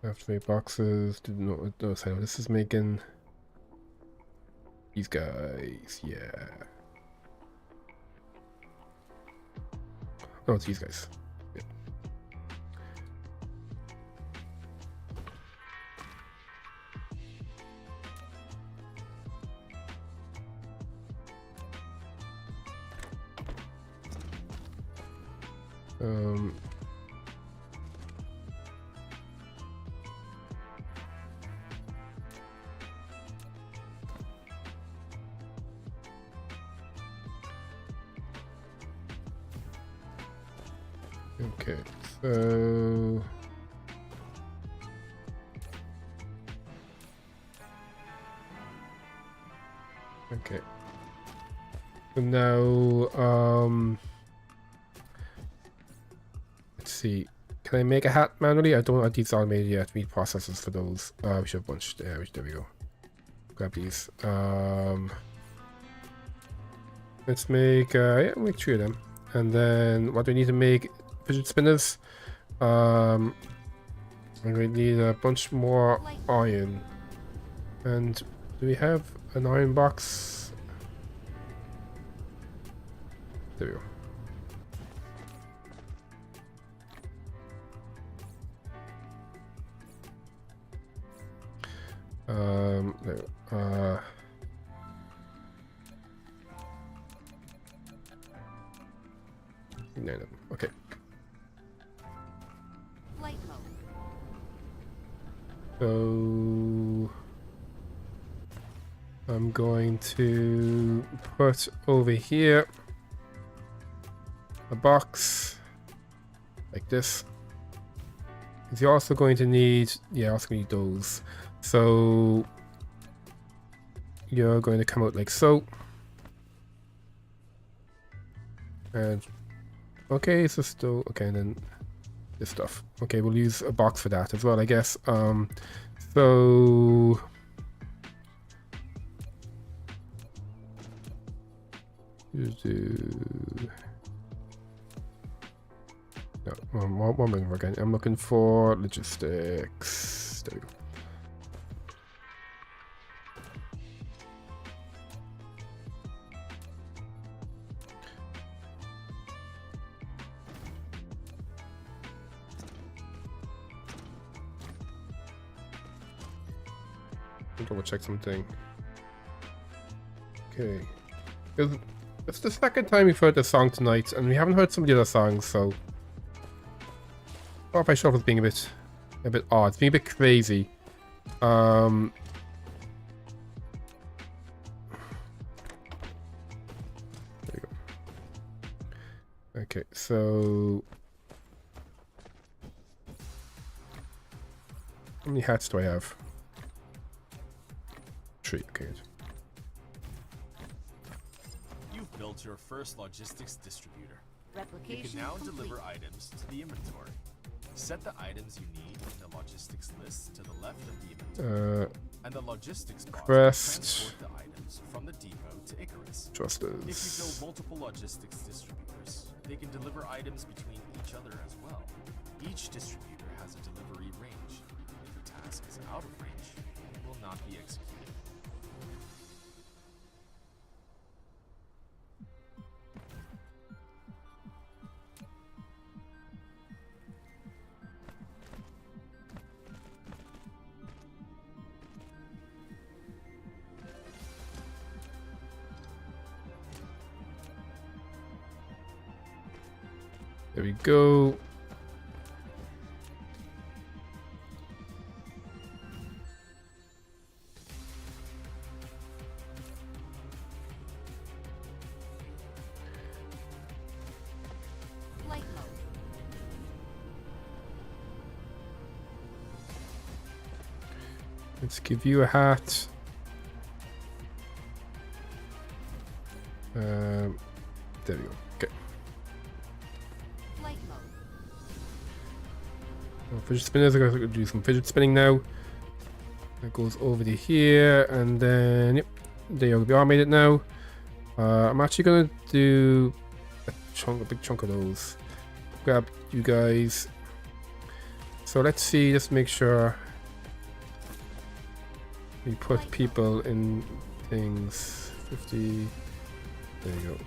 have to make boxes. No, sorry, this is making these guys. Yeah. Oh, it's these guys. Yeah. Okay, so okay. So now, let's see. Can I make a hat manually? I don't want these automated yet. We need processes for those. We should have a bunch. There we go. Grab these. Let's make yeah, make 3 of them. And then what do we need to make? Fidget spinners. I'm going to need a bunch more iron. And do we have an iron box? There we go. No, no, okay. Flight mode. So I'm going to put over here a box like this. Because you're also going to need, yeah, also need those. So you're going to come out like so. And okay, so still okay, and then this stuff. Okay, we'll use a box for that as well, I guess. So no, what am I looking for again? I'm looking for logistics. There we go. Double check something. Okay. It's the second time we've heard this song tonight, and we haven't heard some of the other songs, so what if I show up as being a bit odd? It's being a bit crazy. There you go. Okay, so how many hats do I have? 3, okay. You've built your first logistics distributor. You Replication can now complete. deliver items to the inventory. Set the items you need in the logistics list to the left of the inventory. And the logistics box will Crest. transport the items from the depot to Icarus. If you Justice. build multiple logistics distributors, they can deliver items between each other as well. Each distributor has a delivery range. If a task is out of range, it will not be executed. There we go. Flight mode. Let's give you a hat. There we go. Okay. Flight mode. Well, fidget spinners are going to do some fidget spinning now. That goes over to here, and then yep, there you go. We automated now. I'm actually going to do a big chunk of those. Grab you guys. So let's see, just make sure we put people in things. 50. There you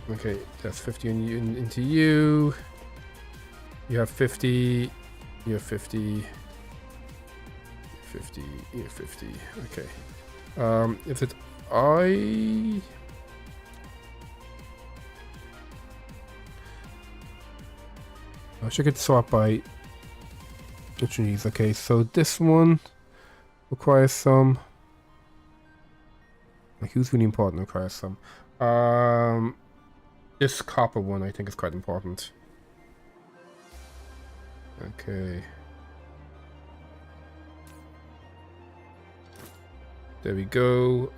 go. Okay, that's 50 into you. You have 50. You have 50. 50. You have 50. Okay. Is it I should get swap by opportunities. Okay, so this one requires some. Like, who's really important requires some. This copper one I think is quite important. Okay. There we go.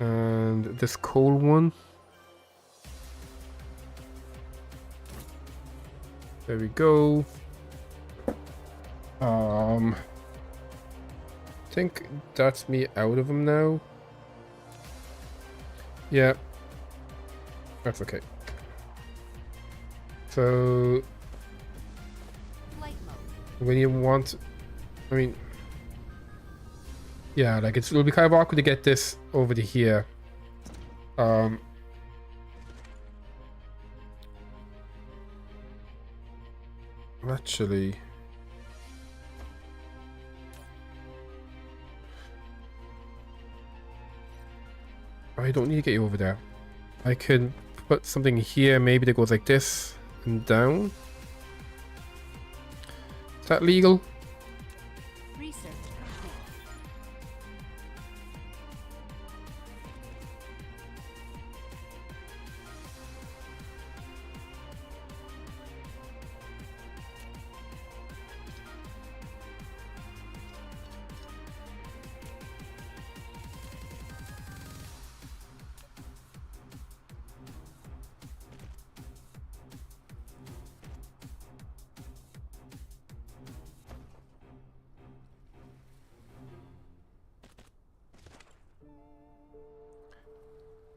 And this coal one. There we go. I think that's me out of them now. Yeah. That's okay. So Flight mode. when you want, I mean, yeah, like it'll be kind of awkward to get this over to here. Actually, I don't need to get you over there. I can put something here, maybe that goes like this and down. Is that legal? Research complete.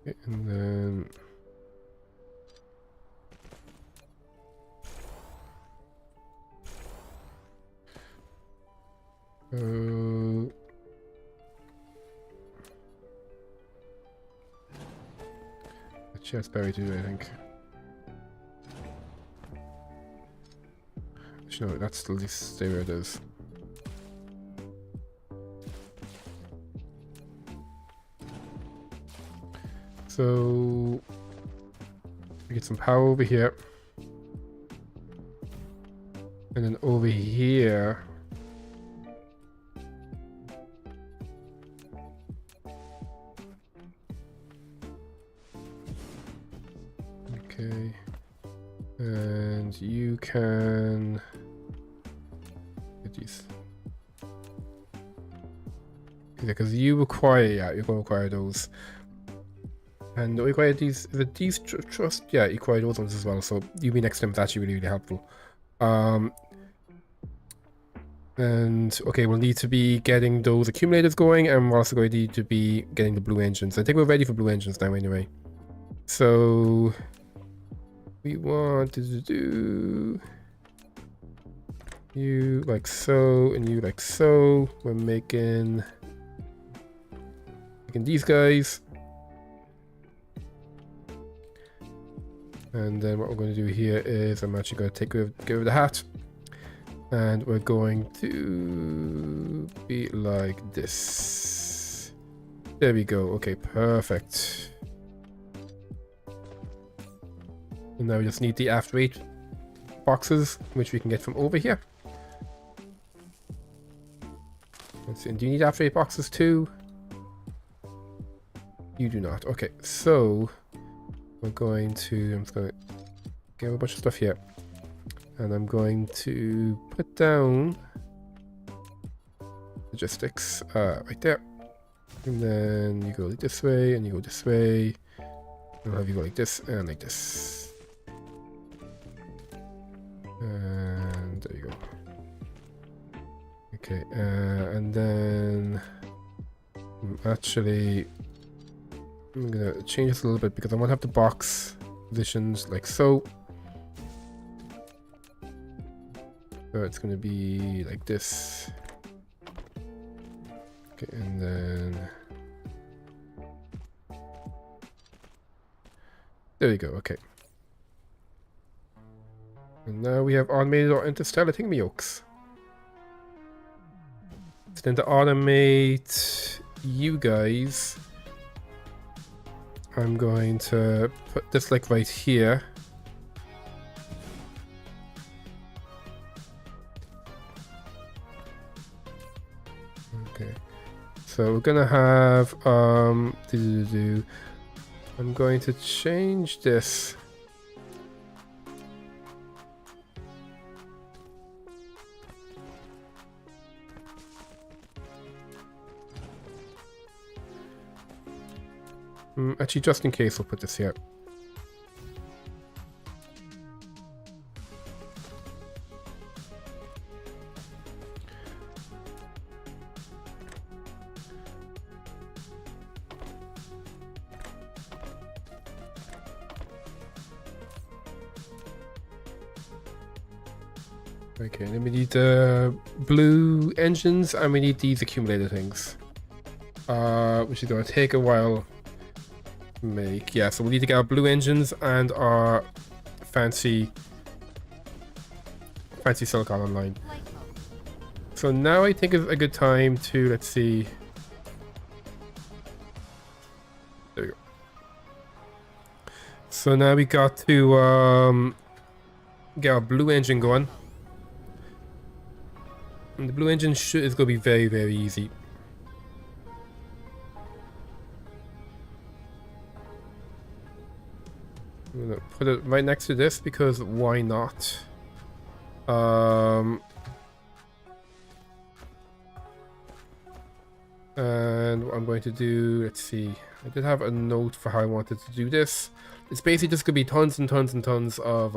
Okay, and then the chest berry too, I think. Actually, no, that's still just stay where it is. So we get some power over here, and then over here okay, and you can get these. Yeah, because you require, yeah, you're going to require those. And we require these, is it these trust? Yeah, you require those ones as well, so you be next to them is actually really, really helpful. And okay, we'll need to be getting those accumulators going, and we're also going to need to be getting the blue engines. I think we're ready for blue engines now anyway. So we want to do you like so, and you like so. We're making these guys. And then what we're going to do here is I'm actually going to get rid of the hat, and we're going to be like this. There we go. Okay, perfect. And now we just need the after 8 boxes, which we can get from over here. Let's see. Do you need after 8 boxes too? You do not. Okay, so we're going to, I'm just going to get a bunch of stuff here, and I'm going to put down logistics right there, and then you go like this way, and you go this way, and I'll have you go like this and like this, and there you go. Okay, and then actually I'm gonna change this a little bit because I want to have the box positions like so. So it's going to be like this. Okay, and then there you go. Okay. And now we have automated our interstellar thingamyokes. So then to automate you guys, I'm going to put this like right here. Okay. So we're gonna have I'm going to change this. Actually, just in case, I'll put this here. Okay, then we need the blue engines and we need these accumulator things. Which is going to take a while to make. Yeah, so we need to get our blue engines and our fancy silicon online. Flight mode. So now I think is a good time to, let's see. There we go. So now we got to get our blue engine going. And the blue engine is going to be very, very easy. I'm going to put it right next to this because why not? And what I'm going to do, let's see. I did have a note for how I wanted to do this. It's basically just going to be tons and tons and tons of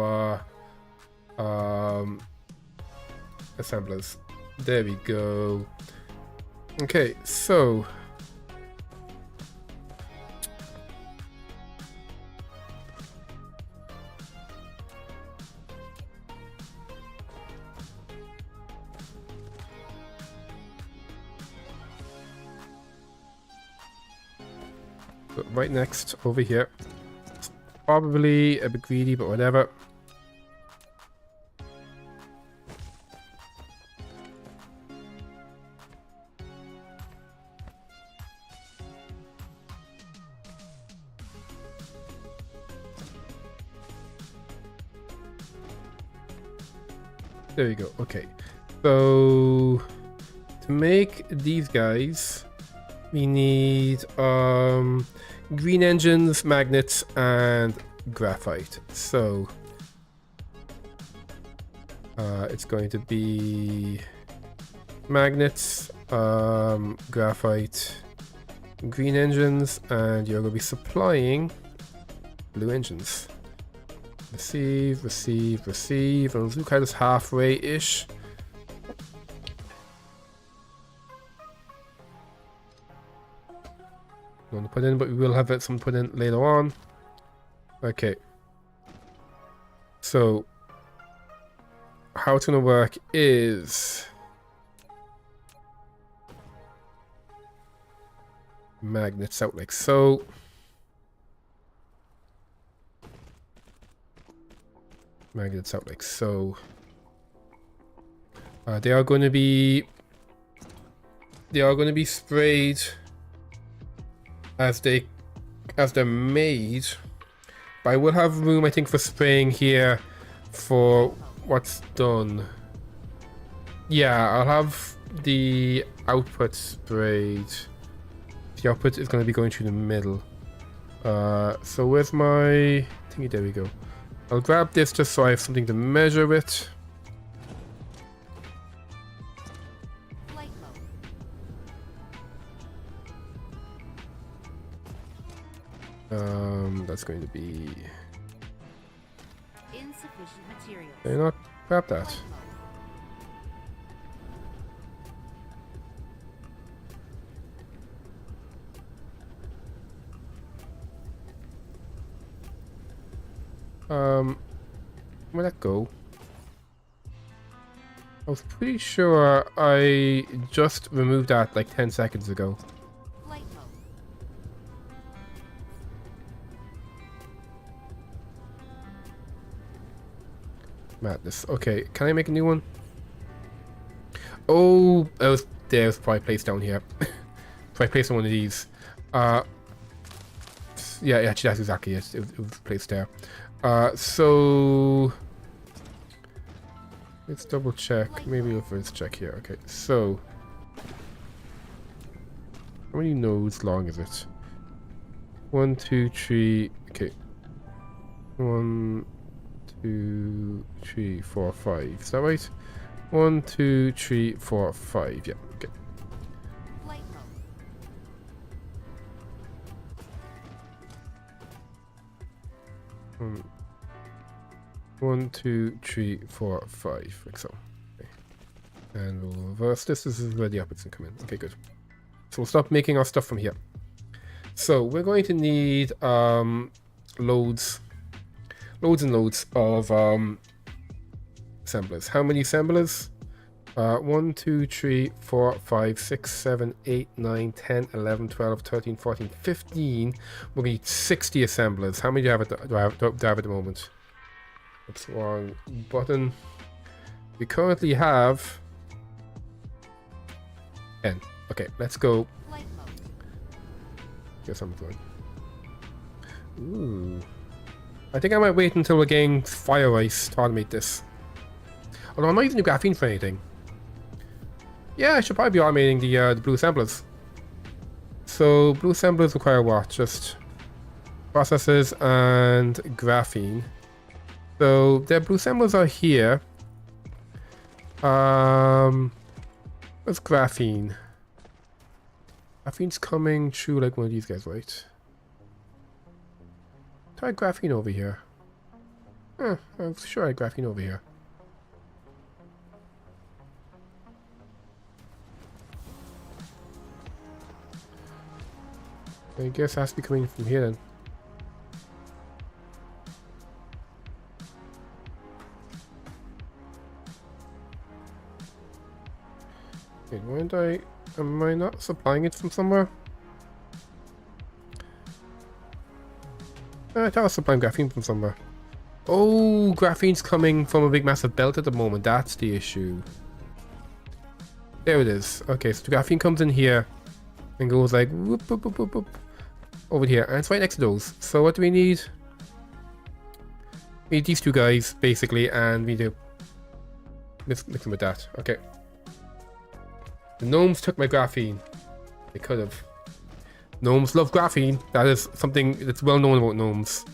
assemblers. There we go. Okay, so right next over here. It's probably a bit greedy, but whatever. There we go. Okay, so to make these guys, we need green engines, magnets, and graphite. So it's going to be magnets, graphite, green engines, and you're going to be supplying blue engines. Receive, receive, receive, and look at this halfway-ish. Don't put in, but we will have it some put in later on. Okay. So how it's gonna work is magnets out like so. Magnets out like so. They are going to be sprayed as they're made, but I will have room, I think, for spraying here for what's done. Yeah, I'll have the output sprayed. The output is going to be going through the middle. So where's my thingy? There we go. I'll grab this just so I have something to measure with. Flight mode. That's going to be Insufficient materials. Can I not grab that? Flight mode. Where'd that go? I was pretty sure I just removed that like 10 seconds ago. Flight mode. Madness. Okay, can I make a new one? Oh, there's probably placed down here. Probably placed on one of these. Yeah, actually that's exactly it. It was placed there. So let's double check. Maybe we'll first check here. Okay, so how many nodes long is it? 1, 2, 3. Okay. 1, 2, 3, 4, 5. Is that right? 1, 2, 3, 4, 5. Yeah. Okay. Flight mode. 1, 2, 3, 4, 5. Like so. Okay. And we'll reverse this. This is where the outputs can come in. Okay, good. So we'll stop making our stuff from here. So we're going to need loads and loads of assemblers. How many assemblers? 1, 2, 3, 4, 5, 6, 7, 8, 9, 10, 11, 12, 13, 14, 15. We'll need 60 assemblers. How many do I have at the moment? Oops, wrong button. We currently have 10. Okay, let's go. Flight mode. Guess I'm going. Ooh. I think I might wait until we're getting fire ice to automate this. Although I'm not using the graphene for anything. Yeah, I should probably be automating the blue assemblers. So blue assemblers require what? Just processes and graphene. So the blue assemblers are here. What's graphene? Graphene's coming through like one of these guys, right? Try graphene over here. I'm sure I had graphene over here. I guess it has to be coming from here then. Wait, why did am I not supplying it from somewhere? I thought I was supplying graphene from somewhere. Oh, graphene's coming from a big massive belt at the moment. That's the issue. There it is. Okay, so the graphene comes in here and goes like whoop, whoop, whoop, whoop, whoop, over here. And it's right next to those. So what do we need? We need these two guys, basically, and we do mix them with that. Okay. The gnomes took my graphene. They could have. Gnomes love graphene. That is something that's well known about gnomes.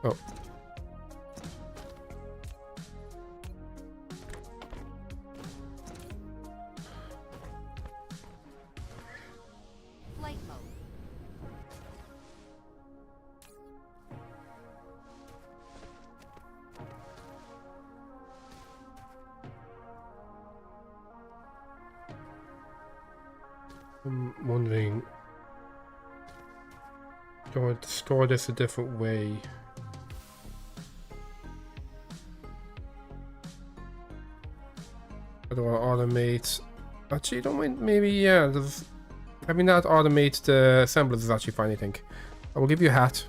Oh. Flight mode. I'm wondering, do I want to store this a different way? How do I automate? Actually, don't mind. Maybe, yeah. Having that automate the assemblers is actually fine, I think. I will give you a hat.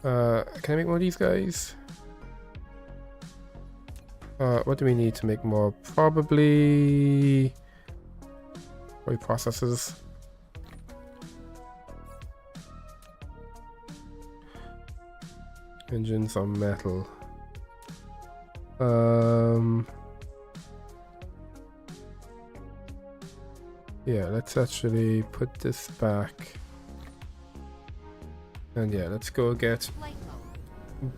Can I make one of these guys? What do we need to make more? Probably processes. Engines on metal. Yeah, let's actually put this back. And yeah, let's go get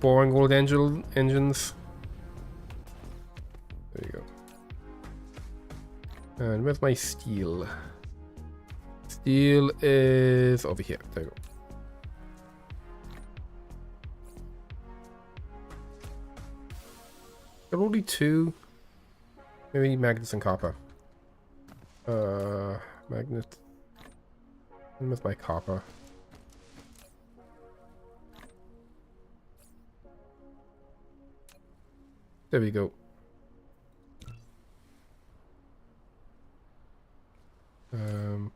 boring old engines. There you go. And where's my steel? Steel is over here. There you go. There are only two. Maybe we need magnets and copper. Magnet. And with my copper. There we go.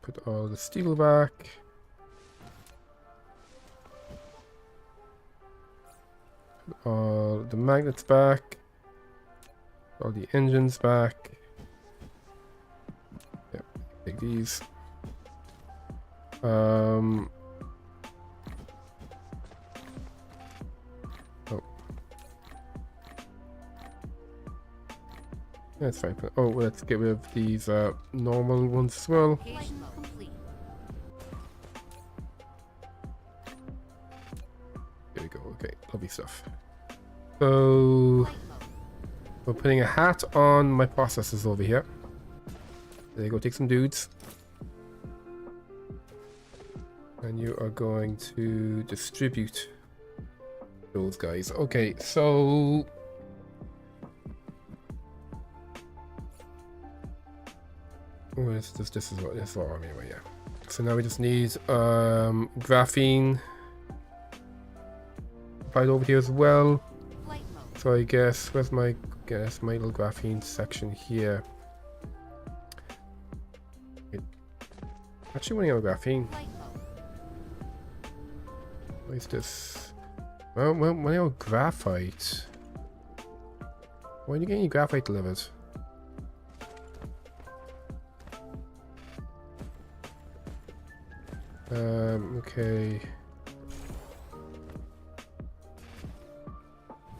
Put all the steel back. Put all the magnets back. All the engines back. Yep, take these. Oh. That's fine. Oh, let's get rid of these normal ones as well. Location complete. There we go. Okay, lovely stuff. So Flight mode. we're putting a hat on my processors over here. There you go. Take some dudes. And you are going to distribute those guys. Okay, so where's this? This is what this is our army anyway, yeah. So now we just need graphene right over here as well. Flight mode. So I guess where's my little graphene section here? Wait. Actually running out of graphene. Flight mode. What is this? Well, when I graphite. Why are you getting graphite delivered? Okay.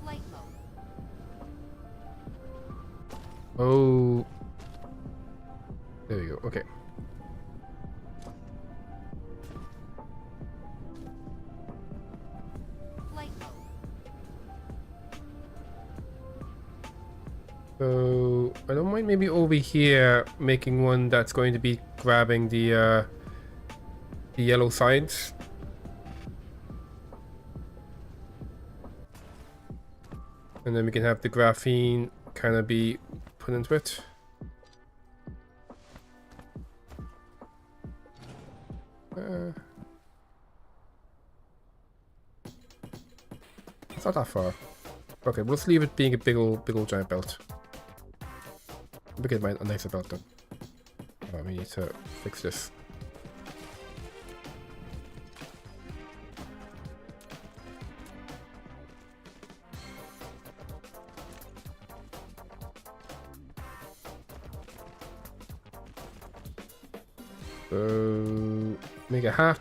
Flight mode. Oh. There we go. Okay. Flight mode. So I don't mind maybe over here making one that's going to be grabbing the yellow sides. And then we can have the graphene kind of be put into it. It's not that far. Okay, we'll just leave it being a big old giant belt. We'll get a nicer belt then. Oh, we need to fix this. So, make a hat.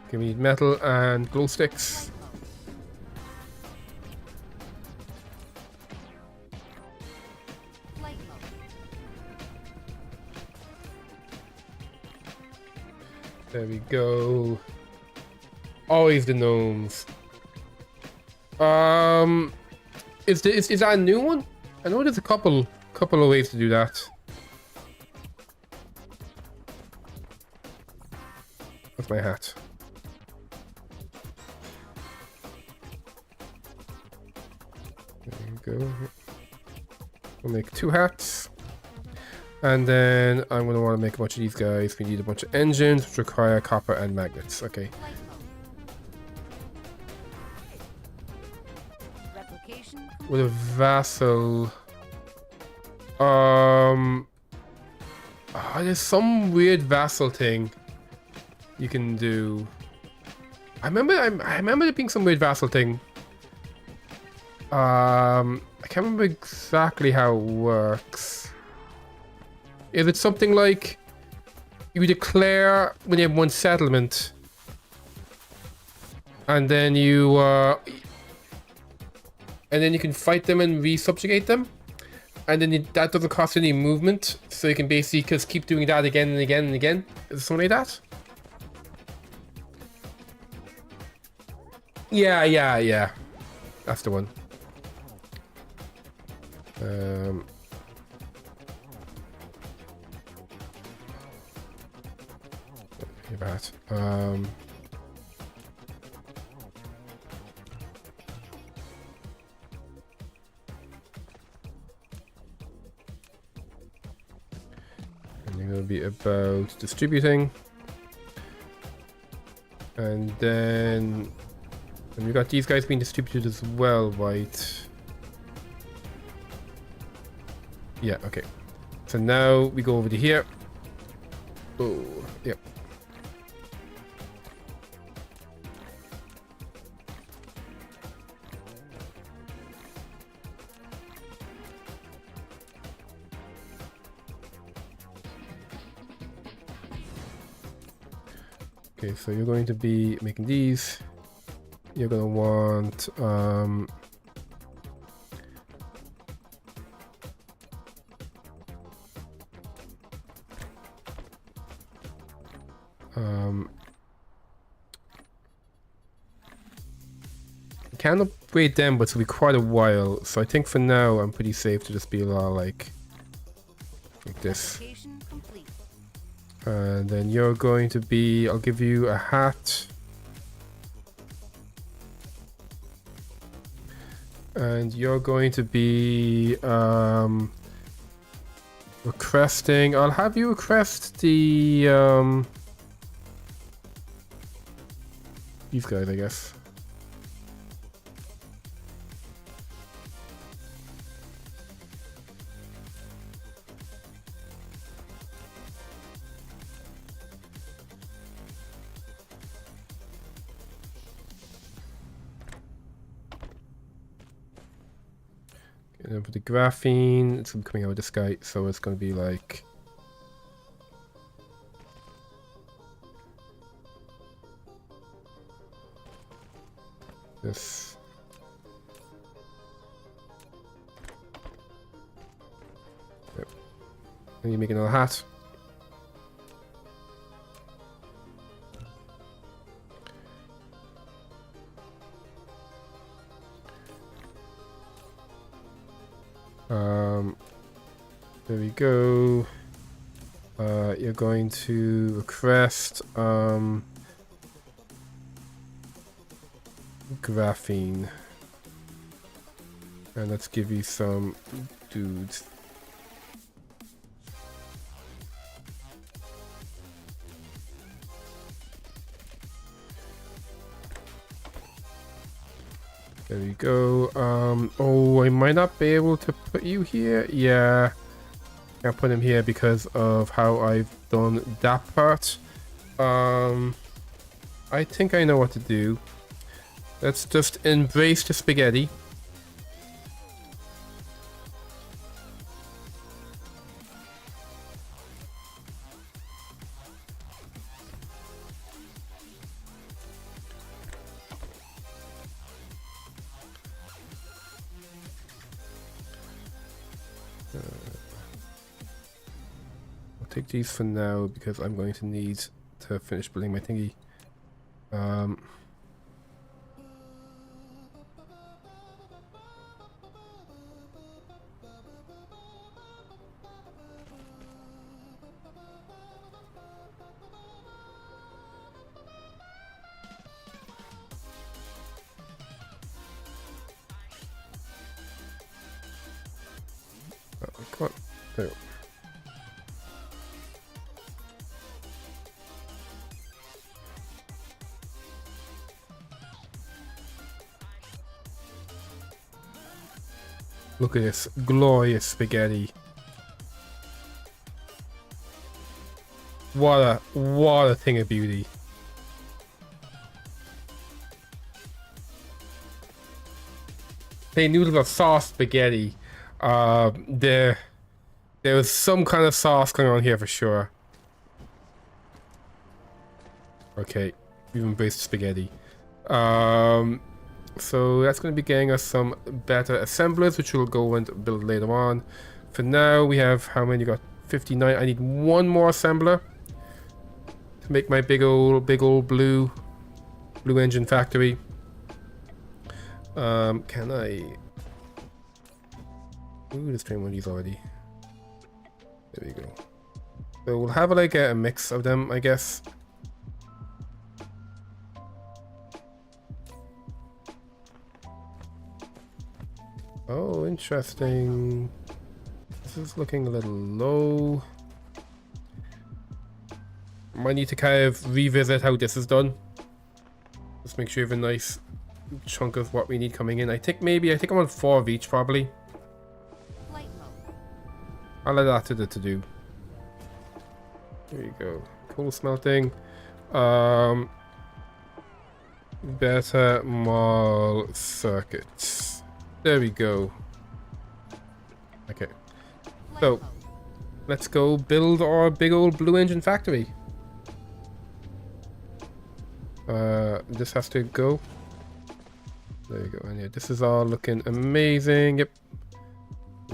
Okay, we need metal and glow sticks. Flight mode. There we go. Always the gnomes. Is that a new one? I know there's a couple of ways to do that. That's my hat. There you go. We'll make 2 hats. And then I'm going to want to make a bunch of these guys. We need a bunch of engines which require copper and magnets. Okay. Flight mode. Replication complete. With a vassal. There's some weird vassal thing you can do. I remember there being some weird vassal thing. I can't remember exactly how it works. Is it something like you declare when you have one settlement, and then you can fight them and re-subjugate them, and then that doesn't cost any movement, so you can basically just keep doing that again and again and again? Is it something like that? Yeah. That's the one. That. And it will be about distributing, and then And we got these guys being distributed as well, right? Yeah, okay. So now we go over to here. Oh, yep. Okay, so you're going to be making these. You're gonna want I can upgrade them, but it'll be quite a while. So I think for now I'm pretty safe to just be a lot like this. Application complete. And then you're going to be, I'll give you a hat. And you're going to be requesting, I'll have you request the these guys, I guess. And then for the graphene, it's coming out of this guy, so it's going to be like this. Yep. And you make another hat. There we go. You're going to request graphene, and let's give you some dudes. There we go. Oh, I might not be able to put you here. Yeah, can't put him here because of how I've done that part. I think I know what to do. Let's just embrace the spaghetti. I'll take these for now because I'm going to need to finish building my thingy. Come on. There we go. Look at this glorious spaghetti. What a thing of beauty. They noodles are sauce spaghetti. There was some kind of sauce going on here for sure. Okay, we've embraced spaghetti. So that's going to be getting us some better assemblers, which we'll go and build later on. For now, we have how many? Got 59. I need one more assembler to make my big old blue engine factory. Can I? Ooh, let's train one of these already. There we go. So we'll have like a mix of them, I guess. Oh, interesting. This is looking a little low. Might need to kind of revisit how this is done. Just make sure you have a nice chunk of what we need coming in. I think I want 4 of each probably. Flight mode. I'll let that to do. There you go. Coal smelting. Beta mall circuits. There we go. Okay. Flight So mode. let's go build our big old blue engine factory. This has to go. There you go. And yeah, this is all looking amazing. Yep.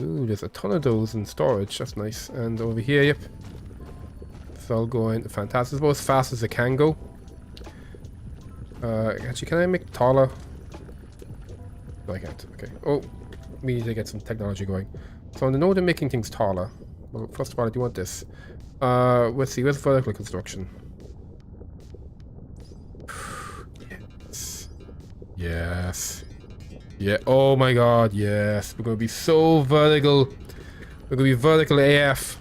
Ooh, there's a ton of those in storage. That's nice. And over here, yep. It's all going fantastic. It's about as fast as it can go. Actually, can I make taller? No, I can't. Okay. Oh, we need to get some technology going. So on the note of making things taller, well, first of all, I do want this. Let's see. Where's vertical construction? Yes. Yes. Yeah. Oh my God. Yes. We're gonna be so vertical. We're gonna be vertical AF.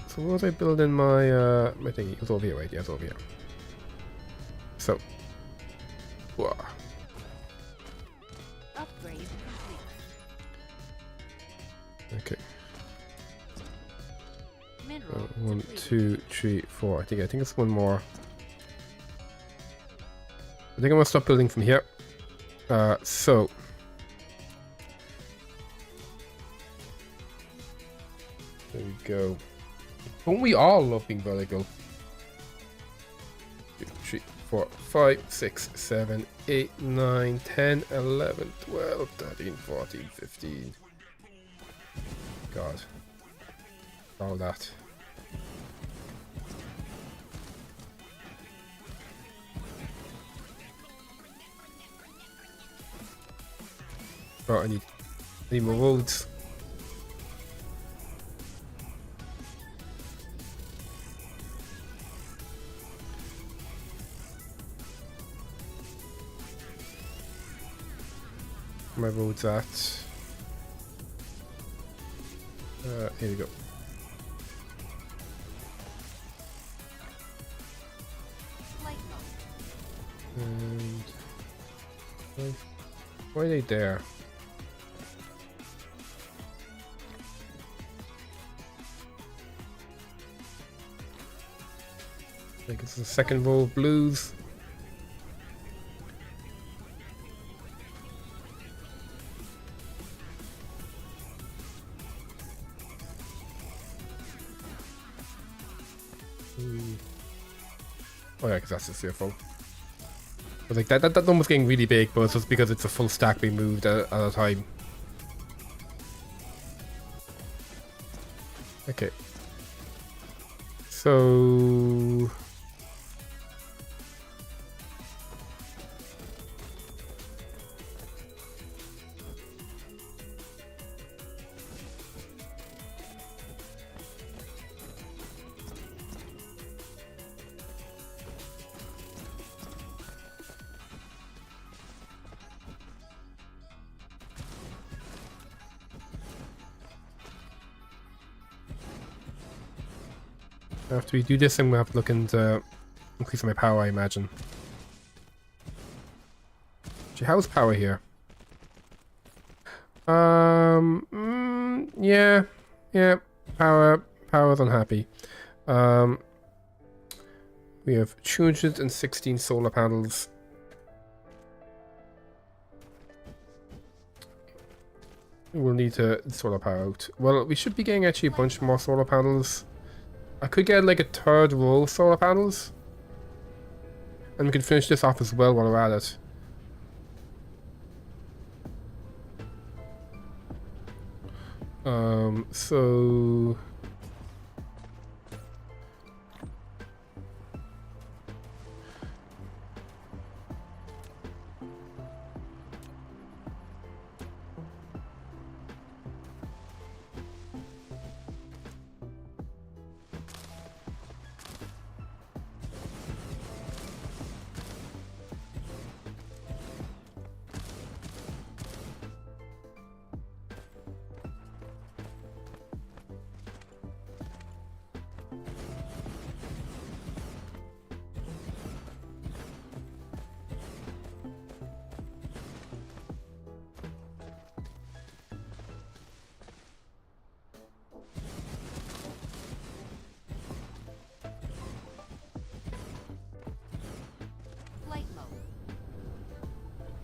So what was I building my my thingy? It was over here, right? Yeah, it's over here. So, whoa. Upgrade complete. Okay. Mineral 1, depleted. 2, 3, 4. I think it's one more. I think I'm gonna stop building from here. So. There we go. Don't we all love being vertical? 2, 3, 4, 5, 6, 7, 8, 9, 10, 11, 12, 13, 14, 15. God. All that. Oh, I need more roads. My roads at. Here we go. Flight mode. And why are they there? I think it's the second row of blues. Oh yeah, because that's the CFO. I was like, that one was getting really big, but it's just because it's a full stack being moved at a time. Okay. So... After we do this, I'm gonna have to look into increasing my power, I imagine. Actually, how's power here? Yeah, power's unhappy. We have 216 solar panels. We'll need to solar power out. Well, we should be getting actually a bunch more solar panels. I could get like a third row of solar panels. And we can finish this off as well while we're at it. So...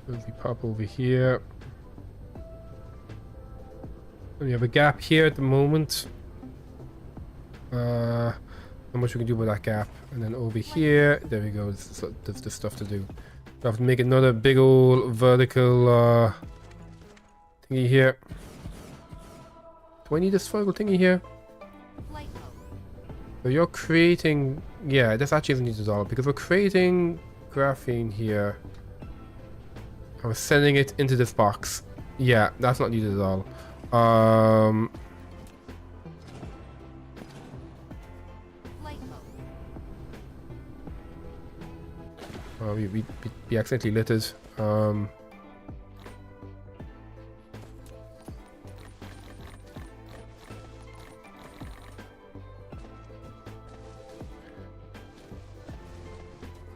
If we pop over here, we have a gap here at the moment. Not much we can do with that gap. And then over here, there we go. There's the stuff to do. I have to make another big old vertical thingy here. Do I need this vertical thingy here? Flight mode. So you're creating... Yeah, this actually isn't needed at all because we're creating graphene here. I was sending it into this box. Yeah, that's not needed at all. Flight mode. Oh, we accidentally lit it.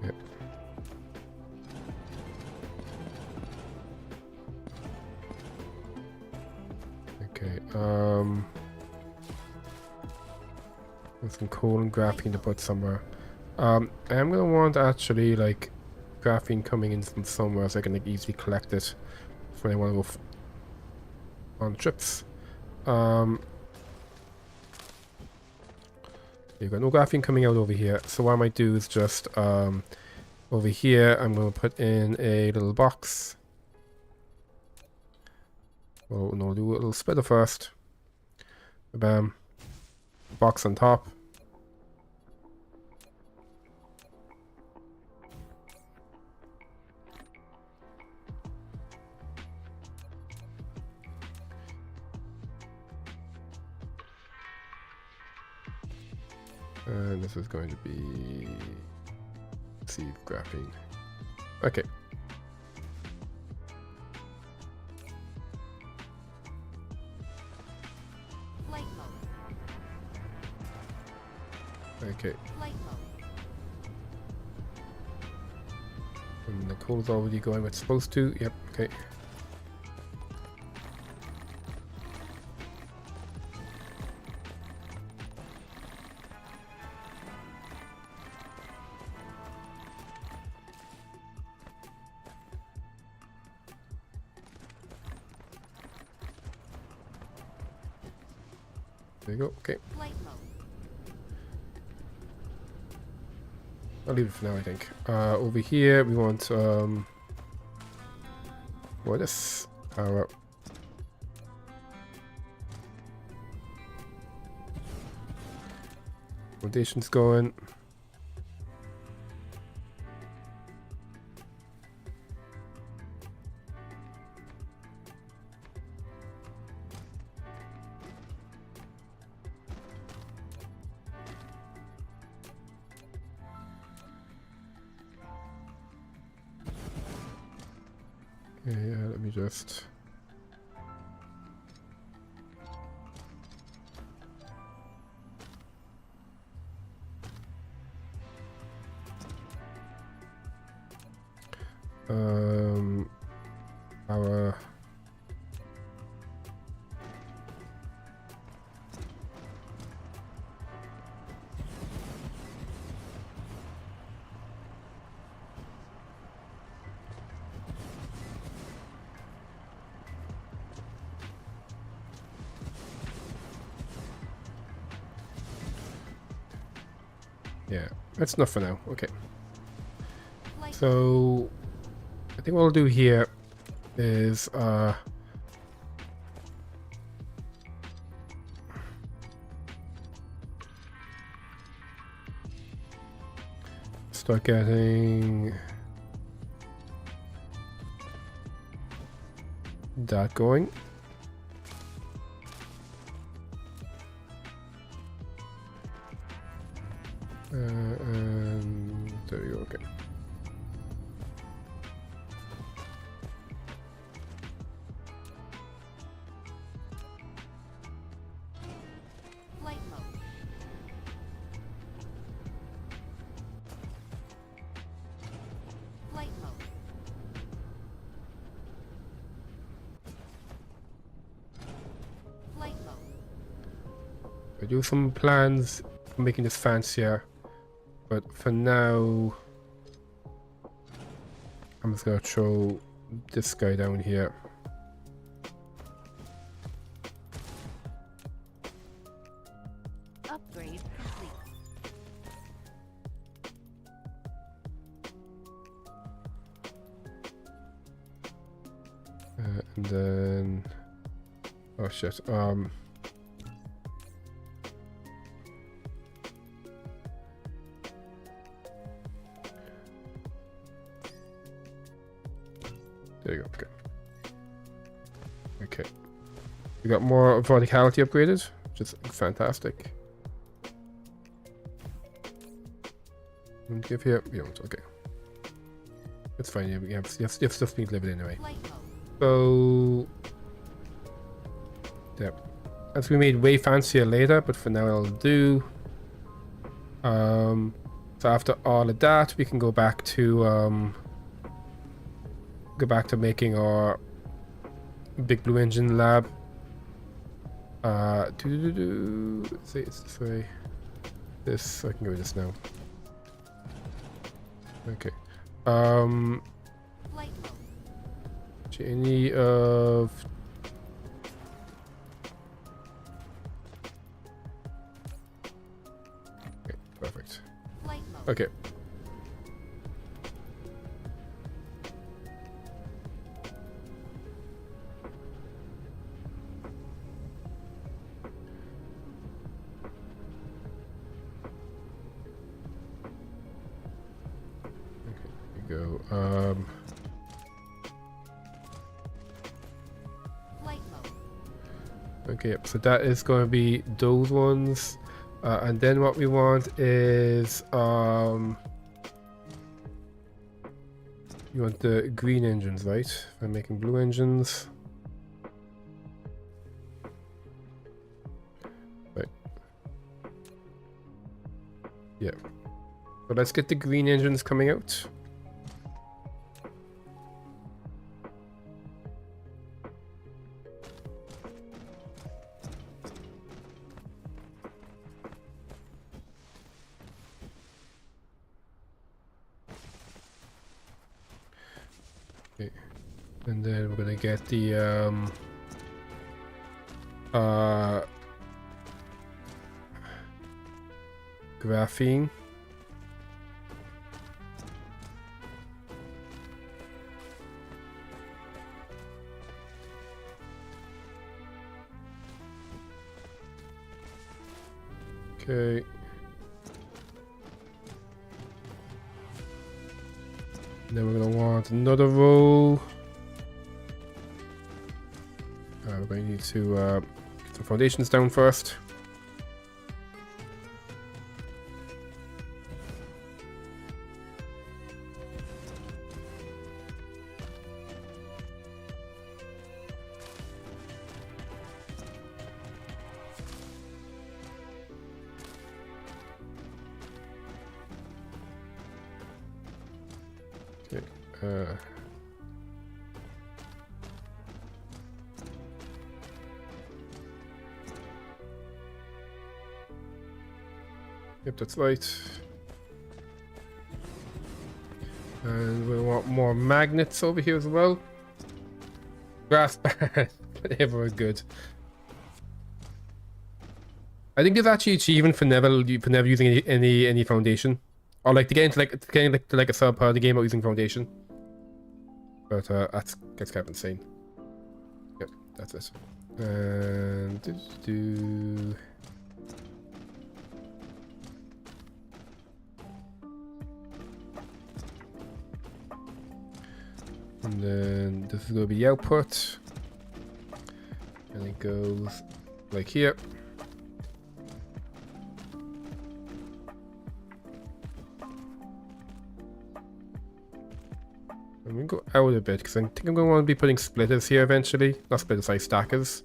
Yeah. Okay, there's some coal and graphene to put somewhere. I am gonna want actually like graphene coming in from somewhere so I can like easily collect it when I want to go on trips. You've got no graphene coming out over here, so what I might do is just over here I'm going to put in a little box. Oh no, do a little splitter first. Bam. Box on top. And this is going to be receive graphene. Okay. Flight mode. Okay. Flight mode. And the coal's already going where it's supposed to. Yep, okay. There you go, okay. Flight mode. I'll leave it for now, I think. Over here, we want, what is power? Rotation's going. Okay, yeah, let me just... our... Yeah, that's enough for now. Okay. Flight So, I think what I'll do here is, start getting that going. And there you go, okay. Flight mode. Flight mode. Flight mode. I do some plans for making this fancier, but for now I'm just gonna throw this guy down here. Upgrade complete. And then, oh shit. There you go. Okay. Okay. We got more verticality upgraded, which is fantastic. And give here. You don't. Okay. It's fine. You have stuff being delivered anyway. Flight mode. So, yep. As we made way fancier later, but for now it'll do. So after all of that, we can go back to making our big blue engine lab. Say it's this way. This I can go with this now. Okay. Flight mode. Any of okay, perfect. Flight mode. Okay. Okay, here we go. Okay, so that is going to be those ones, and then what we want is you want the green engines, right? I'm making blue engines. Right. Yeah. So let's get the green engines coming out. And then we're gonna get the graphene. Okay. And then we're gonna want another row. We're going to need to get some foundations down first. Okay. Yep, that's right. And we want more magnets over here as well. Grass band. Whatever is good. I think there's actually achievement for never using any foundation, or like to get into like a subpart of the game without using foundation. But that's kind of insane. Yep, that's it. And do. And then this is going to be the output, and it goes like here. I'm going to go out a bit because I think I'm going to want to be putting splitters here eventually. Not splitters, sorry, stackers.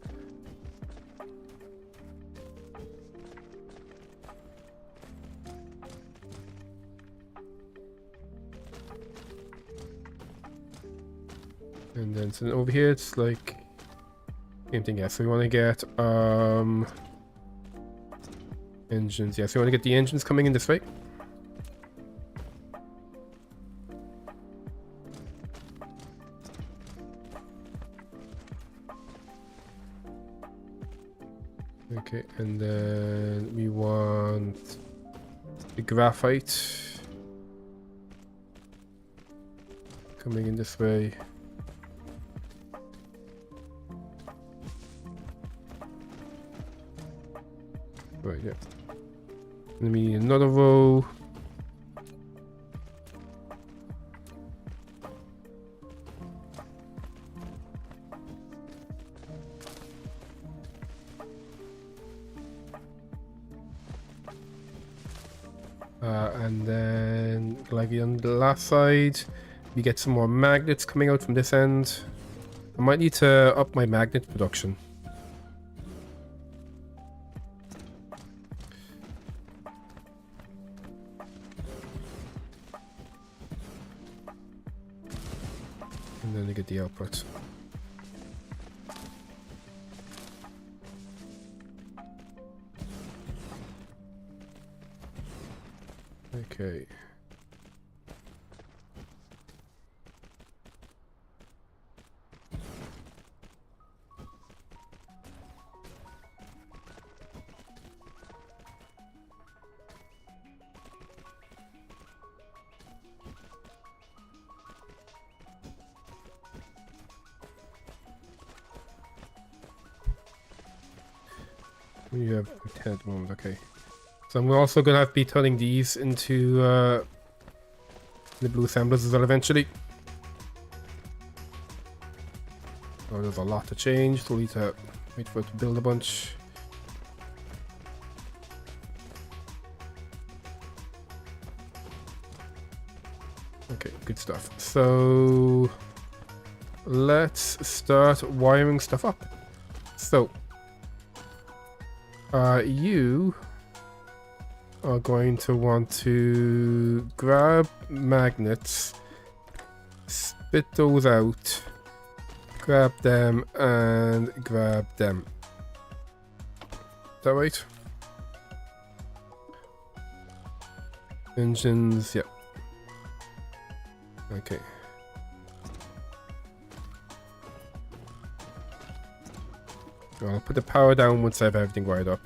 And then so over here it's like same thing. Yeah, so we want to get engines. Yeah, so we want to get the engines coming in this way. Okay, and then we want the graphite coming in this way. Right, yeah. Then we need another row. And then, like on the last side, we get some more magnets coming out from this end. I might need to up my magnet production. And then I get the output. Okay. We have 10 at the moment, okay. So I'm also gonna have to be turning these into the blue assemblers as well eventually. Oh, there's a lot to change, so we need to wait for it to build a bunch. Okay, good stuff. So let's start wiring stuff up. So you are going to want to grab magnets, spit those out, grab them, and grab them. Is that right? Engines, yeah. Okay. I'll put the power down once I have everything wired up.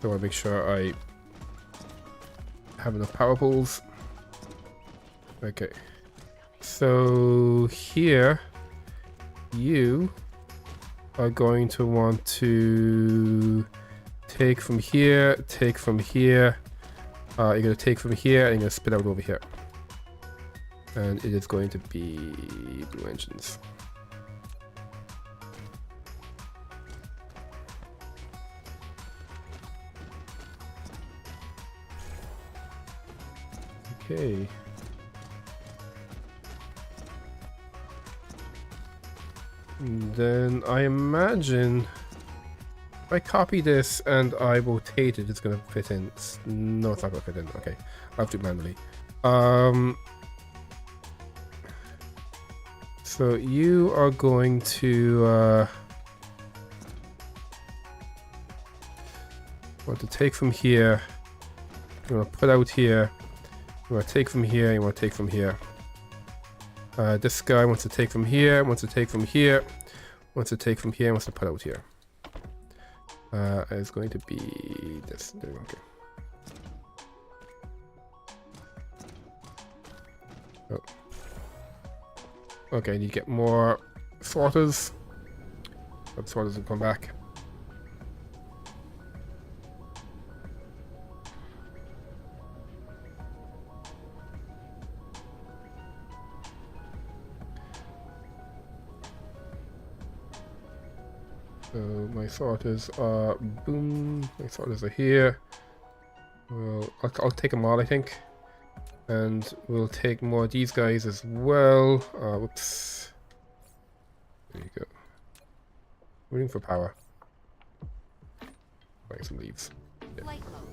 So I want to make sure I have enough power poles. Okay. So here, you are going to want to take from here, take from here. You're going to take from here and you're going to spit out over here. And it is going to be blue engines. Okay. And then I imagine if I copy this and I rotate it, it's gonna fit in. No, it's not gonna fit in. Okay, I'll have to do it manually. So you are going to want to take from here. You want to put out here. You want to take from here, you want to take from here. This guy wants to take from here, wants to take from here, wants to take from here, wants to put out here. It's going to be this. There we go. Okay. Oh. Okay, I need to get more sorters. But sorters will come back. So my sorters are boom. My sorters are here. Well, I'll take them all, I think, and we'll take more of these guys as well. Whoops. There you go. Waiting for power. Buying some leaves. Yeah. Flight mode.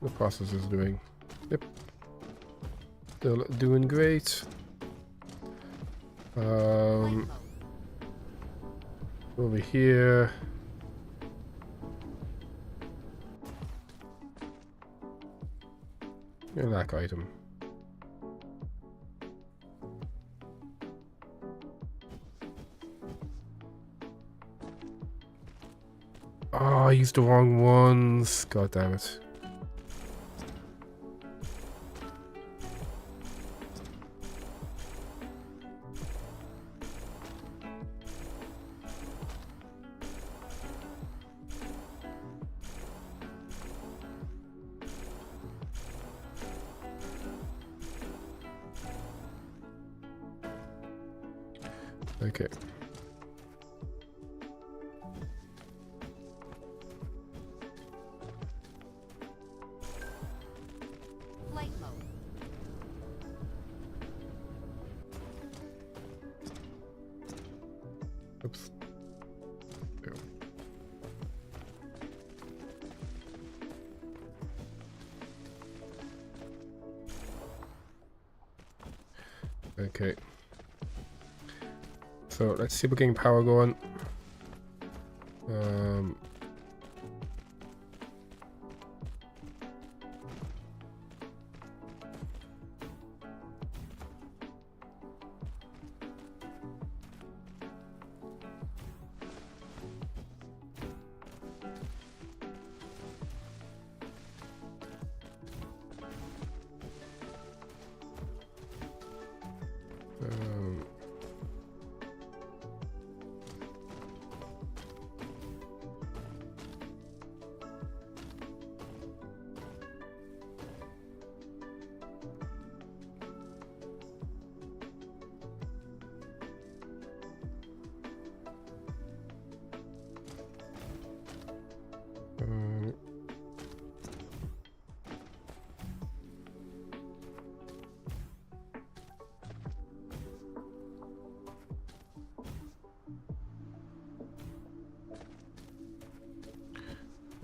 The process is doing. Yep. Still doing great. Over here. Lack item. Oh, I used the wrong ones. God damn it. Okay. Flight mode. Oops. There. Okay. So let's see if we're getting power going.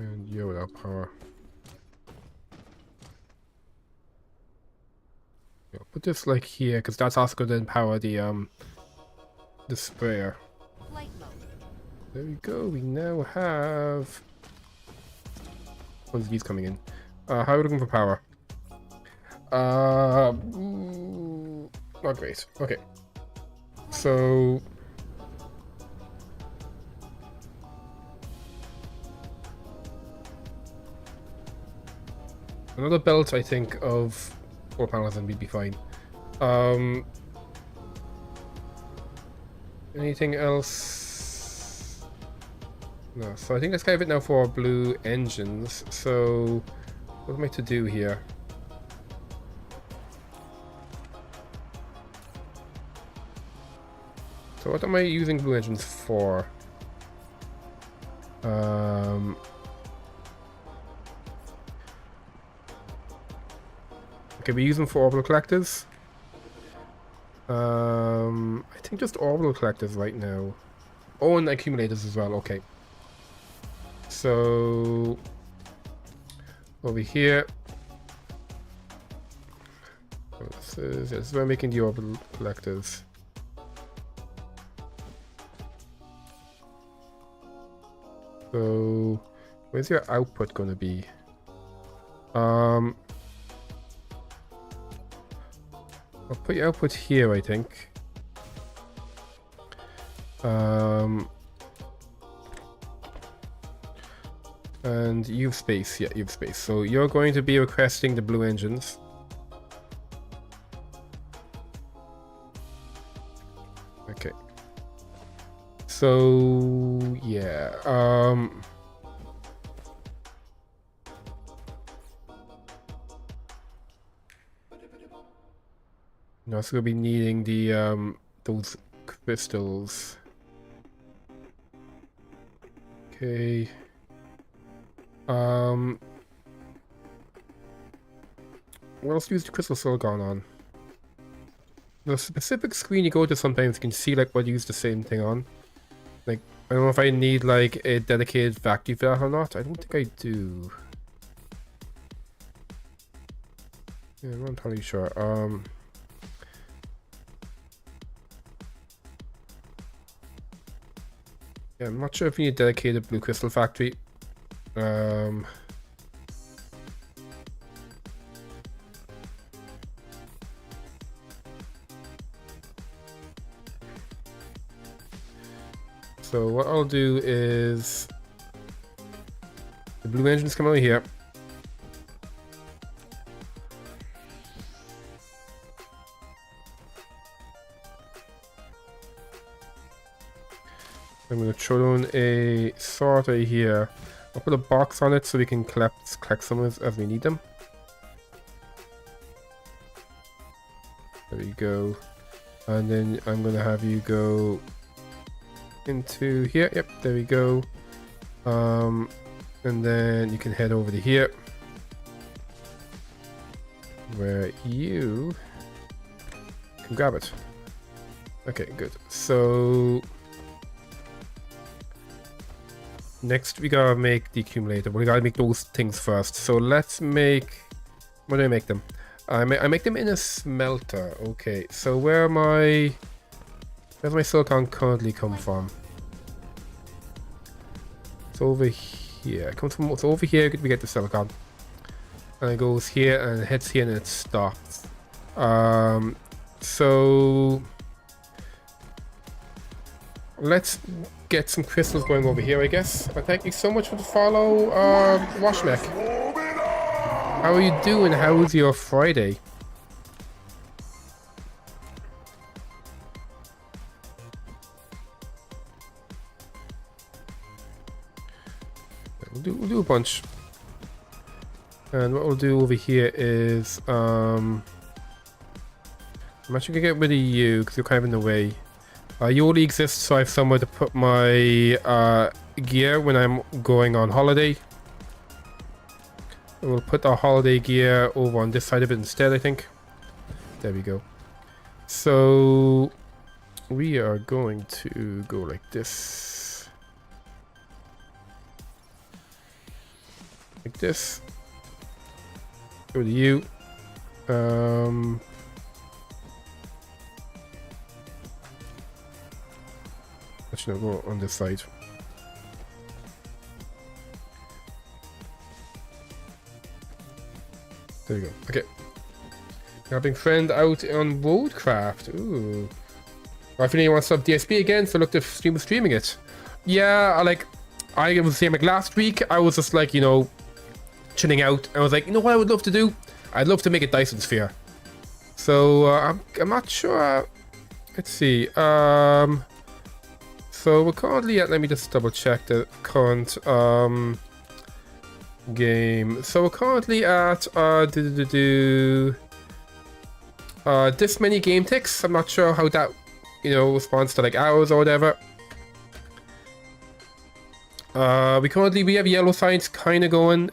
And you're without power. Yeah, put this like here, because that's also going to empower the sprayer. Flight mode. There we go. We now have one of these coming in. How are we looking for power? Not great. Okay. So another belt, I think, of 4 panels and we'd be fine. Anything else? No. So I think that's kind of it now for our blue engines. So what am I to do here? So what am I using blue engines for? Okay, we use them for orbital collectors. I think just orbital collectors right now. Oh, and accumulators as well. Okay. So over here. Oh, this is where I'm making the orbital collectors. So where's your output going to be? I'll put your output here, I think. And you've space. Yeah, you've space. So you're going to be requesting the blue engines. Okay. So yeah. No, so we'll be needing the those crystals. Okay. What else do you use the crystal silicon on? The specific screen you go to sometimes you can see like what you use the same thing on. Like, I don't know if I need like a dedicated factory for that or not. I don't think I do. Yeah, I'm not entirely sure. Yeah, I'm not sure if you need a dedicated blue crystal factory. So what I'll do is the blue engines come over here. I'm going to throw down a sorter here. I'll put a box on it so we can collect some as we need them. There we go. And then I'm going to have you go into here. Yep, there we go. And then you can head over to here, where you can grab it. Okay, good. So next we gotta make the accumulator, but we gotta make those things first. So let's make, what do I make them? I make them in a smelter. Okay, so where's my silicon currently come from? It's over here. It comes from, so over here we get the silicon, and it goes here and it heads here and it stops. So let's get some crystals going over here, I guess. Thank you so much for the follow, Washmech. How are you doing? How was your Friday? We'll do a bunch. And what we'll do over here is, I'm actually gonna get rid of you because you're kind of in the way. You only exist so I have somewhere to put my gear when I'm going on holiday. We'll put our holiday gear over on this side of it instead, I think. There we go. So we are going to go like this. Like this. Go to you. Actually, no, go on this side. There you go. Okay. Helping friend out on Roadcraft. Ooh. I feel you want to sub DSP again, so look to streaming it. Yeah, I was saying like last week, I was just like, you know, chilling out. I was like, you know what I would love to do? I'd love to make a Dyson sphere. So I'm not sure. Let's see. So we're currently at, let me just double check the current game. So we're currently at this many game ticks. I'm not sure how that, you know, responds to like hours or whatever. We have yellow signs kind of going.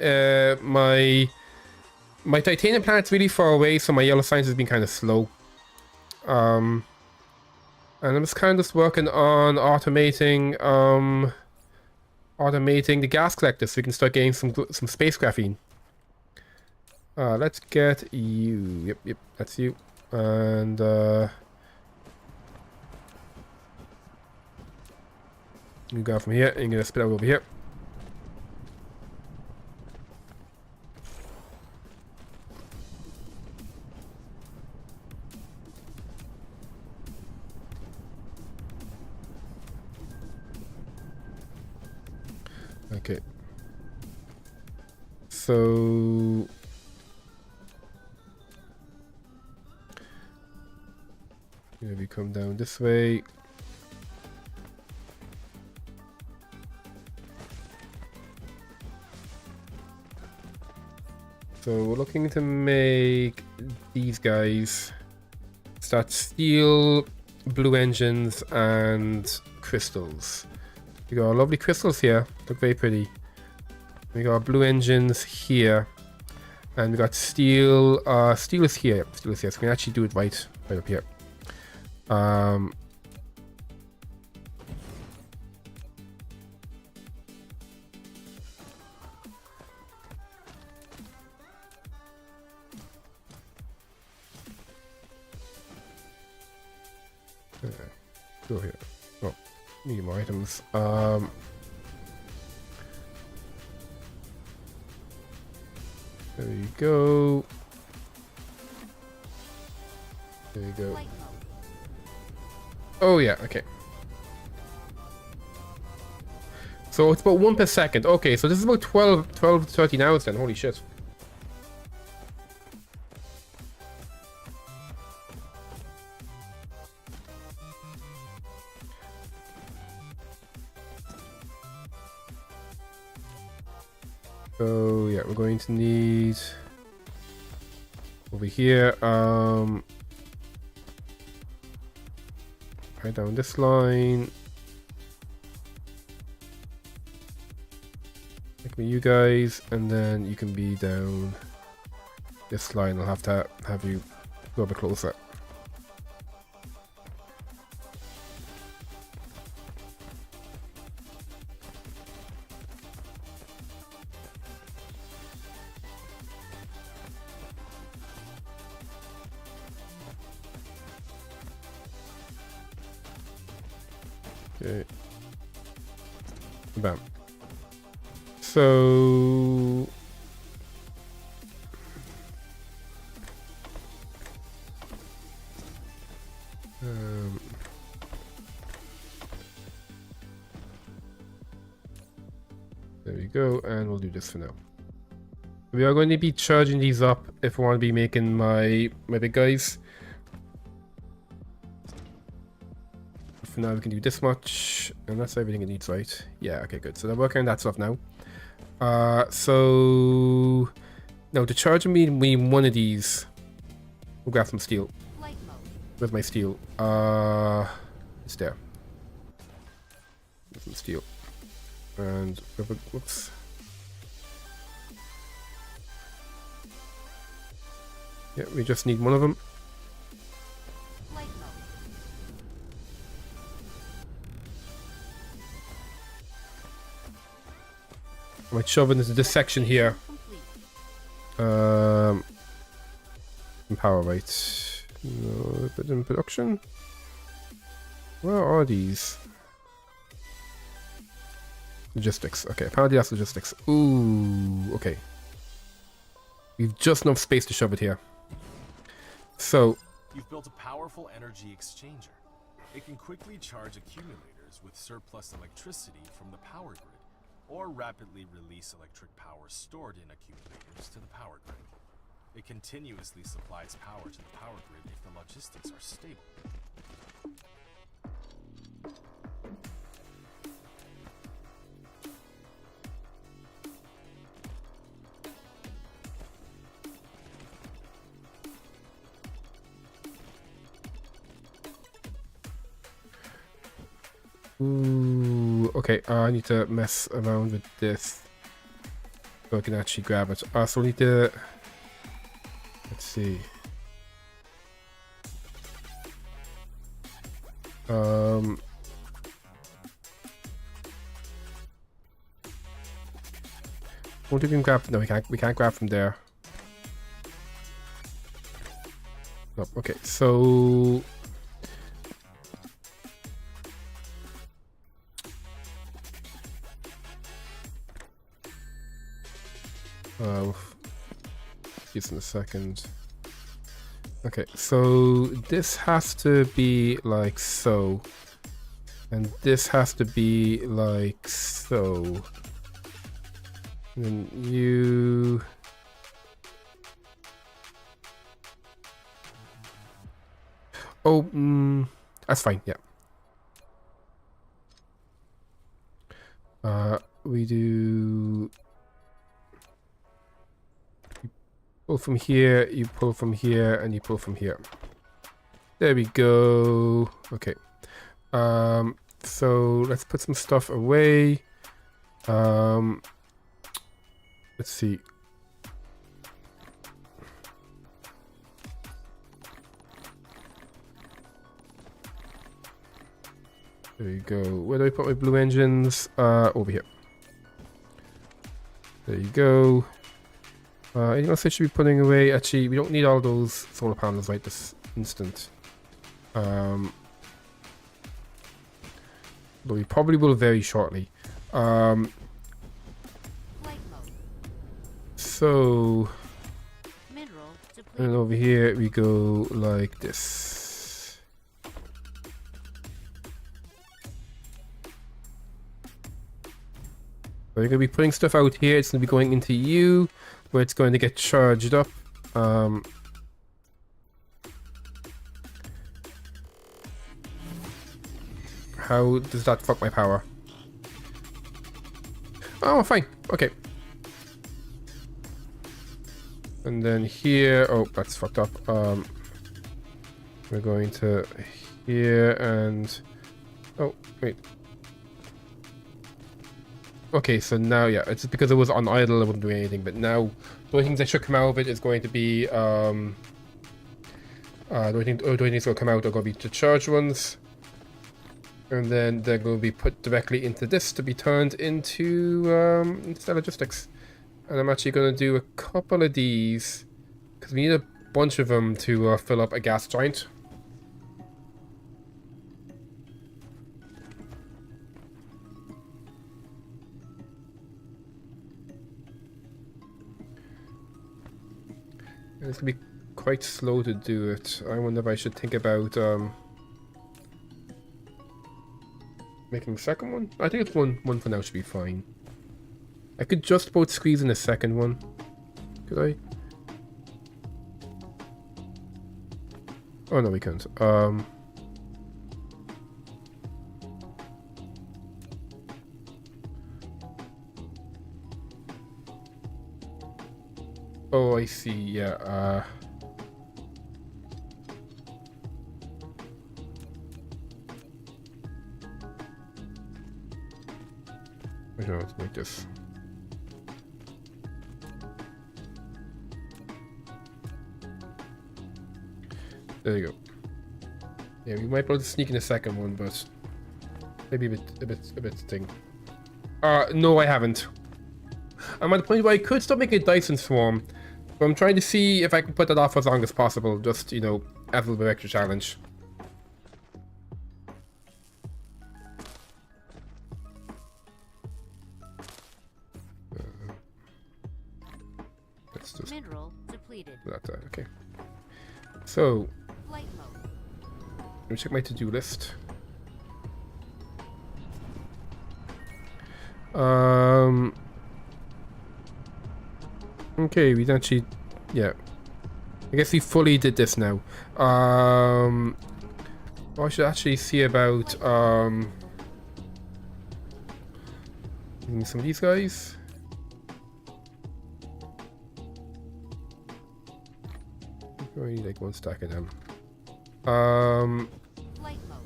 My titanium planet's really far away, so my yellow signs has been kind of slow. And I'm just kind of working on automating the gas collector so we can start getting some space graphene. Let's get you. Yep, that's you. And you go from here and you're gonna spit out over here. Okay. So we come down this way. So we're looking to make these guys. Start steel, blue engines, and crystals. We got our lovely crystals here, look very pretty. We got our blue engines here, and we got steel. Steel is here. Steel is here. So we can actually do it right up here. Go here. Oh, need more items. There you go. There you go. Oh yeah, okay. So it's about 1 per second. Okay, so this is about 12 to 13 hours then. Holy shit. So yeah, we're going to need over here, right down this line. Make me you guys, and then you can be down this line. I'll have to have you go a bit closer. Okay. Bam. So there we go, and we'll do this for now. We are going to be charging these up if we want to be making my big guys. For now we can do this much, and that's everything it needs, right? Yeah, okay, good. So they're working on that stuff now. So now to charge me one of these, we'll grab some steel. Flight mode. Where's my steel? It's there. There's some steel. And whoops. Yeah, we just need one of them. Flight mode. I might shove it into this section here. Complete. Power right. No, but in production. Where are these? Logistics. Okay, apparently that's logistics. Ooh, okay. We've just enough space to shove it here. So You've built a powerful energy exchanger. It can quickly charge accumulators with surplus electricity from the power grid, or rapidly release electric power stored in accumulators to the power grid. It continuously supplies power to the power grid if the logistics are stable. ooh, okay, I need to mess around with this so I can actually grab it. So we need to, let's see. What do we can grab? No, we can't grab from there. Nope. Okay, so use in a second. Okay, so this has to be like so, and this has to be like so. And then you. Oh, that's fine. Yeah. We do. You pull from here. You pull from here, and you pull from here. There we go. Okay. So let's put some stuff away. Let's see. There you go. Where do I put my blue engines? Over here. There you go. Anything else I should be putting away? Actually, we don't need all those solar panels right this instant. Though we probably will very shortly. So, Mineral depleted. and over here we go like this. So you're going to be putting stuff out here. It's going to be going into you, where it's going to get charged up. How does that fuck my power? Oh, fine. Okay. And then here... Oh, that's fucked up. We're going to here and... Oh, wait. Okay, so now, yeah, it's because it was on idle, it wouldn't do anything, but now the only things that should come out of it is going to be, the only things that will come out are going to be the charged ones. And then they're going to be put directly into this to be turned into logistics. And I'm actually going to do a couple of these, because we need a bunch of them to fill up a gas giant. And it's going to be quite slow to do it. I wonder if I should think about making a second one. I think it's one for now should be fine. I could just about squeeze in a second one. Could I? Oh no, we can't. Oh, I see. Yeah. Wait, no, let's make this. There you go. Yeah, we might be able to sneak in a second one, but maybe a bit thing. No, I haven't. I'm at the point where I could stop making a Dyson swarm, but I'm trying to see if I can put that off as long as possible. Just, you know, as a little bit extra challenge. Let's just Mineral depleted. that. Okay. So. Flight mode. Let me check my to-do list. Okay, we actually, yeah. I guess we fully did this now. I should actually see about some of these guys. I need like one stack of them. Flight mode.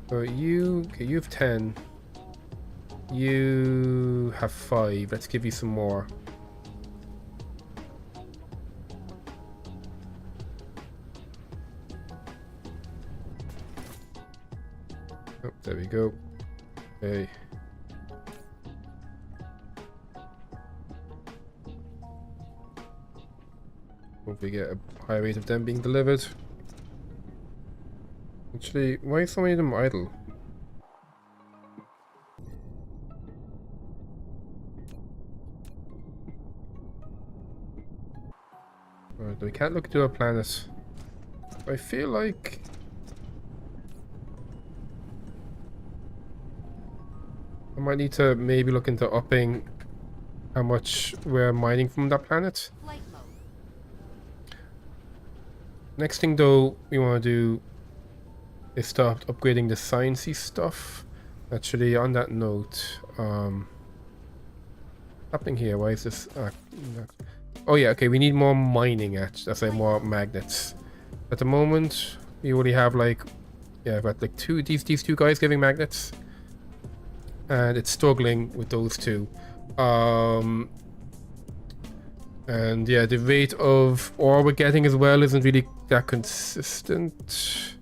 So you have 10. You have 5. Let's give you some more. Oh, there we go. Okay. Hopefully get a high rate of them being delivered. Actually, why are so many of them idle? Alright, we can't look to our planet. I feel like I might need to maybe look into upping how much we're mining from that planet. Flight mode. Next thing though we want to do is start upgrading the sciencey stuff. Actually, on that note, happening here, why is this? Oh yeah, okay, we need more mining that's like more magnets. At the moment, we already have like, yeah, I've got like these two guys giving magnets. And it's struggling with those two. And yeah, the rate of ore we're getting as well isn't really that consistent.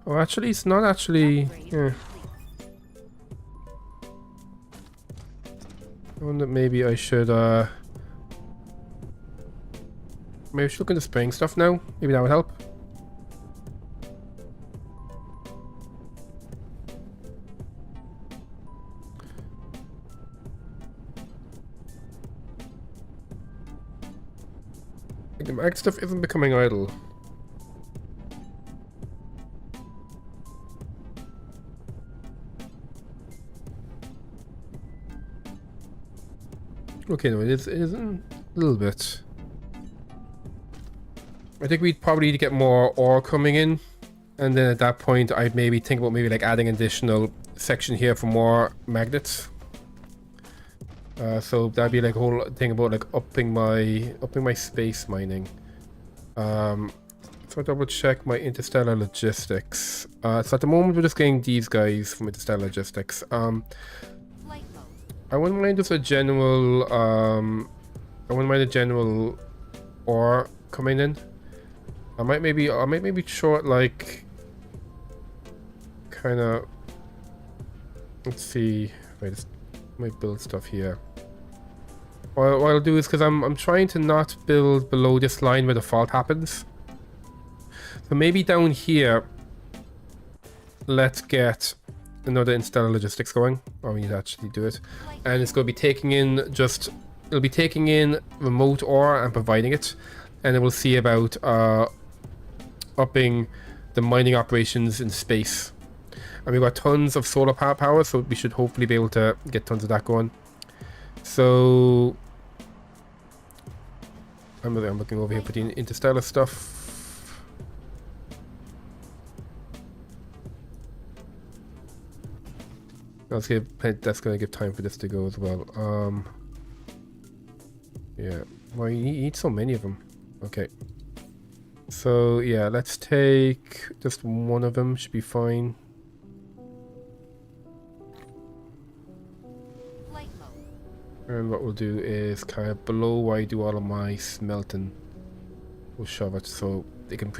Oh, actually, it's not actually. Yeah. I wonder maybe I should maybe I should look into spraying stuff now. Maybe that would help. The mag stuff isn't becoming idle. Okay, no, it is a little bit. I think we'd probably need to get more ore coming in, and then at that point I'd maybe think about maybe like adding an additional section here for more magnets. So that'd be like a whole thing about like upping my space mining. So I'll double check my interstellar logistics. So at the moment we're just getting these guys from interstellar logistics. Flight mode. I wouldn't mind just a general ore coming in. I might maybe short like kind of, let's see, wait, I might build stuff here. What I'll do is, because I'm trying to not build below this line where the fault happens. So maybe down here, let's get another interstellar logistics going. Or we need to actually do it. And it's going to be taking in it'll be taking in remote ore and providing it. And then we'll see about upping the mining operations in space. And we've got tons of solar power, so we should hopefully be able to get tons of that going. So I'm looking over here for the interstellar stuff. That's gonna give time for this to go as well. Yeah. Well, you need so many of them. Okay. So yeah, let's take just one of them. Should be fine. And what we'll do is kind of below where I do all of my smelting, we'll shove it so they can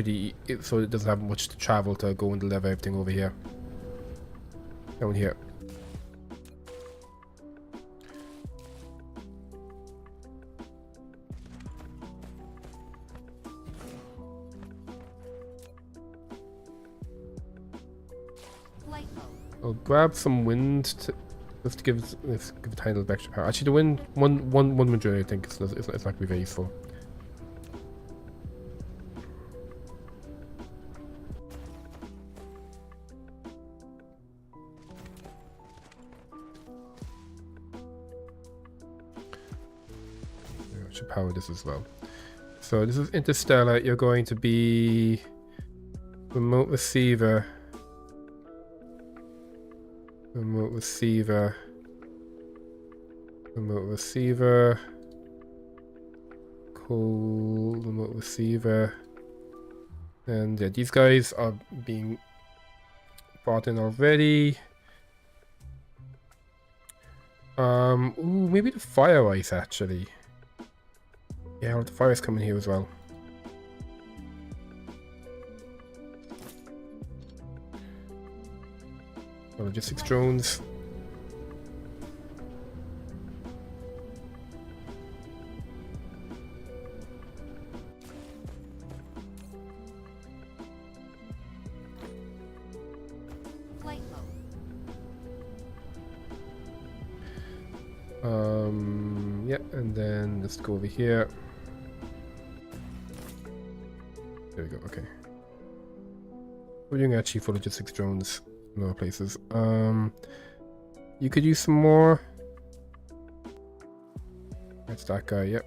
so it doesn't have much to travel to go and deliver everything over here. Down here. I'll grab some wind just to give a tiny little extra power. Actually, the wind, one majority, I think it's not going to be very useful. I should power this as well. So this is interstellar. You're going to be remote receiver. Remote receiver. Remote receiver. Cool. Remote receiver. And yeah, these guys are being brought in already. Ooh, maybe the fire ice actually. Yeah, well, the fire ice coming here as well. Logistics drones. Flight mode. Yeah, and then let's go over here. There we go, okay. We're doing actually for logistics drones. In other places. You could use some more. That's that guy, yep.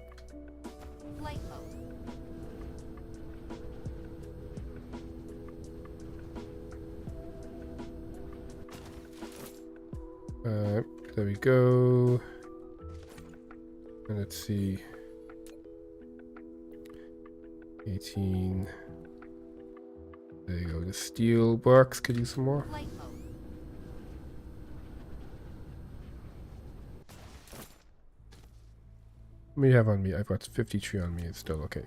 Flight mode. There we go. And let's see. 18. There you go. The steel works. Could use some more. Flight mode. What do you have on me? I've got 53 on me. It's still okay.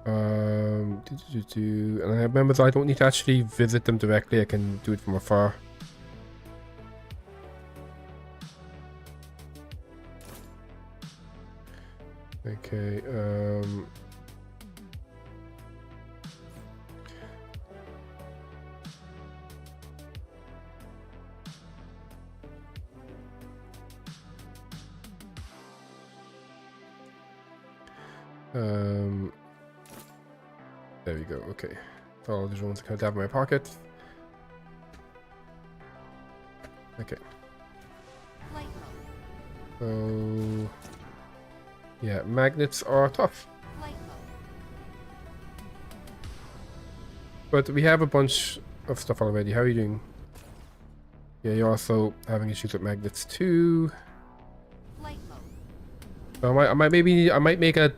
And I remember that I don't need to actually visit them directly. I can do it from afar. Okay. There we go. Okay. All the drones I can't have in my pocket. Okay. Flight So yeah, magnets are tough. Flight mode. But we have a bunch of stuff already. How are you doing? Yeah, you're also having issues with magnets too. Flight mode. So I might make a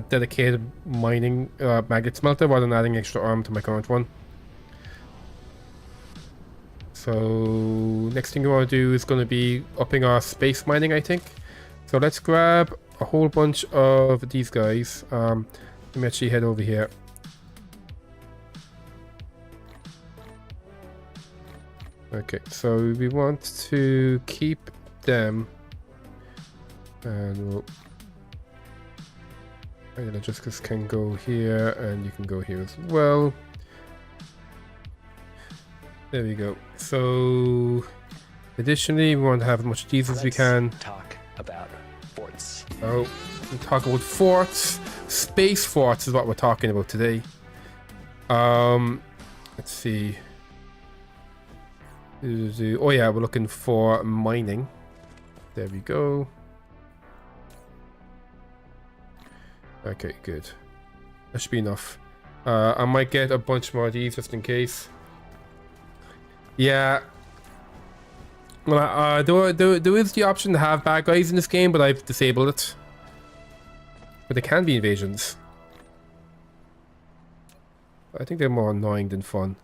dedicated mining magnet smelter rather than adding extra arm to my current one. So next thing we want to do is going to be upping our space mining, I think. So let's grab a whole bunch of these guys. Let me actually head over here. Okay, so we want to keep them, and we'll. And just can go here, and you can go here as well. There we go. So, additionally, we want to have as much of these as we can. Talk about forts. Oh, we talk about forts. Space forts is what we're talking about today. Let's see. Oh yeah, we're looking for mining. There we go. Okay, good. That should be enough. I might get a bunch more of these just in case. Yeah. Well, there is the option to have bad guys in this game, but I've disabled it. But there can be invasions. I think they're more annoying than fun.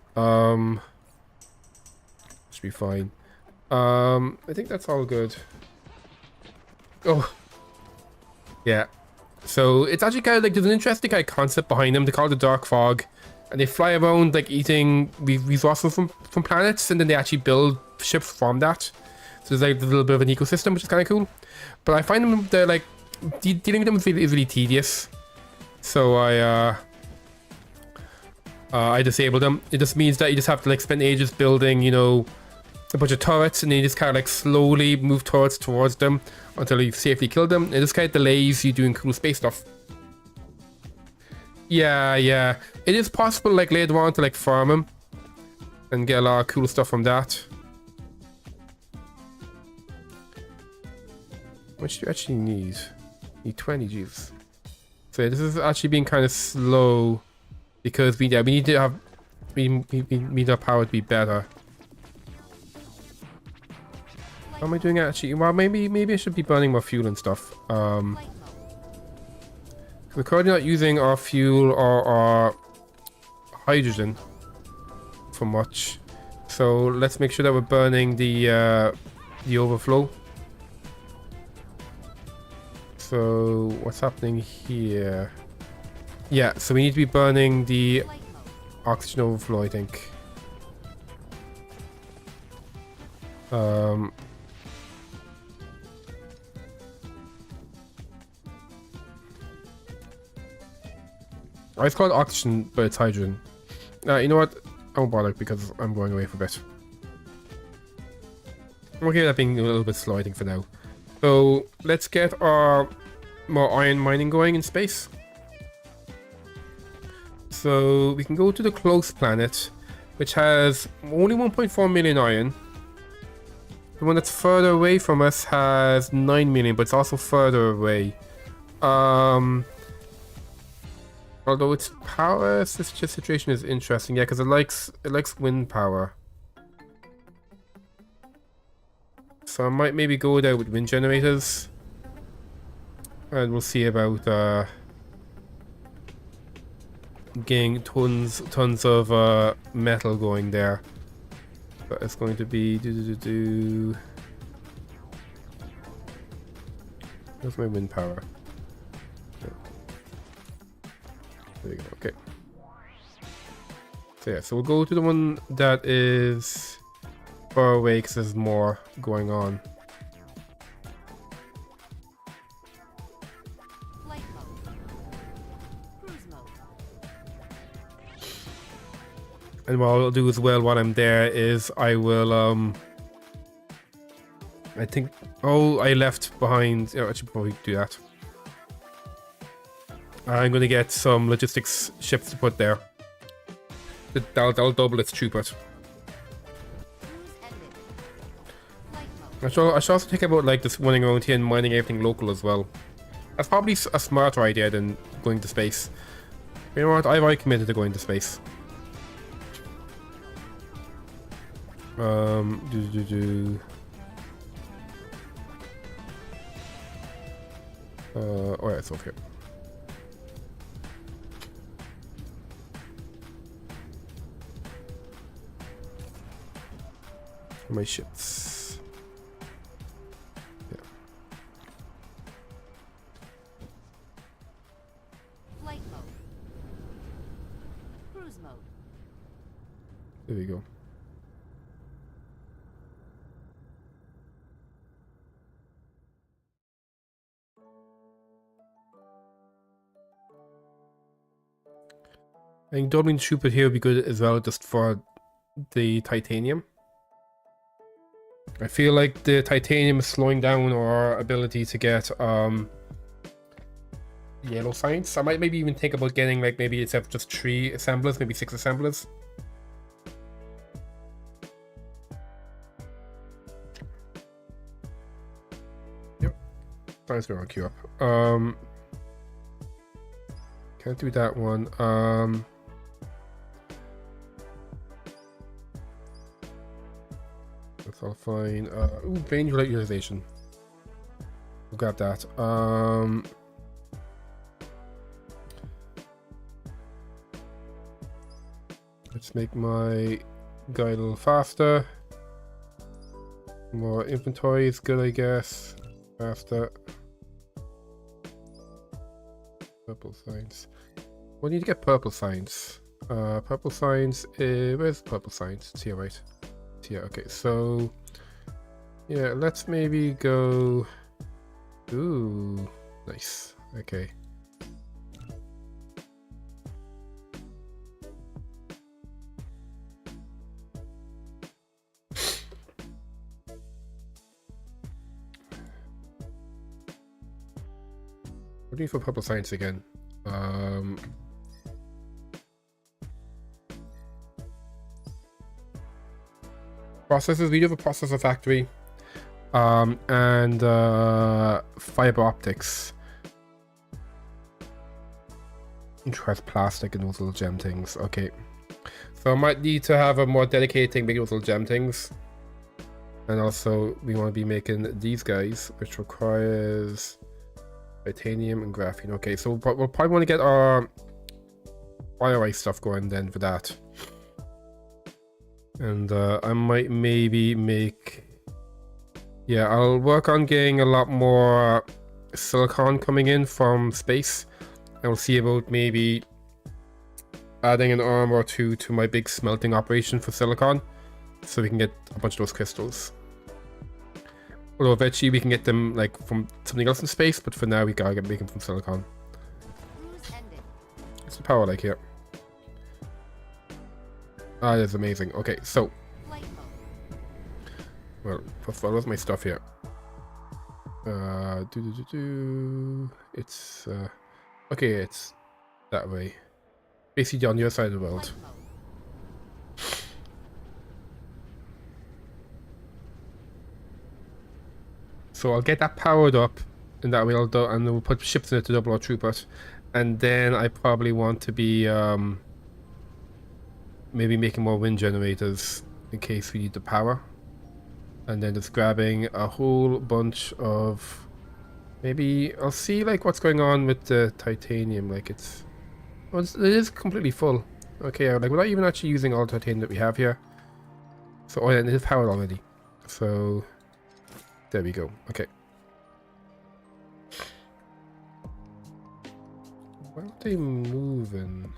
Should be fine. I think that's all good. Oh. Yeah. So it's actually kind of like, there's an interesting kind of concept behind them. They call it the dark fog. And they fly around like eating resources from planets, and then they actually build ships from that. So there's like a little bit of an ecosystem, which is kind of cool. But I find them, they're like, dealing with them is really tedious. So I disable them. It just means that you just have to like spend ages building, you know, a bunch of turrets, and then you just kind of like slowly move turrets towards them until you safely kill them. It just kind of delays you doing cool space stuff. Yeah. It is possible like later on to like farm them and get a lot of cool stuff from that. How much do you actually need? You need 20 Gs. So this is actually being kind of slow because we need to have we need our power to be better. How am I doing actually? Well, maybe I should be burning more fuel and stuff. We're currently not using our fuel or our hydrogen for much, so let's make sure that we're burning the overflow. So what's happening here? Yeah, so we need to be burning the oxygen overflow, I think. I was called oxygen, but it's hydrogen. You know what? I won't bother because I'm going away for a bit. I'm okay with that being a little bit slow, I think, for now. So let's get our more iron mining going in space. So we can go to the close planet, which has only 1.4 million iron. The one that's further away from us has 9 million, but it's also further away. Although its power situation is interesting, yeah, because it likes wind power. So I might maybe go there with wind generators, and we'll see about getting tons of metal going there. But it's going to be Where's my wind power? There we go, okay. So yeah, so we'll go to the one that is far away because there's more going on. Flight mode. Cruise mode. And what I'll do as well while I'm there is I will I think, oh, I left behind, I should probably do that. I'm gonna get some logistics ships to put there. That'll double its throughput. Cruise ended. Flight I should also think about like just running around here and mining everything local as well. That's probably a smarter idea than going to space. You know what? I've already committed to going to space. Oh yeah, it's over here. My ships. Yeah. Flight mode. Cruise mode. There we go. I think doubling throughput here would be good as well, just for the titanium. I feel like the titanium is slowing down our ability to get yellow science. I might maybe even think about getting like maybe instead of just 3 assemblers, maybe 6 assemblers. Yep. Science will queue up. Can't do that one. That's all fine. Ooh, vein utilization. We'll grab that. Let's make my guy a little faster. More inventory is good, I guess. Faster. Purple science. We need to get purple science. Purple science. Where's purple science? It's here, right? It's here. Okay, so yeah, let's maybe go. Ooh, nice. Okay. What do you need for purple science again? Processors. We do have a processor factory. And fiber optics. Which has plastic and those little gem things. Okay. So I might need to have a more dedicated thing making those little gem things. And also we want to be making these guys, which requires titanium and graphene. Okay, so we'll probably want to get our fire ice stuff going then for that. And I might maybe make... Yeah, I'll work on getting a lot more silicon coming in from space. And we'll see about maybe adding an arm or two to my big smelting operation for silicon. So we can get a bunch of those crystals. Although eventually we can get them like from something else in space, but for now we gotta make them from silicon. What's the power like here? Ah, that's amazing. Okay, so well, first of all, where's my stuff here? It's okay, it's that way. Basically on the other side of the world. So I'll get that powered up, and that way and then we'll put ships in it to double our throughput. And then I probably want to be maybe making more wind generators in case we need the power. And then just grabbing a whole bunch of... Maybe I'll see like what's going on with the titanium. Like it is completely full. Okay, like we're not even actually using all the titanium that we have here. So oh yeah, it is powered already. So there we go. Okay. Why aren't they moving?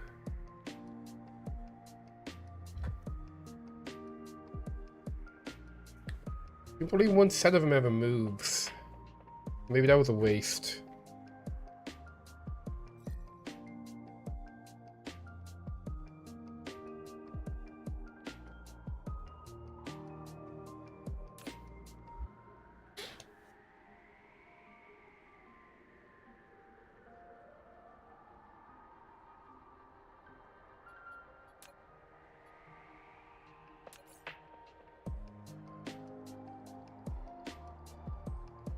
Only one set of them ever moves. Maybe that was a waste.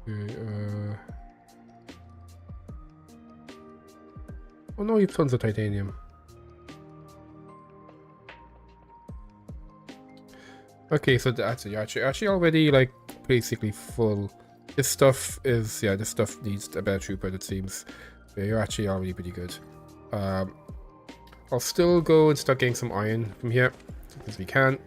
Okay, oh no, you have tons of titanium. Okay, so that's it. You're actually already like basically full. This stuff is, yeah, this stuff needs a better throughput, it seems. Yeah, you're actually already pretty good. I'll still go and start getting some iron from here as we can.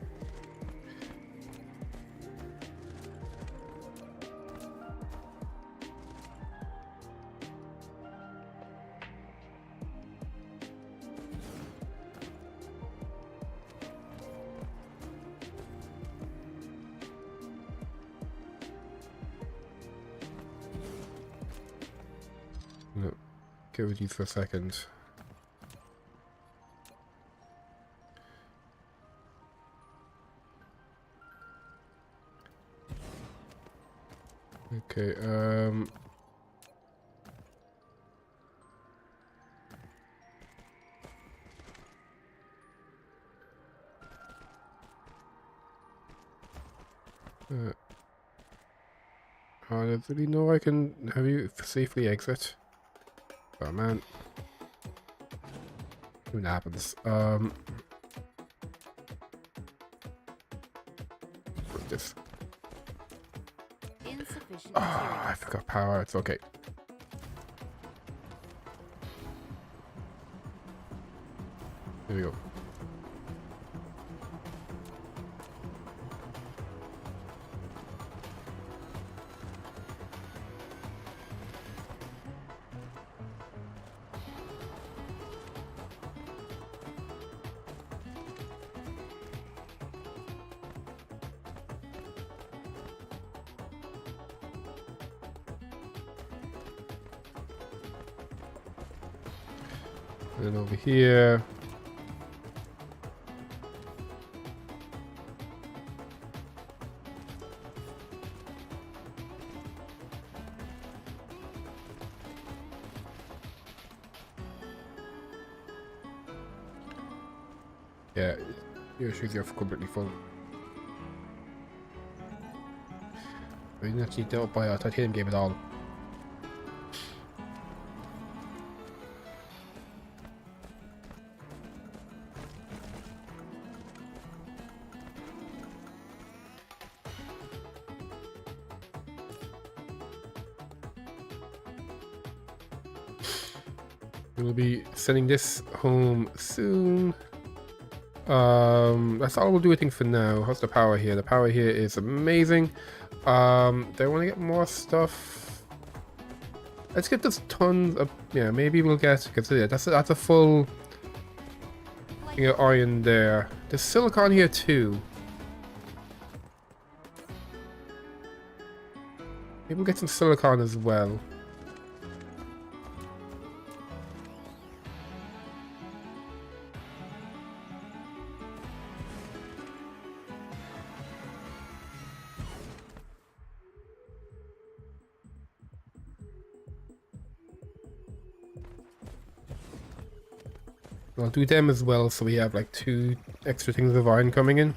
No, get with these for a second. Okay, there's really no I can have you safely exit. Oh man. What happens? What's this? Insufficient Ah, I materials. forgot power. It's okay. Here we go. And then over here. Yeah, your shoes are completely full. We didn't actually don't buy a titanium game at all. We'll be sending this home soon. That's all we'll do, I think, for now. How's the power here? The power here is amazing. Do I want to get more stuff? Let's get this tons of, yeah, maybe we'll get, because yeah, that's a full thing of iron there. There's silicon here too. Maybe we'll get some silicon as well. I'll do them as well, so we have like 2 extra things of iron coming in.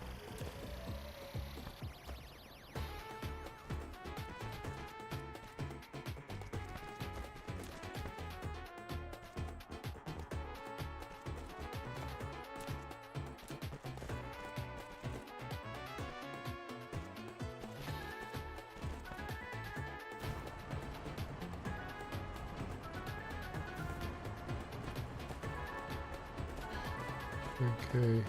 Okay,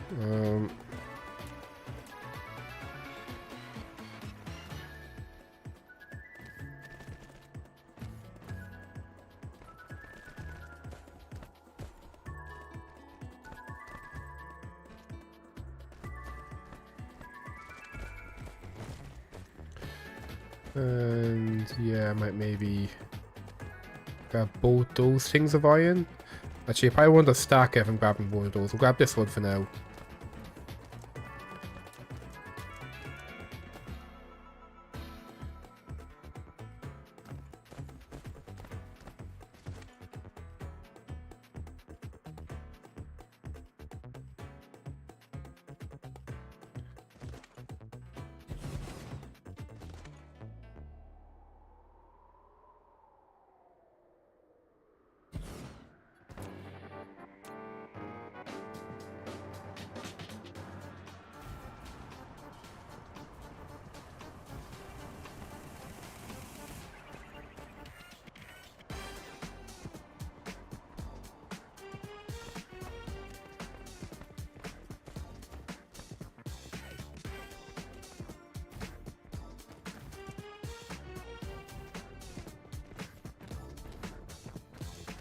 and yeah, I might maybe grab both those things of iron. Actually, if I want to stack it, I'm grabbing one of those. We'll grab this one for now.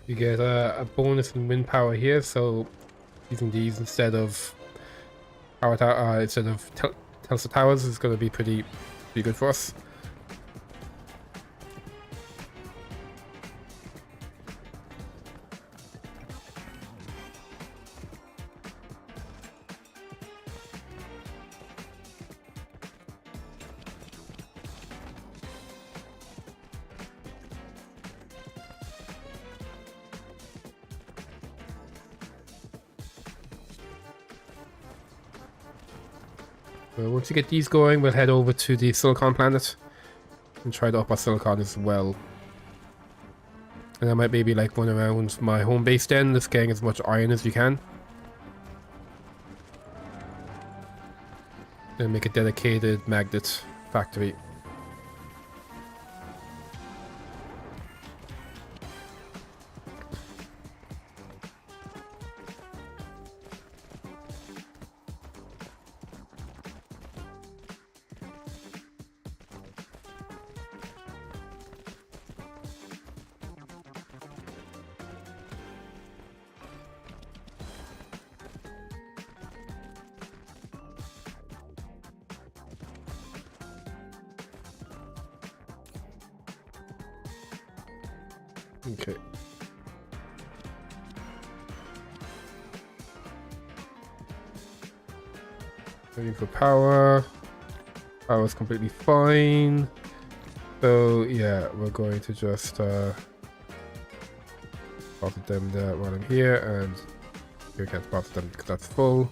You get a bonus in wind power here, so using these instead of Tesla towers is going to be pretty good for us. Once you get these going, we'll head over to the silicon planet and try to up our silicon as well. And I might maybe like run around my home base then, just getting as much iron as you can. And make a dedicated magnet factory. Okay. Waiting for power. Power's completely fine. So yeah, we're going to just deposit them there while I'm here, and you can't deposit them because that's full.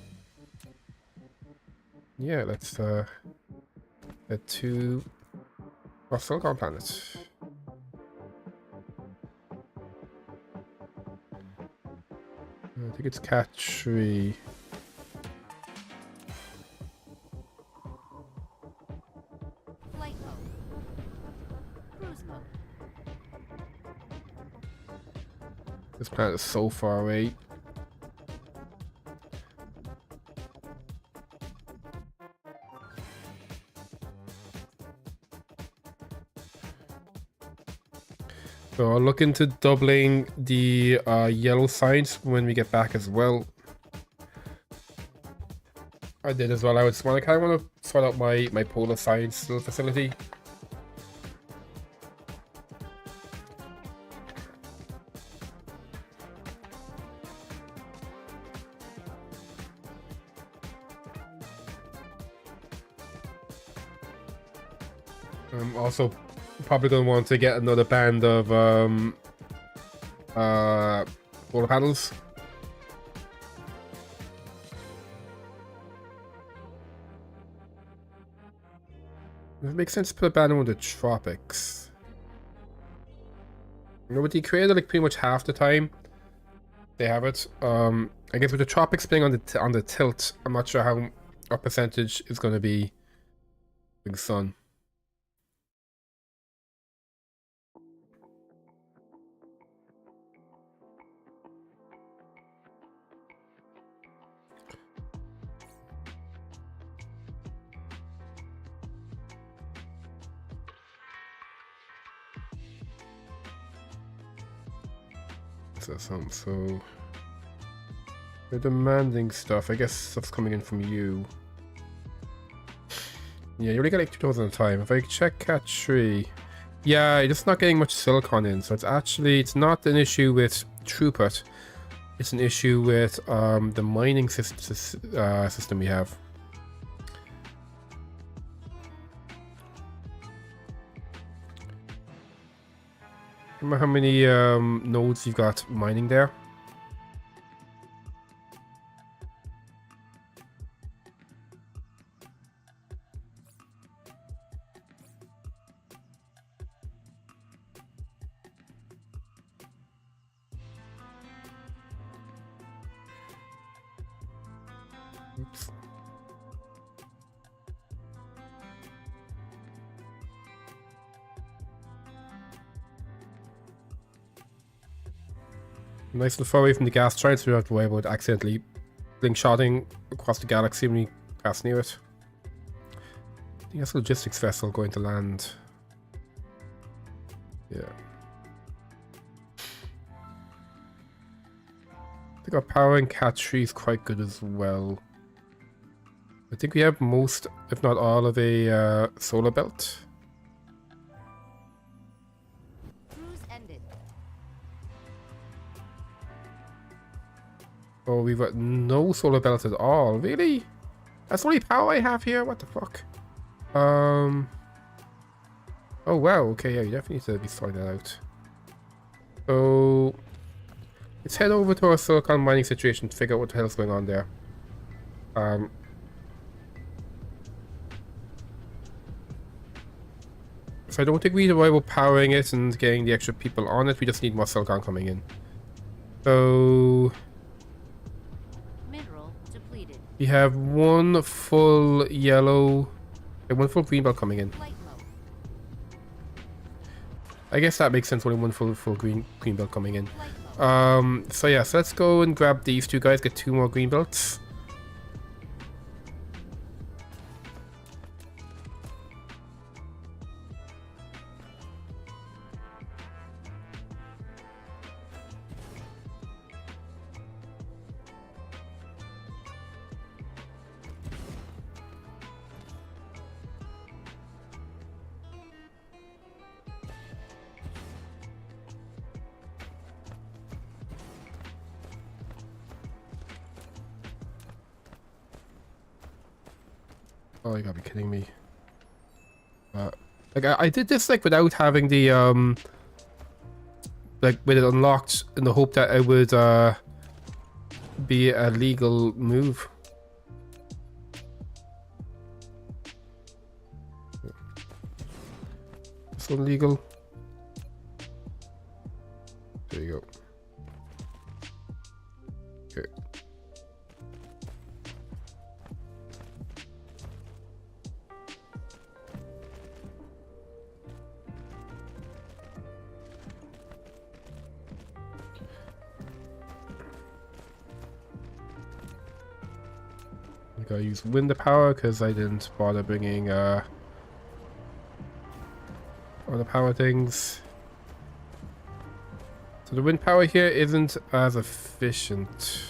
Yeah, let's head to our silicon planet. I think it's cat 3. Flight mode. Cruise mode. This planet is so far away. So I'll look into doubling the yellow signs when we get back as well. I did as well. I just kind of want to sort out my polar science facility. I'm also probably going to want to get another band of solar panels. It makes sense to put a band on the tropics. You know, with the Creator, like pretty much half the time they have it. I guess with the tropics being on the tilt, I'm not sure how our percentage is going to be in sun. So they're demanding stuff. I guess stuff's coming in from you. Yeah, you only get like 2,000 at a time. If I check cat 3, yeah, you're just not getting much silicon in. So it's not an issue with throughput. It's an issue with the mining system we have. Remember how many nodes you've got mining there? Oops. Nice and far away from the gas giant, so we don't have to worry about accidentally slingshotting across the galaxy when we pass near it. I think that's a logistics vessel going to land. Yeah. think our power and cat tree is quite good as well. I think we have most, if not all, of a solar belt. Cruise ended. Oh, we've got no solar belt at all. Really? That's the only power I have here? What the fuck? Oh, wow. Okay, yeah, you definitely need to be sorting that out. So, let's head over to our silicon mining situation to figure out what the hell's going on there. So I don't think we need to worry about powering it and getting the extra people on it. We just need more silicon coming in. So Mineral depleted. we have one full yellow and one full green belt coming in. Flight mode. I guess that makes sense, only one full green belt coming in. Flight mode. So yeah, so let's go and grab these two guys, get 2 more green belts. Oh, you gotta be kidding me. Like I did this like without having the like with it unlocked in the hope that it would be a legal move. This one legal. There you go. Okay. I gotta use wind power because I didn't bother bringing all the power things. So the wind power here isn't as efficient.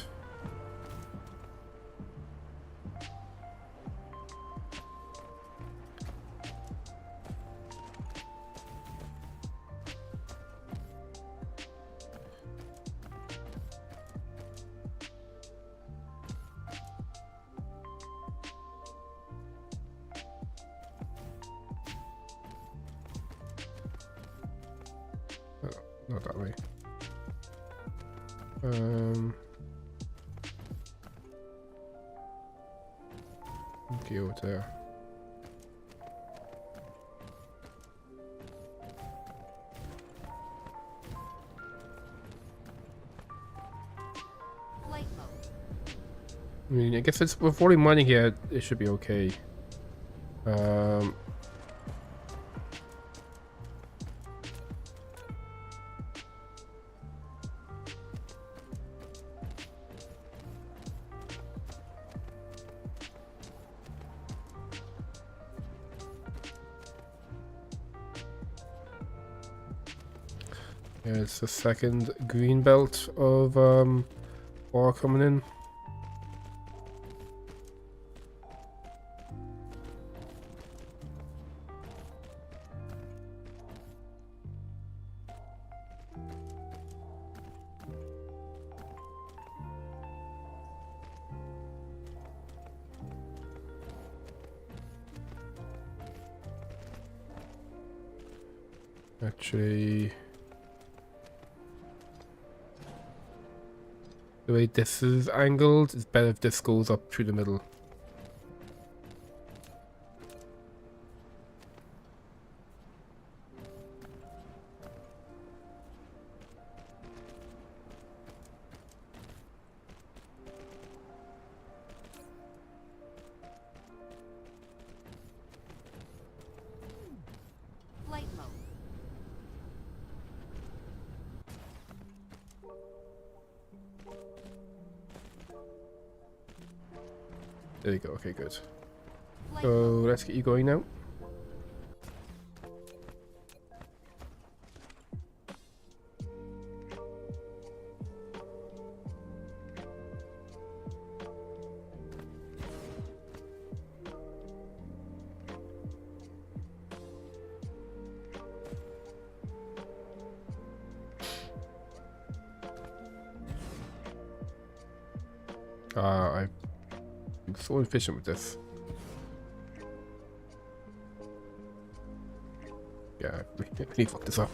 Not that way. Okay, over there. Flight mode. I mean, I guess it's with only mining here, it should be okay. Yeah, it's the second green belt of ore coming in. Actually, the way this is angled, it's better if this goes up through the middle. Flight mode. There you go. Okay, good. Flight So mode. let's get you going now. I'm so efficient with this. Yeah, I really fucked this up.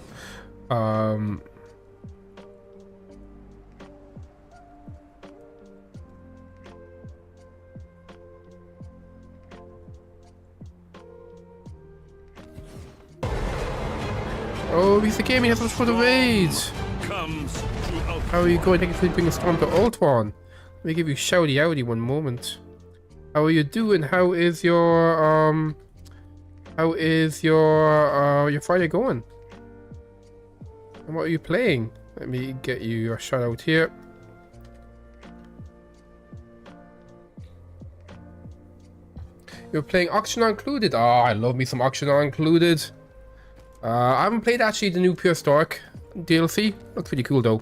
Oh, he's the game, he has us for the raid! How are you going? Thank you for being a storm to Old One. Let me give you shouty outy one moment. How are you doing? How is your Friday going? And what are you playing? Let me get you your shout out here. You're playing Auction Not Included. Oh, I love me some Auction Not Included. I haven't played actually the new Pure Stork DLC. Looks pretty cool though.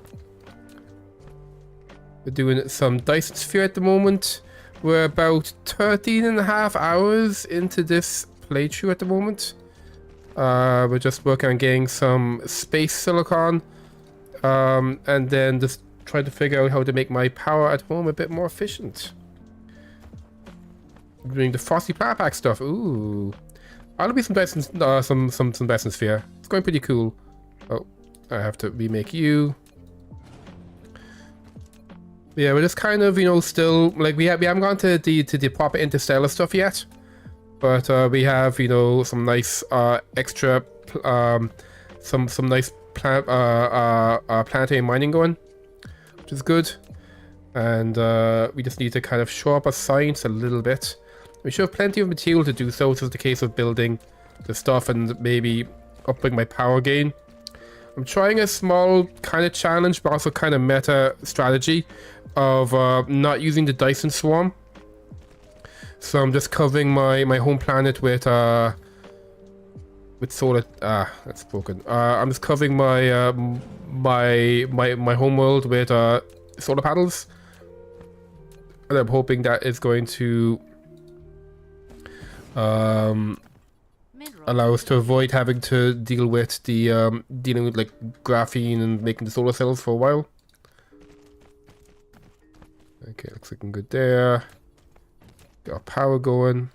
We're doing some Dyson Sphere at the moment. We're about 13.5 hours into this playthrough at the moment. We're just working on getting some space silicon. And then just trying to figure out how to make my power at home a bit more efficient. Doing the Frosty Power Pack stuff. Ooh. I'll be some Dyson, some Dyson Sphere. It's going pretty cool. Oh, I have to remake you. Yeah, we're just kind of, you know, still like we haven't gone to the proper interstellar stuff yet, but we have, you know, some nice extra some nice planetary mining going, which is good, and we just need to kind of shore up our science a little bit. We should have plenty of material to do so. It's just a case of building the stuff and maybe upping my power gain. I'm trying a small kind of challenge, but also kind of meta strategy of not using the Dyson swarm. So I'm just covering my home planet with solar. That's broken. I'm just covering my my home world with solar panels, and I'm hoping that is going to allow us to avoid having to deal with the dealing with like graphene and making the solar cells for a while. Okay, looks looking good there. Got our power going.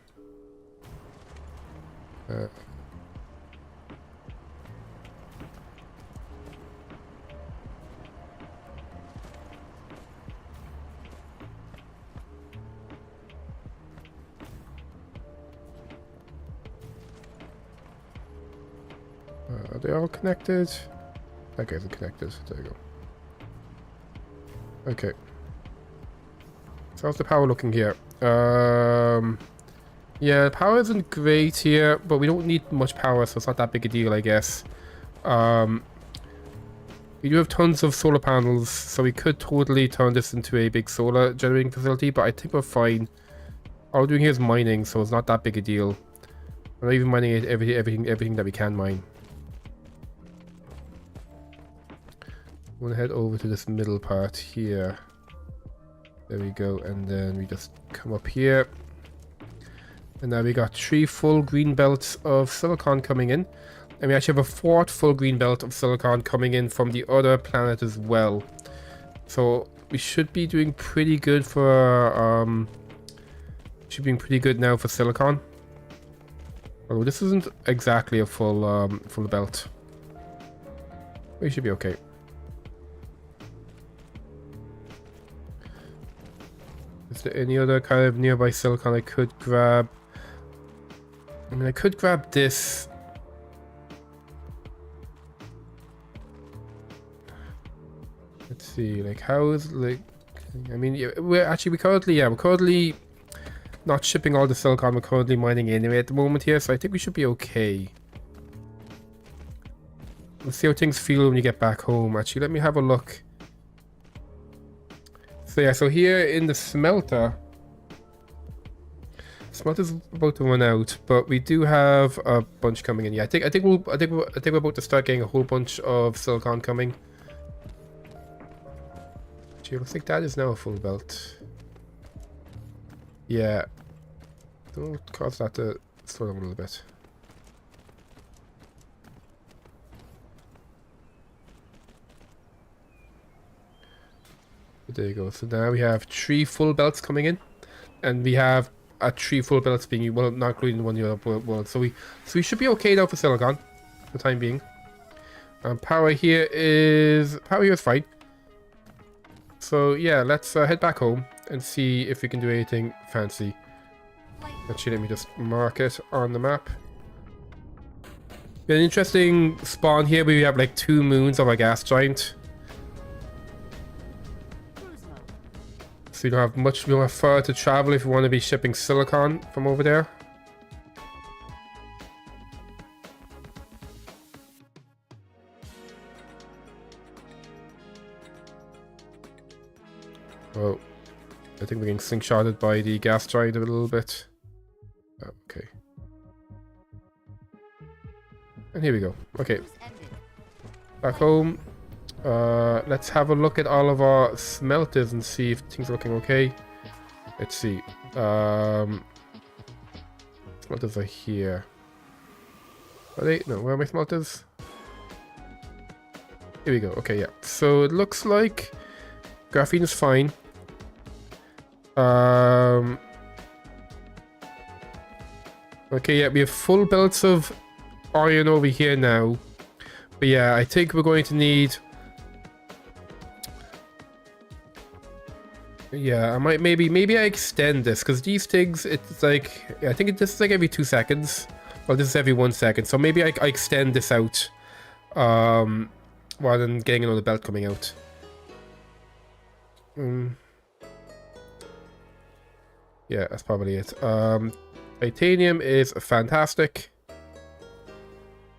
Are they all connected? Okay, they're connected. There you go. Okay. So how's the power looking here? Yeah, the power isn't great here, but we don't need much power, so it's not that big a deal, I guess. We do have tons of solar panels, so we could totally turn this into a big solar generating facility, but I think we're fine. All we're doing here is mining, so it's not that big a deal. We're not even mining everything that we can mine. I'm gonna head over to this middle part here. There we go, and then we just come up here. And now we got 3 full green belts of silicon coming in. And we actually have a 4th full green belt of silicon coming in from the other planet as well. So we should be doing pretty good for should be doing pretty good now for silicon. Although this isn't exactly a full full belt. We should be okay. Is there any other kind of nearby silicon I could grab? I mean, I could grab this. Let's see, like, how is, like, I mean, yeah, we're currently not shipping all the silicon. We're currently mining anyway at the moment here, so I think we should be okay. Let's see how things feel when you get back home. Actually, let me have a look. So yeah, so here in the smelter's about to run out, but we do have a bunch coming in. Yeah, I think we're about to start getting a whole bunch of silicon coming. Gee, looks like that is now a full belt. Yeah, don't cause that to slow down a little bit. So there you go. So now we have 3 full belts coming in, and we have 3 full belts being, well, not including the one in the other world. So we should be okay now for silicon for the time being. Power here is fine. So yeah, let's head back home and see if we can do anything fancy. Actually, let me just mark it on the map. An interesting spawn here where we have like 2 moons of a gas giant. Cruise mode. So you don't have much more far to travel if you want to be shipping silicon from over there. Oh, I think we're getting slingshotted by the gas giant a little bit. Oh, okay. And here we go. Okay, Cruise ended. back home. Let's have a look at all of our smelters and see if things are looking okay. Let's see. Smelters are here. Are they? No, where are my smelters? Here we go. Okay, yeah. So it looks like graphene is fine. Okay, yeah, we have full belts of iron over here now. But yeah, I think we're going to need... Yeah, I might maybe I extend this, because these things, it's like, I think this is like every 2 seconds. Well, this is every 1 second, so maybe I extend this out, rather than getting another belt coming out. Yeah, that's probably it. Titanium is fantastic.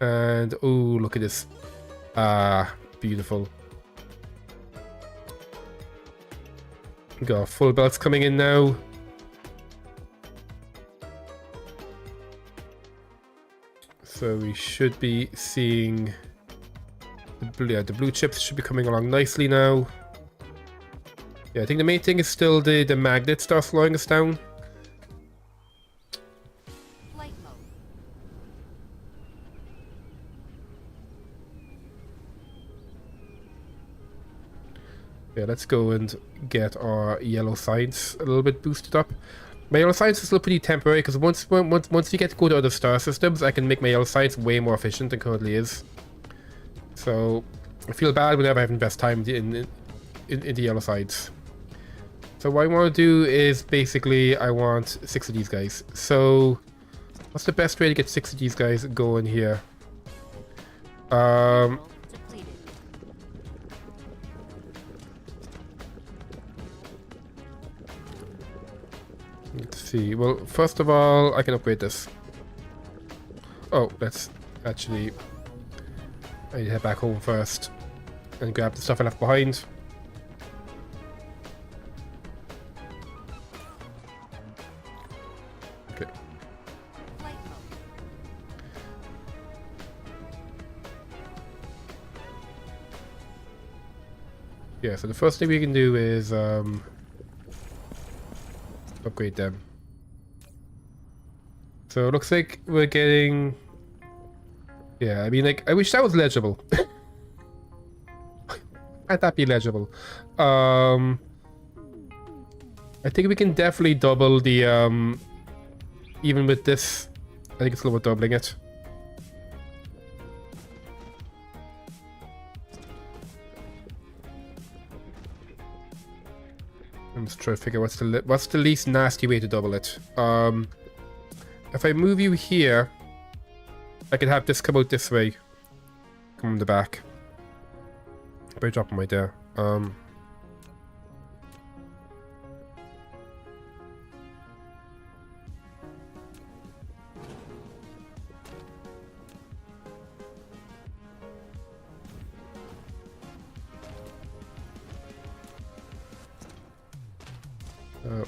And, oh, look at this. Beautiful. Got full belts coming in now. So we should be seeing the blue chips should be coming along nicely now. Yeah, I think the main thing is still the magnets that are slowing us down. Flight mode. Yeah, let's go and get our yellow science a little bit boosted up. My yellow science is still pretty temporary because once you get to go to other star systems, I can make my yellow science way more efficient than currently is. So I feel bad whenever I have invest time in the yellow sides. So what I want to do is basically I want 6 of these guys. So what's the best way to get 6 of these guys going here? Depleted. Let's see. Well, first of all, I can upgrade this. Oh, let's actually... I need to head back home first and grab the stuff I left behind. Okay. Flight mode. Yeah, so the first thing we can do is upgrade them. So it looks like we're getting... Yeah, I mean, like, I wish that was legible. Can't that be legible? I think we can definitely double the, even with this, I think it's a little bit doubling it. I'm just trying to figure what's the least nasty way to double it. If I move you here, I could have this come out this way. Come on the back. Better drop them right there.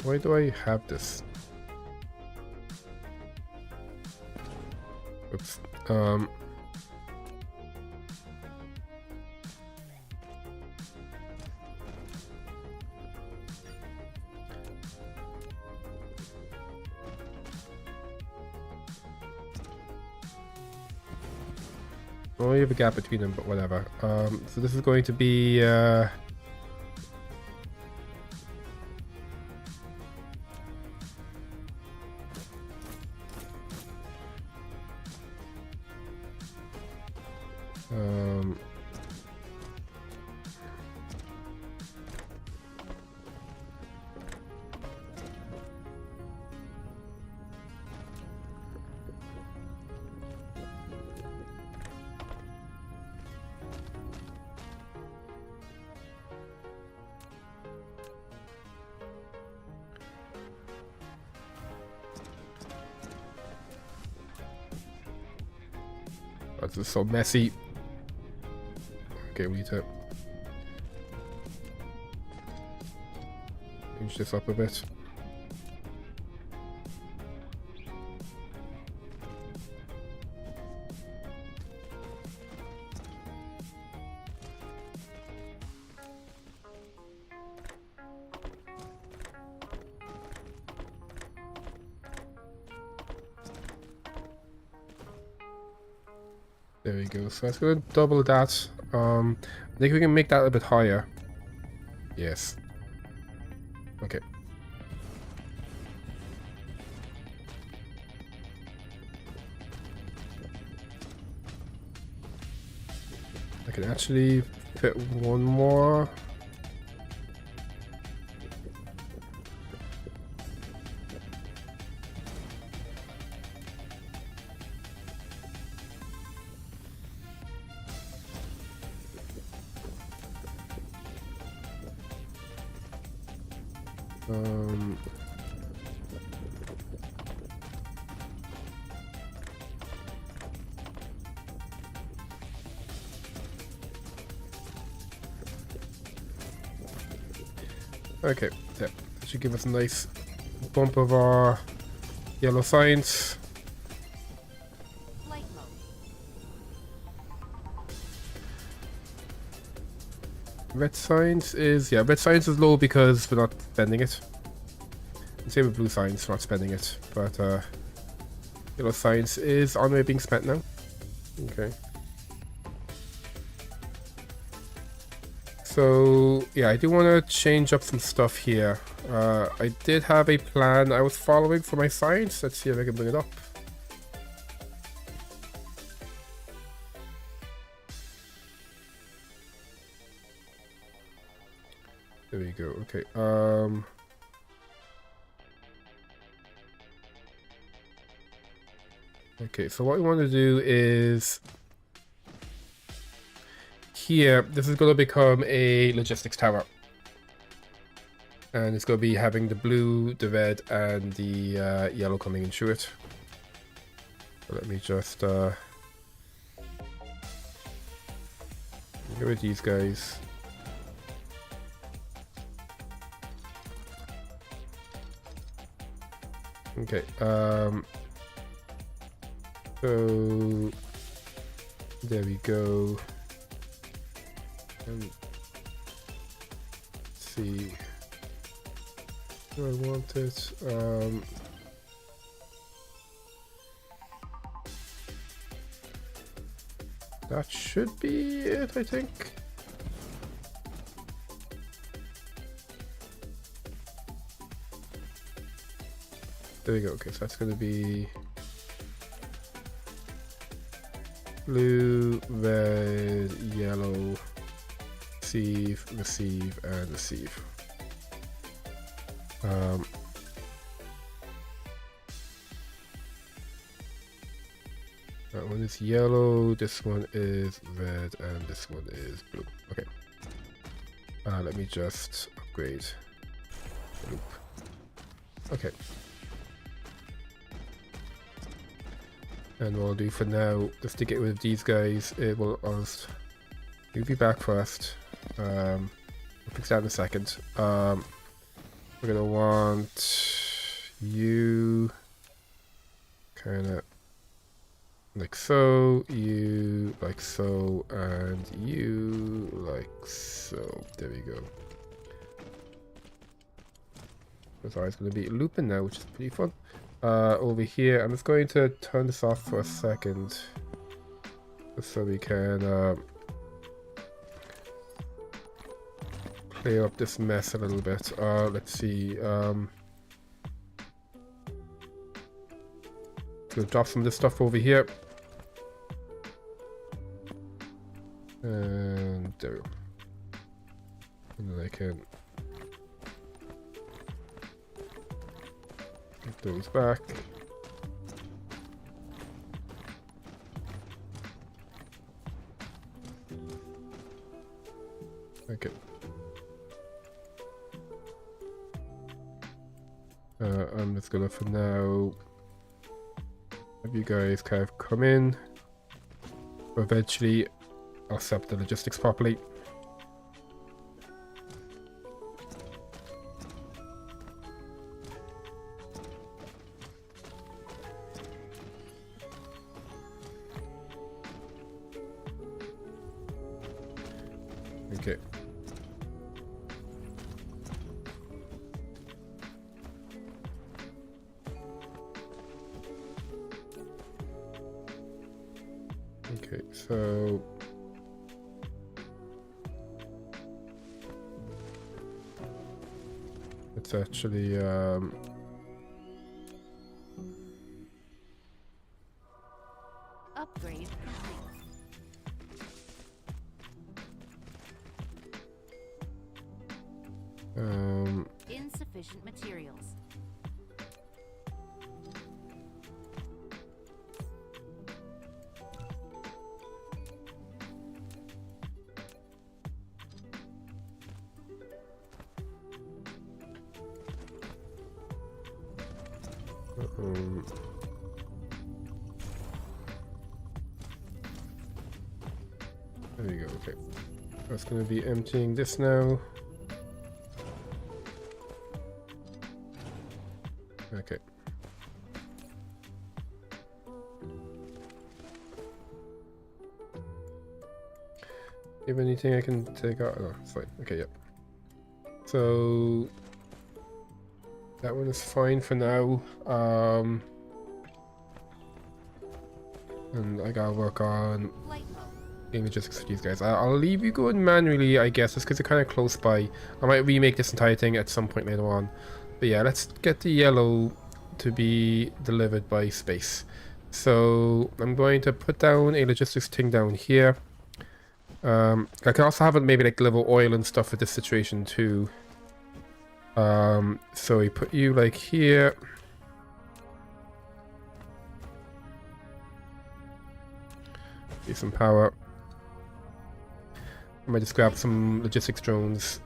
Why do I have this? Oops. Oh, you have a gap between them, but whatever. So this is going to be Um, This is so messy. Okay, we need to pinch this up a bit. There we go. So let's go double that. I think we can make that a bit higher. Yes. Okay. I can actually fit one more. Okay, yeah, that should give us a nice bump of our yellow signs. Flight mode. Red signs is, yeah, red signs is low because we're not spending it. Same with blue signs, we're not spending it. But yellow signs is on the way being spent now. Okay. So, yeah, I do want to change up some stuff here. I did have a plan I was following for my signs. Let's see if I can bring it up. There we go. Okay. Okay, so what we want to do is here, this is going to become a logistics tower. And it's going to be having the blue, the red, and the yellow coming in through it. So let me just get rid of these guys. Okay, so there we go. And let's see. Do I want it? That should be it, I think. There we go. Okay, so that's going to be blue, red, yellow, receive, receive, and receive. That one is yellow, this one is red, and this one is blue. Okay. Let me just upgrade the loop. Okay. And what I'll do for now, just to get rid of these guys, it will just move you back first. We'll fix that in a second. We're gonna want you kind of like so, you like so, and you like so. There we go. That's always going to be looping now, which is pretty fun. Over here, I'm just going to turn this off for a second, just so we can clear up this mess a little bit. Let's see. Gonna drop some of this stuff over here. And there we go. And then I can get those back. Okay. I'm just gonna, for now, have you guys kind of come in. Eventually, I'll set up the logistics properly. Okay. Okay, so it's actually Upgrade complete. Insufficient materials. there you go. Okay, that's going to be emptying this now. Okay. Have anything I can take out? Oh, it's fine. Okay, yep. So that one is fine for now. And I gotta work on Flight mode. getting logistics for these guys. I'll leave you going manually, I guess, just because they're kind of close by. I might remake this entire thing at some point later on. But yeah, let's get the yellow to be delivered by space. So I'm going to put down a logistics thing down here. I can also have it maybe like deliver oil and stuff for this situation too. So we put you like here. Get some power. I might just grab some logistics drones.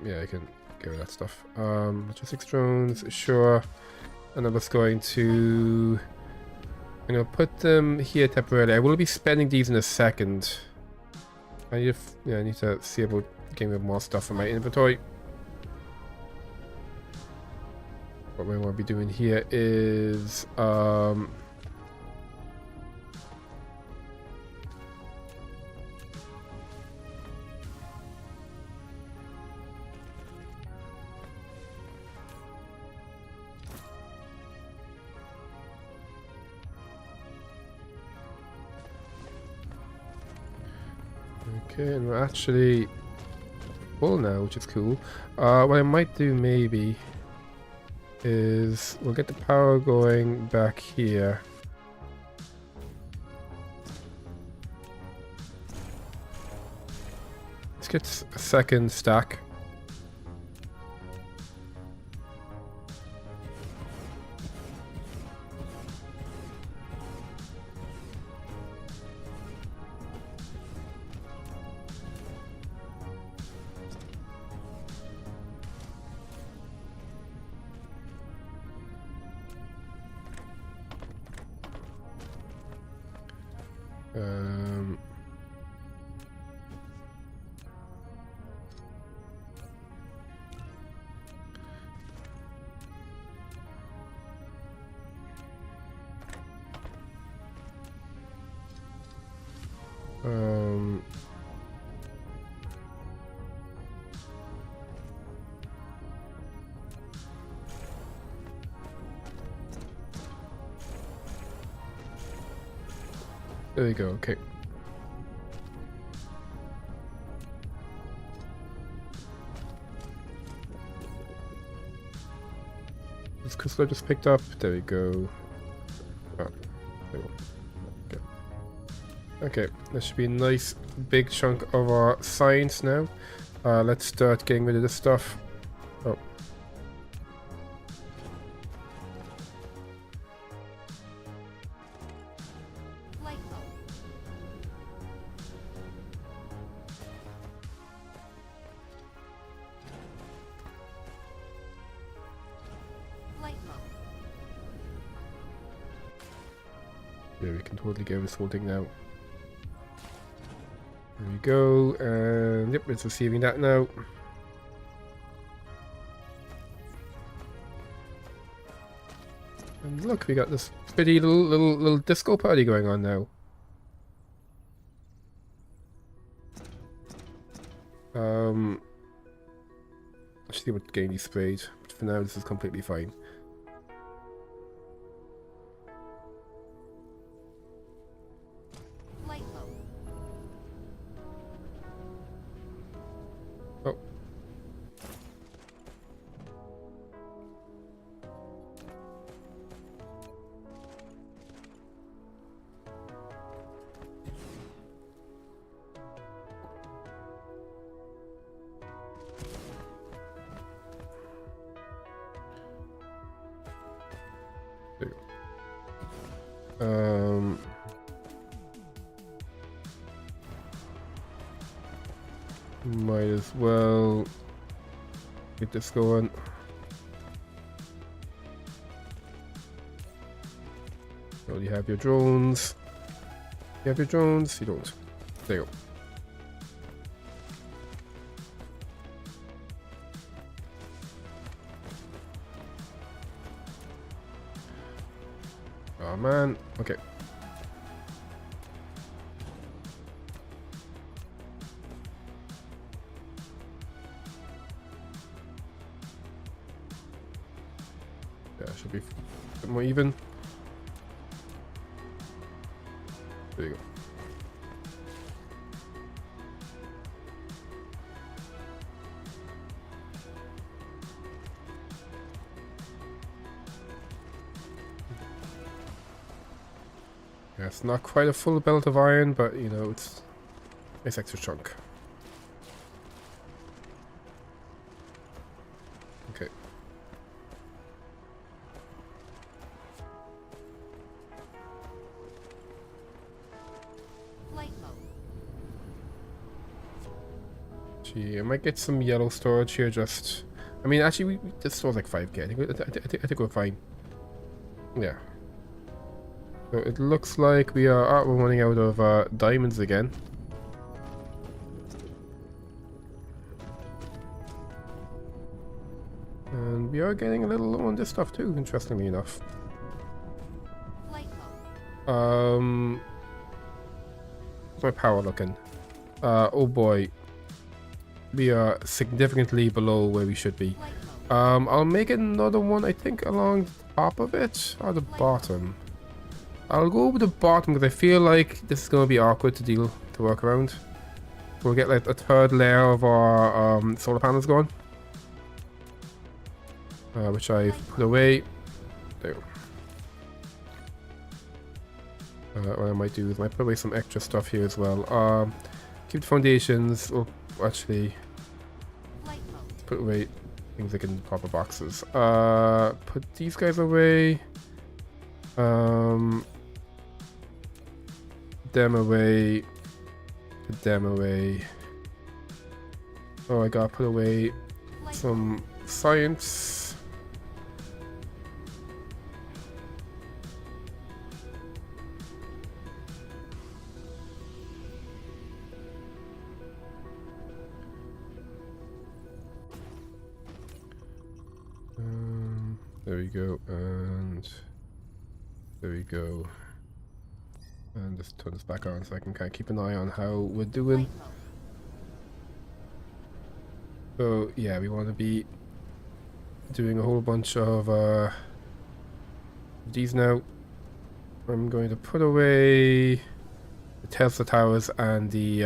Yeah, I can get rid of that stuff. Logistics drones, sure. And I'm just going to... I'm going to put them here temporarily. I will be spending these in a second. I need to see about getting rid of more stuff in my inventory. What we want to be doing here is... okay, and we're actually full now, which is cool. What I might do maybe is we'll get the power going back here. Let's get a second stack. There we go, okay. This crystal I just picked up, there we go. Oh, there we go. Okay, this should be a nice big chunk of our science now. Let's start getting rid of this stuff. Oh. Flight mode. Flight mode. Yeah, we can totally get this whole thing now. There we go, and yep, it's receiving that now. And look, we got this pretty little disco party going on now. I should see what getting these sprayed, but for now this is completely fine. Flight mode. Oh. There you go. Might as well get this going. Oh, you have your drones. You have your drones? You don't. There you go. Oh man. Okay. Yeah, should be a bit more even. There you go. Yeah, it's not quite a full belt of iron, but you know, it's a nice extra chunk. Okay. Flight mode. Gee, I might get some yellow storage here. Just, I mean, actually, this store's like 5k. I think we're fine. Yeah. So it looks like we're running out of diamonds again. And we are getting a little low on this stuff too, interestingly enough. Flight mode. How's my power looking? Oh boy. We are significantly below where we should be. Flight mode. I'll make another one, I think, along the top of it, or the bottom. I'll go with the bottom because I feel like this is going to be awkward to work around. We'll get like a third layer of our solar panels going. Which I've put away. There. What I might do is I might put away some extra stuff here as well. Keep the foundations. Oh, actually, Flight mode. put away things like in proper boxes. Put these guys away. Them away. Put them away. Oh, I gotta put away Flight some science. There we go, and there we go. And just turn this back on so I can kind of keep an eye on how we're doing. Flight mode. So yeah, we want to be doing a whole bunch of these now. I'm going to put away the Tesla towers and the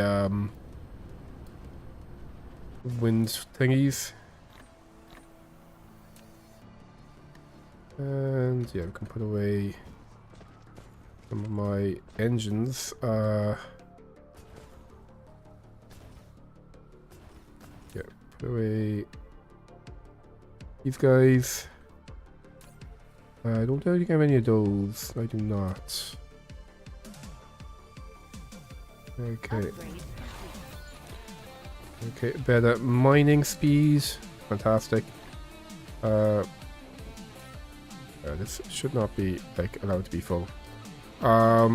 wind thingies. And yeah, we can put away some of my engines. Yeah, put away these guys. I don't think I have any of those. I do not. Okay. Upgrade complete. Okay, better mining speed. Fantastic. This should not be like allowed to be full. There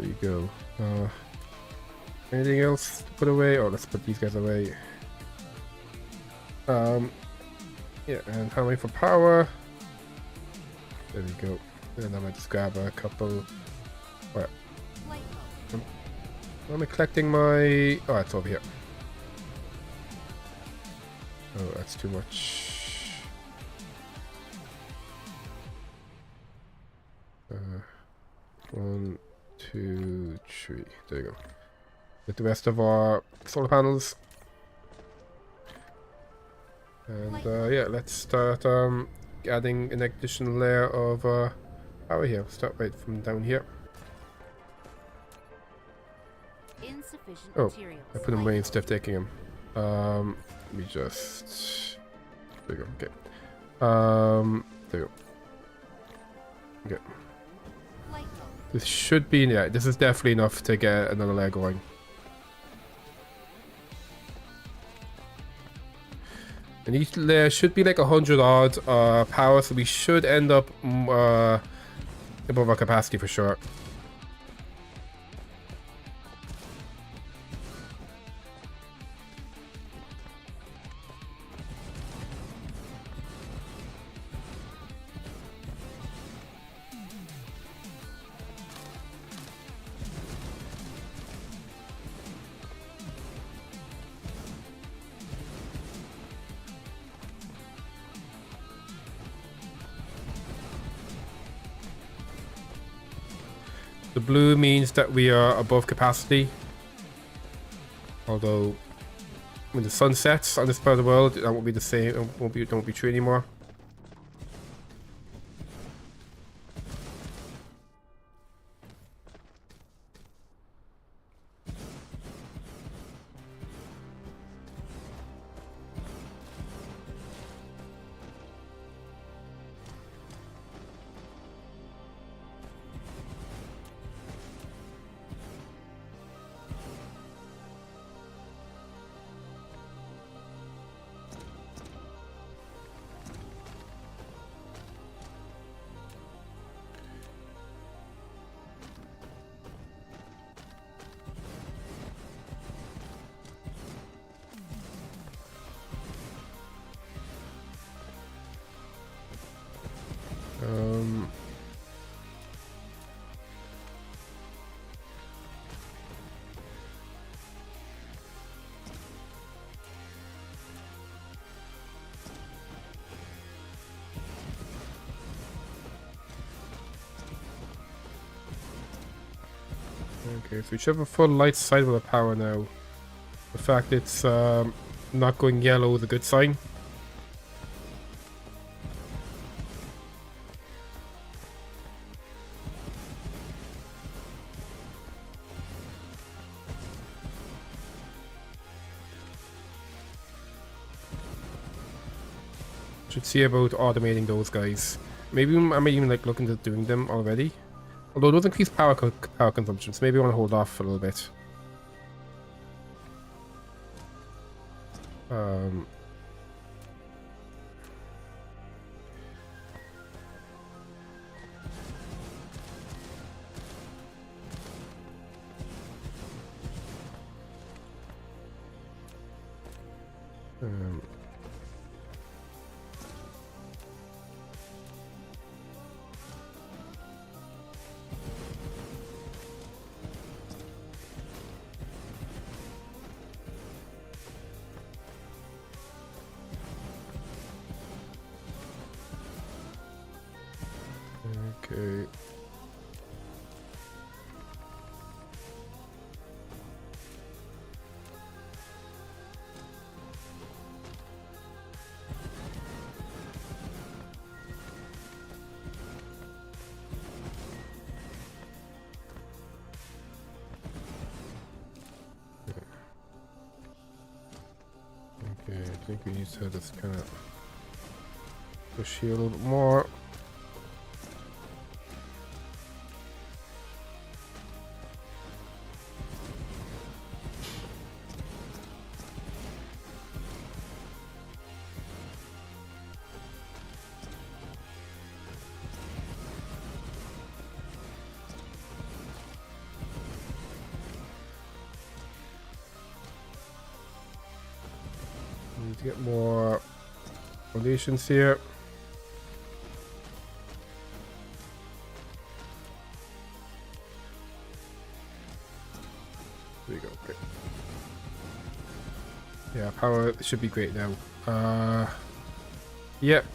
you go. Anything else to put away? Oh, let's put these guys away. Yeah, and how many for power? There we go. And I might just grab a couple. What? Flight mode. Am I collecting my... Oh, it's over here. Oh, that's too much. 1, 2, 3. There you go. Get the rest of our solar panels. And yeah, let's start adding an additional layer of power here. Start right from down here. Insufficient Oh, materials. I put him away instead of taking him. Let me just... There you go, okay. There you go. Okay. Flight mode. This should be... Yeah, this is definitely enough to get another layer going. And each layer should be like 100 odd power, so we should end up above our capacity for sure. The blue means that we are above capacity. Although, when the sun sets on this part of the world, that won't be the same. It won't be true anymore. Okay, so we should have a full light side with the power now. The fact it's not going yellow is a good sign. Should see about automating those guys. Maybe I might even like look into doing them already. Although those increase power consumption, so maybe I want to hold off for a little bit. Okay. think we need to just kind of push here a little bit more. Need to get more foundations here. There we go. Great. Yeah, power should be great now. Yep.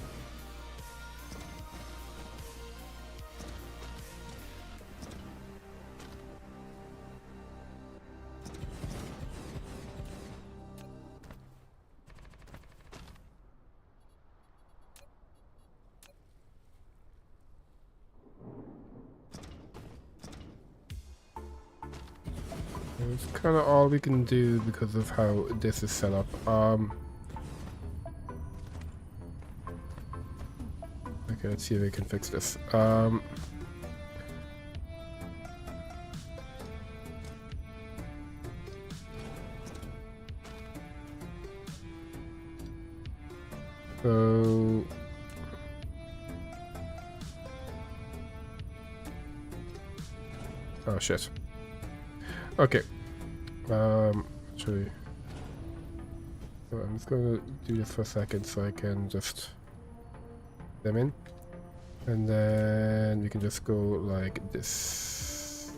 It's kind of all we can do because of how this is set up. Okay, let's see if we can fix this. So oh shit. Okay. Actually, so I'm just going to do this for a second so I can just them in, and then we can just go like this.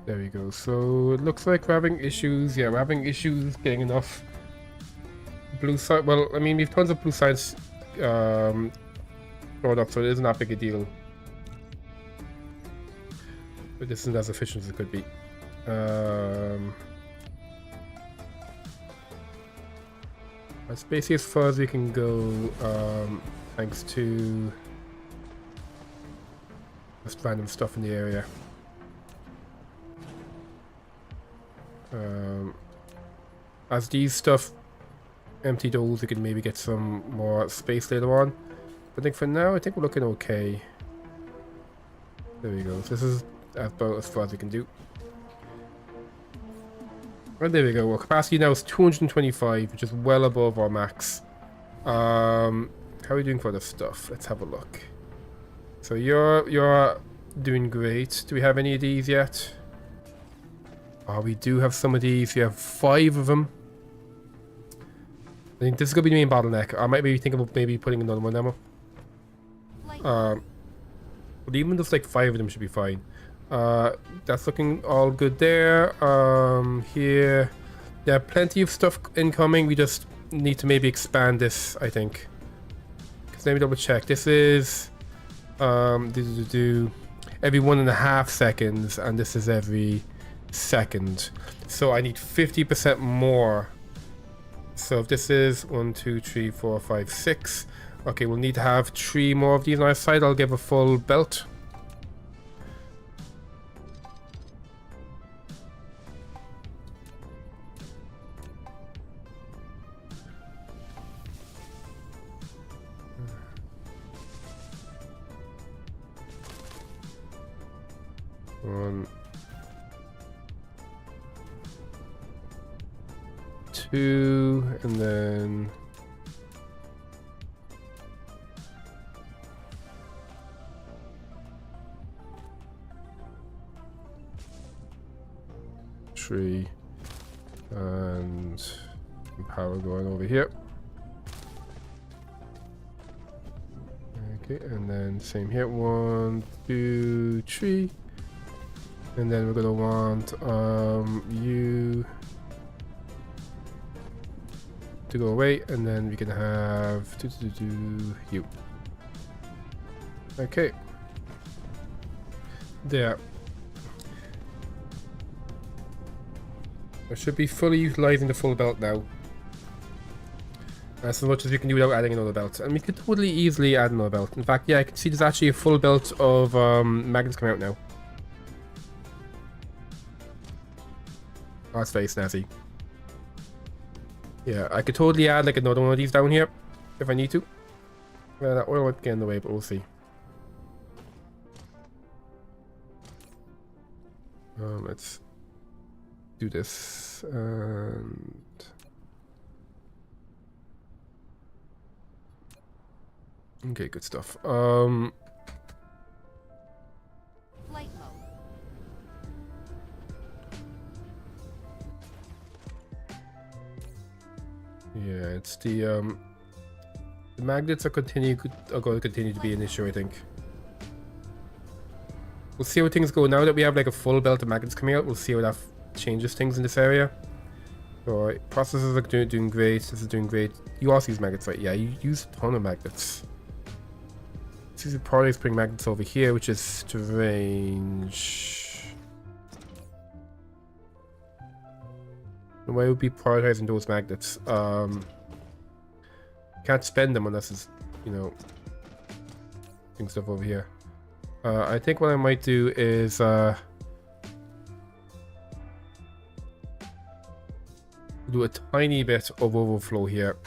There we go. So it looks like we're having issues. Yeah, we're having issues getting enough blue side. Well, I mean, we've tons of blue sides stored up, so it isn't that big a deal. But this isn't as efficient as it could be. That's basically as far as we can go, thanks to just random stuff in the area. As these stuff empty those, we can maybe get some more space later on. I think for now, I think we're looking okay. There we go. This is about as far as we can do. And there we go. Our capacity now is 225, which is well above our max. How are we doing for this stuff? Let's have a look. So you're doing great. Do we have any of these yet? Oh, we do have some of these. We have 5 of them. I think this is gonna be the main bottleneck. I might maybe think about maybe putting another one ammo. But even just like 5 of them should be fine. That's looking all good there. Here, yeah, plenty of stuff incoming. We just need to maybe expand this, I think. Cause let me double check. This is every 1.5 seconds, and this is every second. So I need 50% more. So if this is 1, 2, 3, 4, 5, 6. Okay, we'll need to have 3 more of these on our side. I'll give a full belt. One, 2, and then 3, and some power going over here. Okay, and then same here. 1, 2, 3. And then we're gonna want you to go away, and then we can have you. Okay. There. I should be fully utilizing the full belt now. That's as much as we can do without adding another belt. And we could totally easily add another belt. In fact, yeah, I can see there's actually a full belt of magnets coming out now. Oh, that's very snazzy. Yeah, I could totally add like another one of these down here if I need to. That oil might get in the way, but we'll see. Let's do this and okay, good stuff. Flight mode. Yeah, it's the magnets are going to continue to be an issue, I think. We'll see how things go now that we have like a full belt of magnets coming out. We'll see how that changes things in this area. So processors are doing great. This is doing great. You also use magnets, right? Yeah, you use a ton of magnets. This is probably putting magnets over here, which is strange. Why would be prioritizing those magnets? Can't spend them unless it's, you know, doing stuff over here. I think what I might do is do a tiny bit of overflow here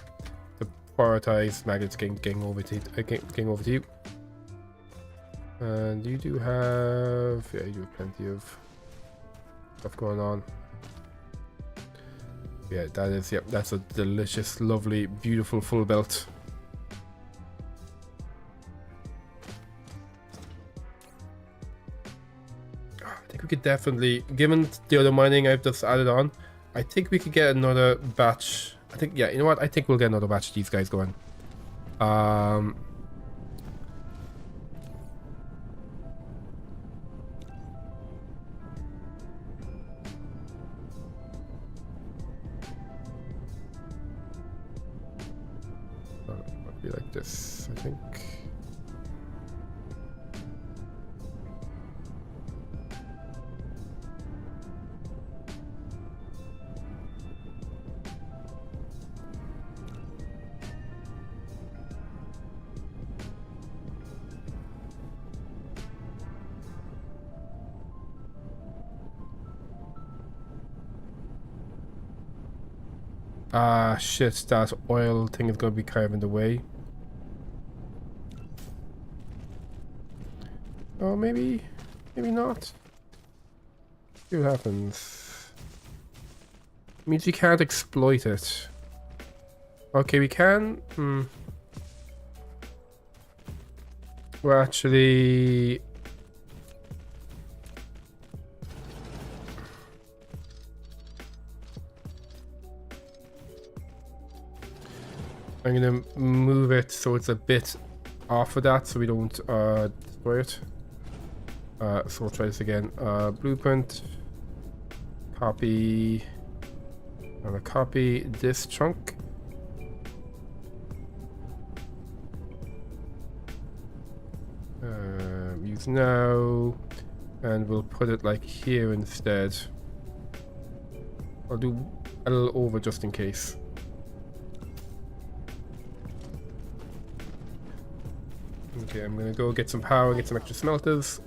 to prioritize magnets getting over to you. And you do have, yeah, you do have plenty of stuff going on. Yeah, that is, yep, that's a delicious, lovely, beautiful full belt. I think we could definitely, given the other mining I've just added on, I think we could get another batch. I think, yeah, you know what? I think we'll get another batch of these guys going. Be like this, I think. Ah, shit, that oil thing is going to be kind of in the way. Oh, maybe not. See what happens. It means we can't exploit it. Okay, we can. Well, actually, I'm gonna move it so it's a bit off of that, so we don't destroy it. So we'll try this again. Blueprint, copy, I'm gonna copy this chunk. Use now, and we'll put it like here instead. I'll do a little over just in case. Okay, I'm gonna go get some power, get some extra smelters.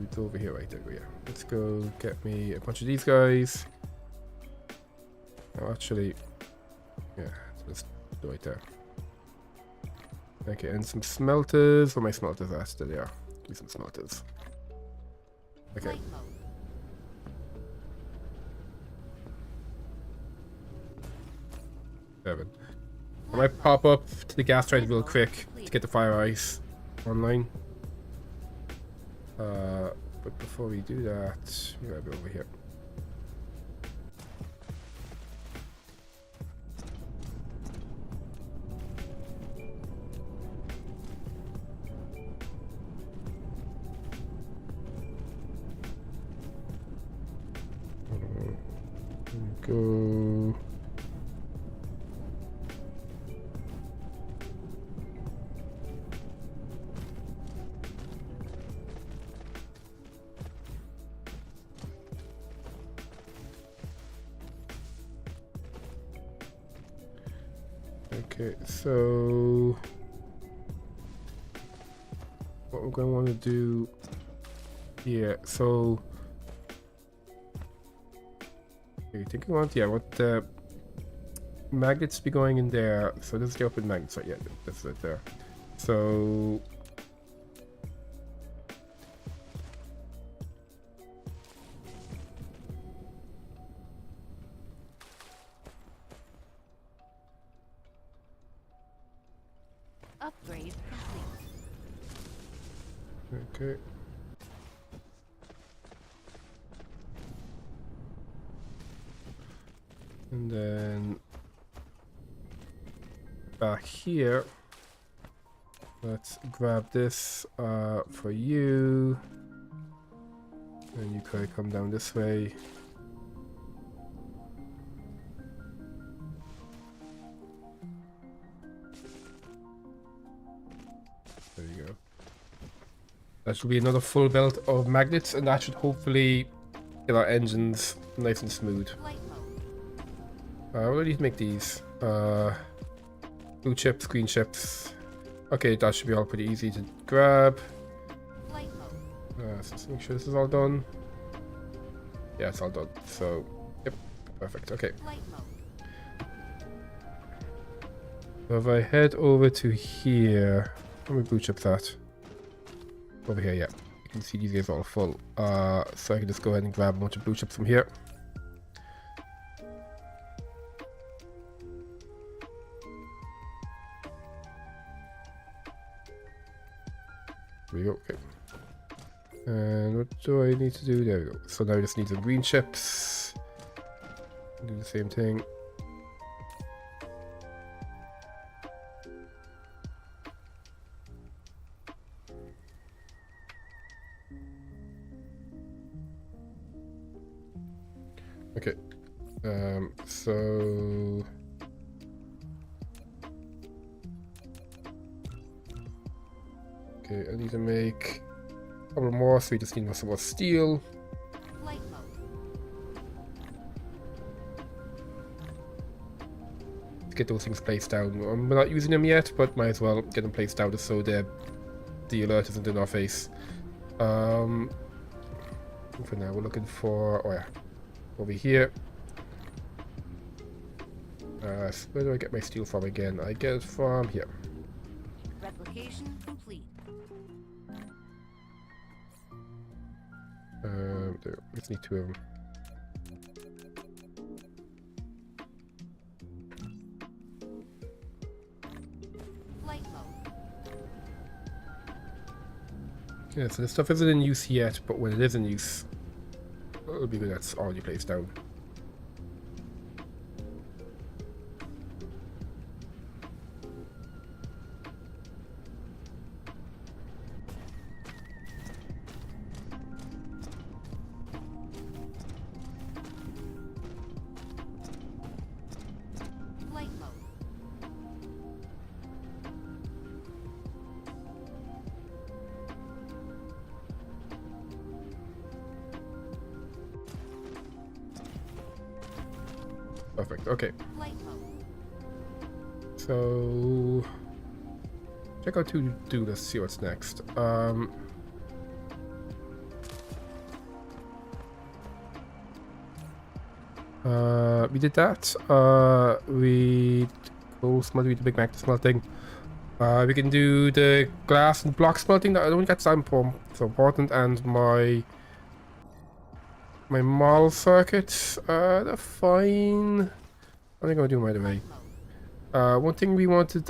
It's over here, right there. Yeah, let's go get me a bunch of these guys. Oh, actually, yeah, let's do it there. Okay, and some smelters. Where my smelters are? There they are. Give me some smelters. Okay. Flight mode. Seven. I might pop up to the gas train real quick to get the fire ice online. But before we do that, we gotta go over here. Go. Okay, so what we're going to want to do here, so I think we want the magnets to be going in there. So this is the open magnets, right? Yeah, that's right there. So Upgrade complete. okay. And then back here, let's grab this for you. And you could come down this way. There you go. That should be another full belt of magnets, and that should hopefully get our engines nice and smooth. Flight mode. What do I need to make these? Blue chips, green chips. Okay, that should be all pretty easy to grab. Flight mode. So let's make sure this is all done. Yeah, it's all done. So, yep, perfect. Okay. Flight mode. So if I head over to here, where are my blue chips at? Over here, yeah. You can see these guys are all full. So I can just go ahead and grab a bunch of blue chips from here. There we go, okay. And what do I need to do? There we go. So now I just need some green chips. Do the same thing. Okay. So okay, I need to make a couple more, so we just need some more steel. Flight mode. To get those things placed down. We're not using them yet, but might as well get them placed down just so the alert isn't in our face. For now, we're looking for, oh yeah, over here. So where do I get my steel from again? I get it from here. Replication complete. There, we just need two of them. Flight mode. Yeah, so this stuff isn't in use yet, but when it is in use, it'll be good that's already placed down. Flight mode. Perfect, okay. Flight mode. So check out to do this, see what's next. We did that. We smelting, we did the big magnet smelting. We can do the glass and block smelting. I don't think that's so important, and my model circuits, they're fine. I think I'll do them right away. One thing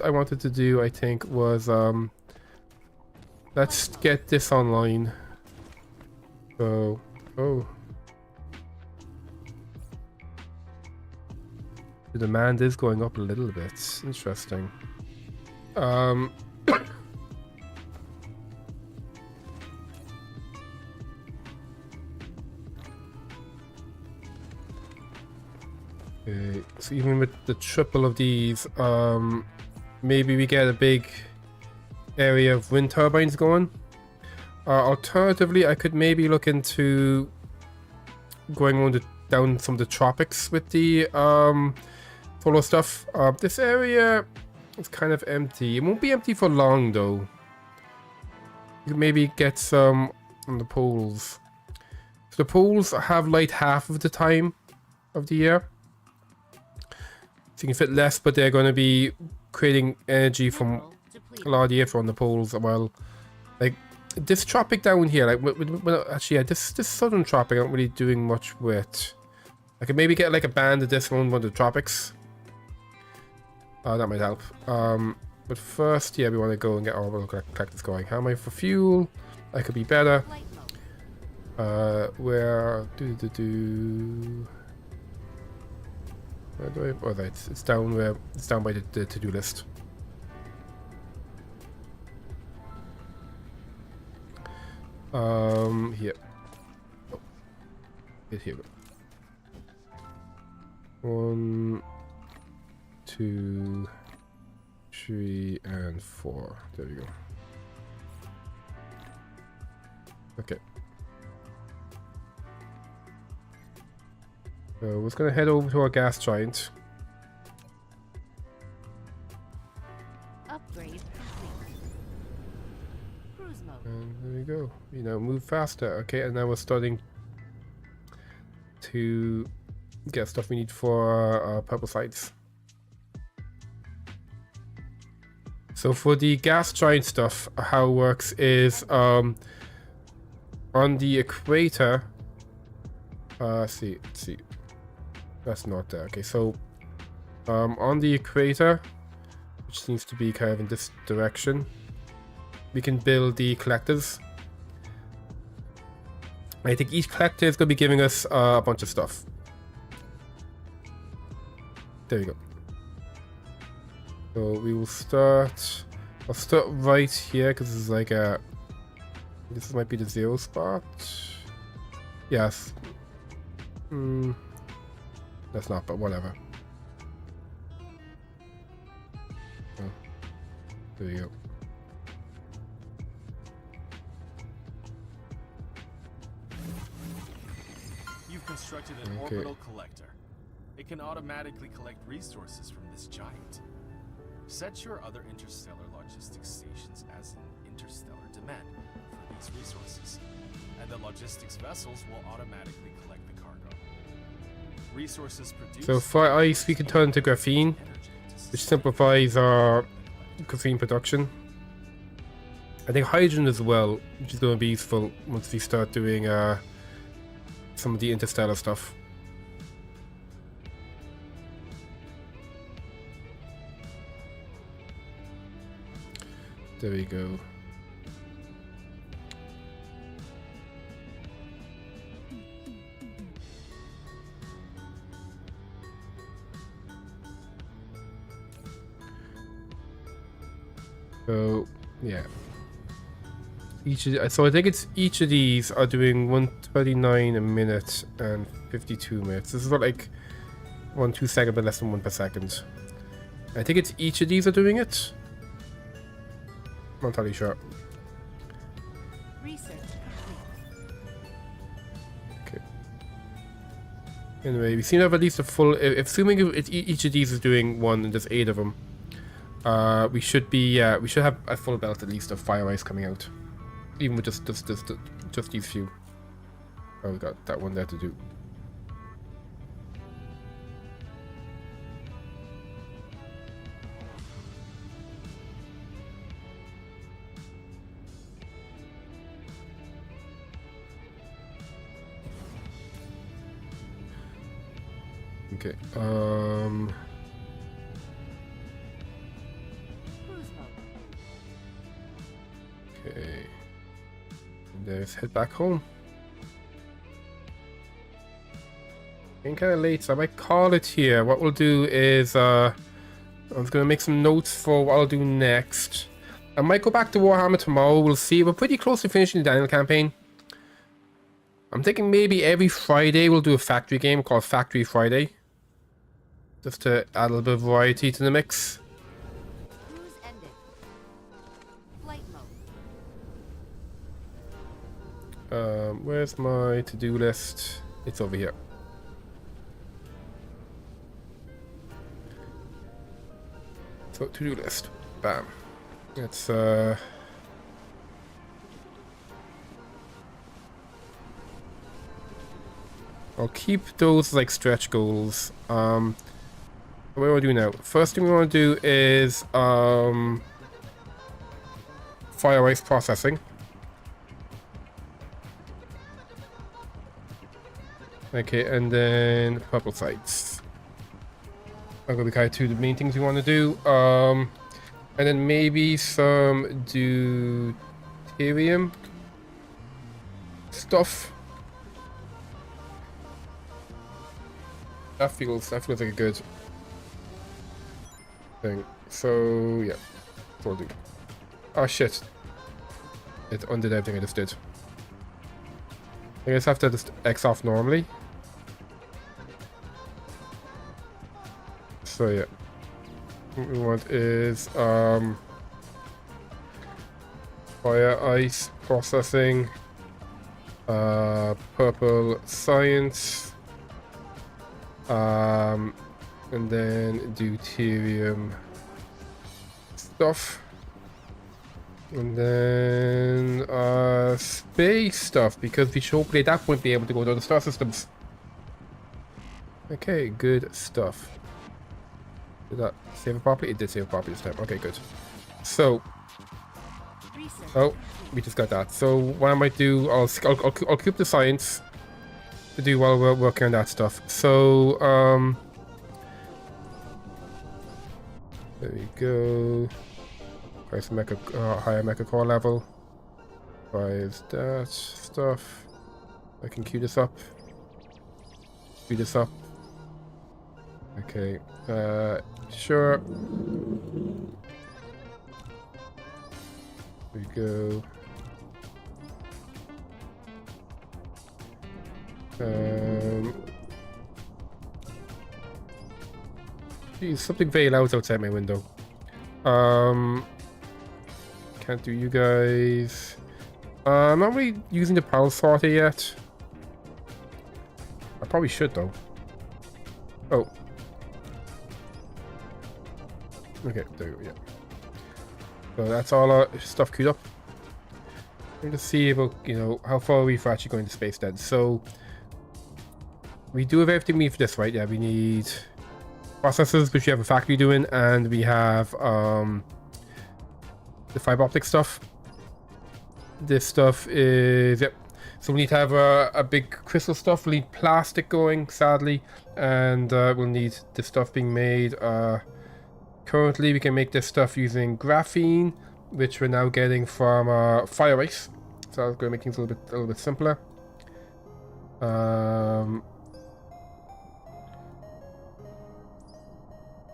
I wanted to do, I think, was let's get this online. So, oh, the demand is going up a little bit. Interesting. Okay, so even with the triple of these, maybe we get a big area of wind turbines going. Alternatively, I could maybe look into going down some of the tropics with the solar stuff. This area It's kind of empty. It won't be empty for long though. You can maybe get some on the poles. So the poles have light half of the time of the year. So you can fit less, but they're going to be creating energy from Mineral depleted. a lot of the air on the poles. Well, like this tropic down here, like actually, yeah, this southern tropic, I'm not really doing much with. I could maybe get like a band of this one of the tropics. That might help. But first, yeah, we want to go and get our little cactus going. How am I for fuel? I could be better. Flight mode. Where do I? Oh, right, it's down where it's down by the to-do list. Here. Oh. Here. 1, 2, 3, and 4. There we go. Okay. So we're just gonna head over to our gas giant. Upgrade complete. Cruise mode. And there we go. You know, move faster. Okay, and now we're starting to get stuff we need for our purple sites. So for the gas giant stuff, how it works is on the equator. Let's see. That's not there. Okay, so on the equator, which seems to be kind of in this direction, we can build the collectors. I think each collector is going to be giving us a bunch of stuff. There we go. So we will start. I'll start right here because this is like a. This might be the 0 spot. Yes. That's not, but whatever. Oh, there you go. You've constructed an Okay. orbital collector. It can automatically collect resources from this giant. Set your other interstellar logistics stations as in interstellar demand for these resources, and the logistics vessels will automatically collect the cargo. Resources produced. So for ice, we can turn to graphene, which simplifies our graphene production. I think hydrogen as well, which is going to be useful once we start doing some of the interstellar stuff. There we go. So yeah, so I think it's each of these are doing 139 a minute and 52 minutes. This is not like 1 2 seconds, but less than 1 per second. I think it's each of these are doing it. I'm not entirely sure. Research complete. Okay. Anyway, we seem to have at least a full. If assuming each of these is doing one, and there's 8 of them, we should be. We should have a full belt at least of fire ice coming out, even with just these few. Oh, we got that one there to do. Okay. Cruise mode. Okay. Let's head back home. Getting kind of late, so I might call it here. What we'll do is I was gonna make some notes for what I'll do next. I might go back to Warhammer tomorrow. We'll see. We're pretty close to finishing the Daniel campaign. I'm thinking maybe every Friday we'll do a factory game called Factory Friday, just to add a little bit of variety to the mix. Cruise ended. Flight mode. Where's my to-do list? It's over here. So to-do list. Bam. It's I'll keep those like stretch goals. What do we want to do now? First thing we want to do is fire ice processing. Okay, and then purple sites. I'm gonna be kind of two of the main things we want to do. And then maybe some deuterium stuff. That feels like a good thing. So yeah, that's what I'll do. Oh shit! It undid everything I just did. I guess I have to just X off normally. So yeah, what we want is fire ice processing, purple science, and then deuterium stuff, and then space stuff, because we should hopefully at that point be able to go to other star systems. Okay, good stuff. Did that save it properly? It did save it properly this time. Okay, good. So, oh, we just got that. So what I might do, I'll keep the science to do while we're working on that stuff. So, there we go. Price mecha, higher mecha core level. Buys that stuff. I can queue this up. Queue this up. Okay. Sure. There we go. Geez, something very loud outside my window. Can't do you guys. I'm not really using the power sorter yet. I probably should though. Oh. Okay, there we go, yeah. So that's all our stuff queued up. Let me just see about, you know, how far are we for actually going to space then. So, we do have everything we need for this, right? Yeah, we need processors, which we have a factory doing, and we have the fiber optic stuff. This stuff is, yep. So we need to have a big crystal stuff. We'll need plastic going, sadly, and we'll need this stuff being made. Currently, we can make this stuff using graphene, which we're now getting from fire ice. So that's going to make things a little bit simpler.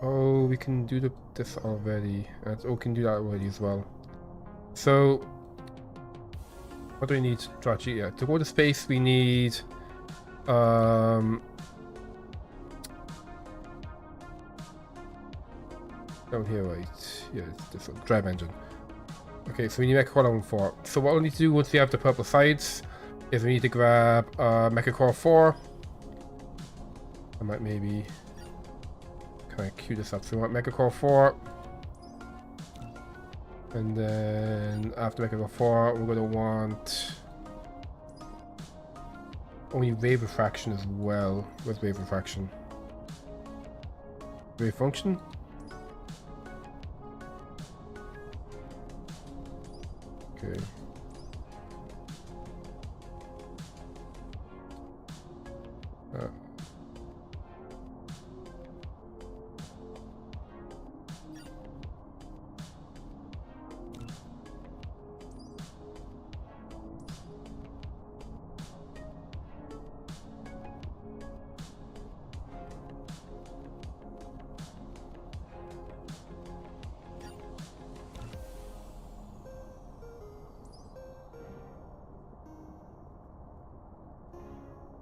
Oh, we can do this already. Oh, we can do that already as well. So, what do we need to actually? Yeah, to go to space, we need down here, right? Yeah, it's this one, drive engine. Okay, so we need Mecha Core level 4. So what we need to do once we have the purple sides is we need to grab Mecha Core 4. I might maybe kind of queue this up. So we want Mecha Core 4. And then after Mecha Core 4, we're going to want only wave refraction as well. Where's wave refraction? Wave function? Okay.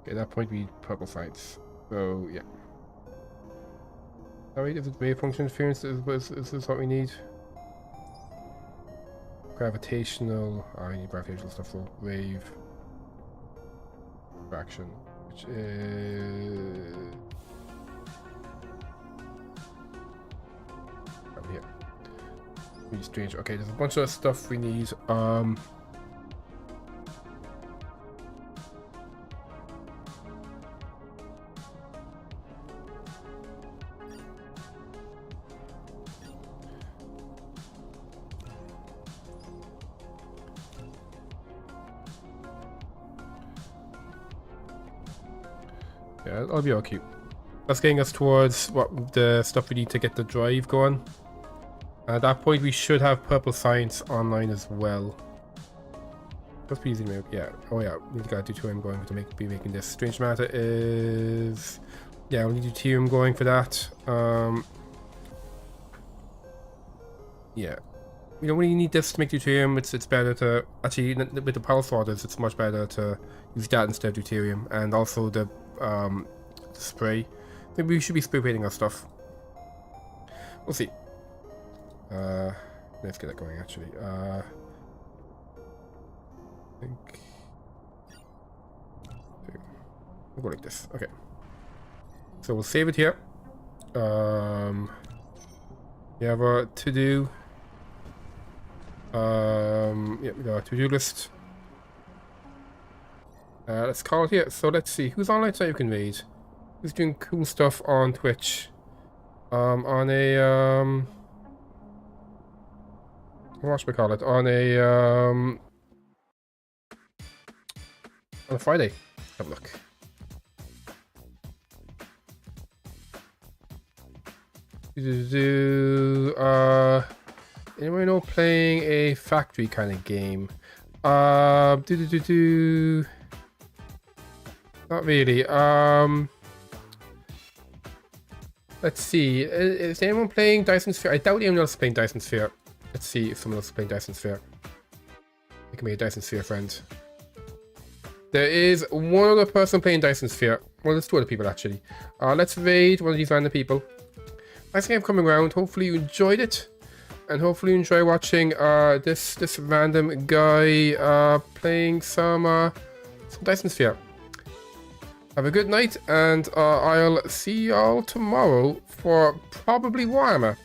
At that point, we need purple sides. So, yeah. Alright, if it's wave function interference, is this what we need? Gravitational. Oh, I need gravitational stuff, so wave fraction, which is. Over here. Really strange. Okay, there's a bunch of stuff we need. Yeah, that'll be all cute. That's getting us towards what the stuff we need to get the drive going. At that point, we should have Purple Science online as well. That's pretty easy to make. Yeah. Oh yeah, we've got deuterium going to be making this. Strange matter is, yeah, we need deuterium going for that. Yeah. We don't really need this to make deuterium. It's better to actually with the power sorters. It's much better to use that instead of deuterium, and also the spray. Maybe we should be spray painting our stuff. We'll see. Let's get that going actually. I think we'll go like this. Okay. So we'll save it here. We have a to-do. Yeah, we got a to-do list. Let's call it here. So let's see who's online tonight. You can read. Who's doing cool stuff on Twitch? On a what should we call it? On a Friday. Have a look. Anyone know playing a factory kind of game? Not really. Let's see. Is anyone playing Dyson Sphere? I doubt anyone else is playing Dyson Sphere. Let's see if someone else is playing Dyson Sphere. I can be a Dyson Sphere friend. There is one other person playing Dyson Sphere. Well, there's two other people actually. Let's raid one of these random people. Nice game coming around. Hopefully you enjoyed it. And hopefully you enjoy watching this random guy playing some Dyson Sphere. Have a good night, and I'll see y'all tomorrow for probably Warhammer.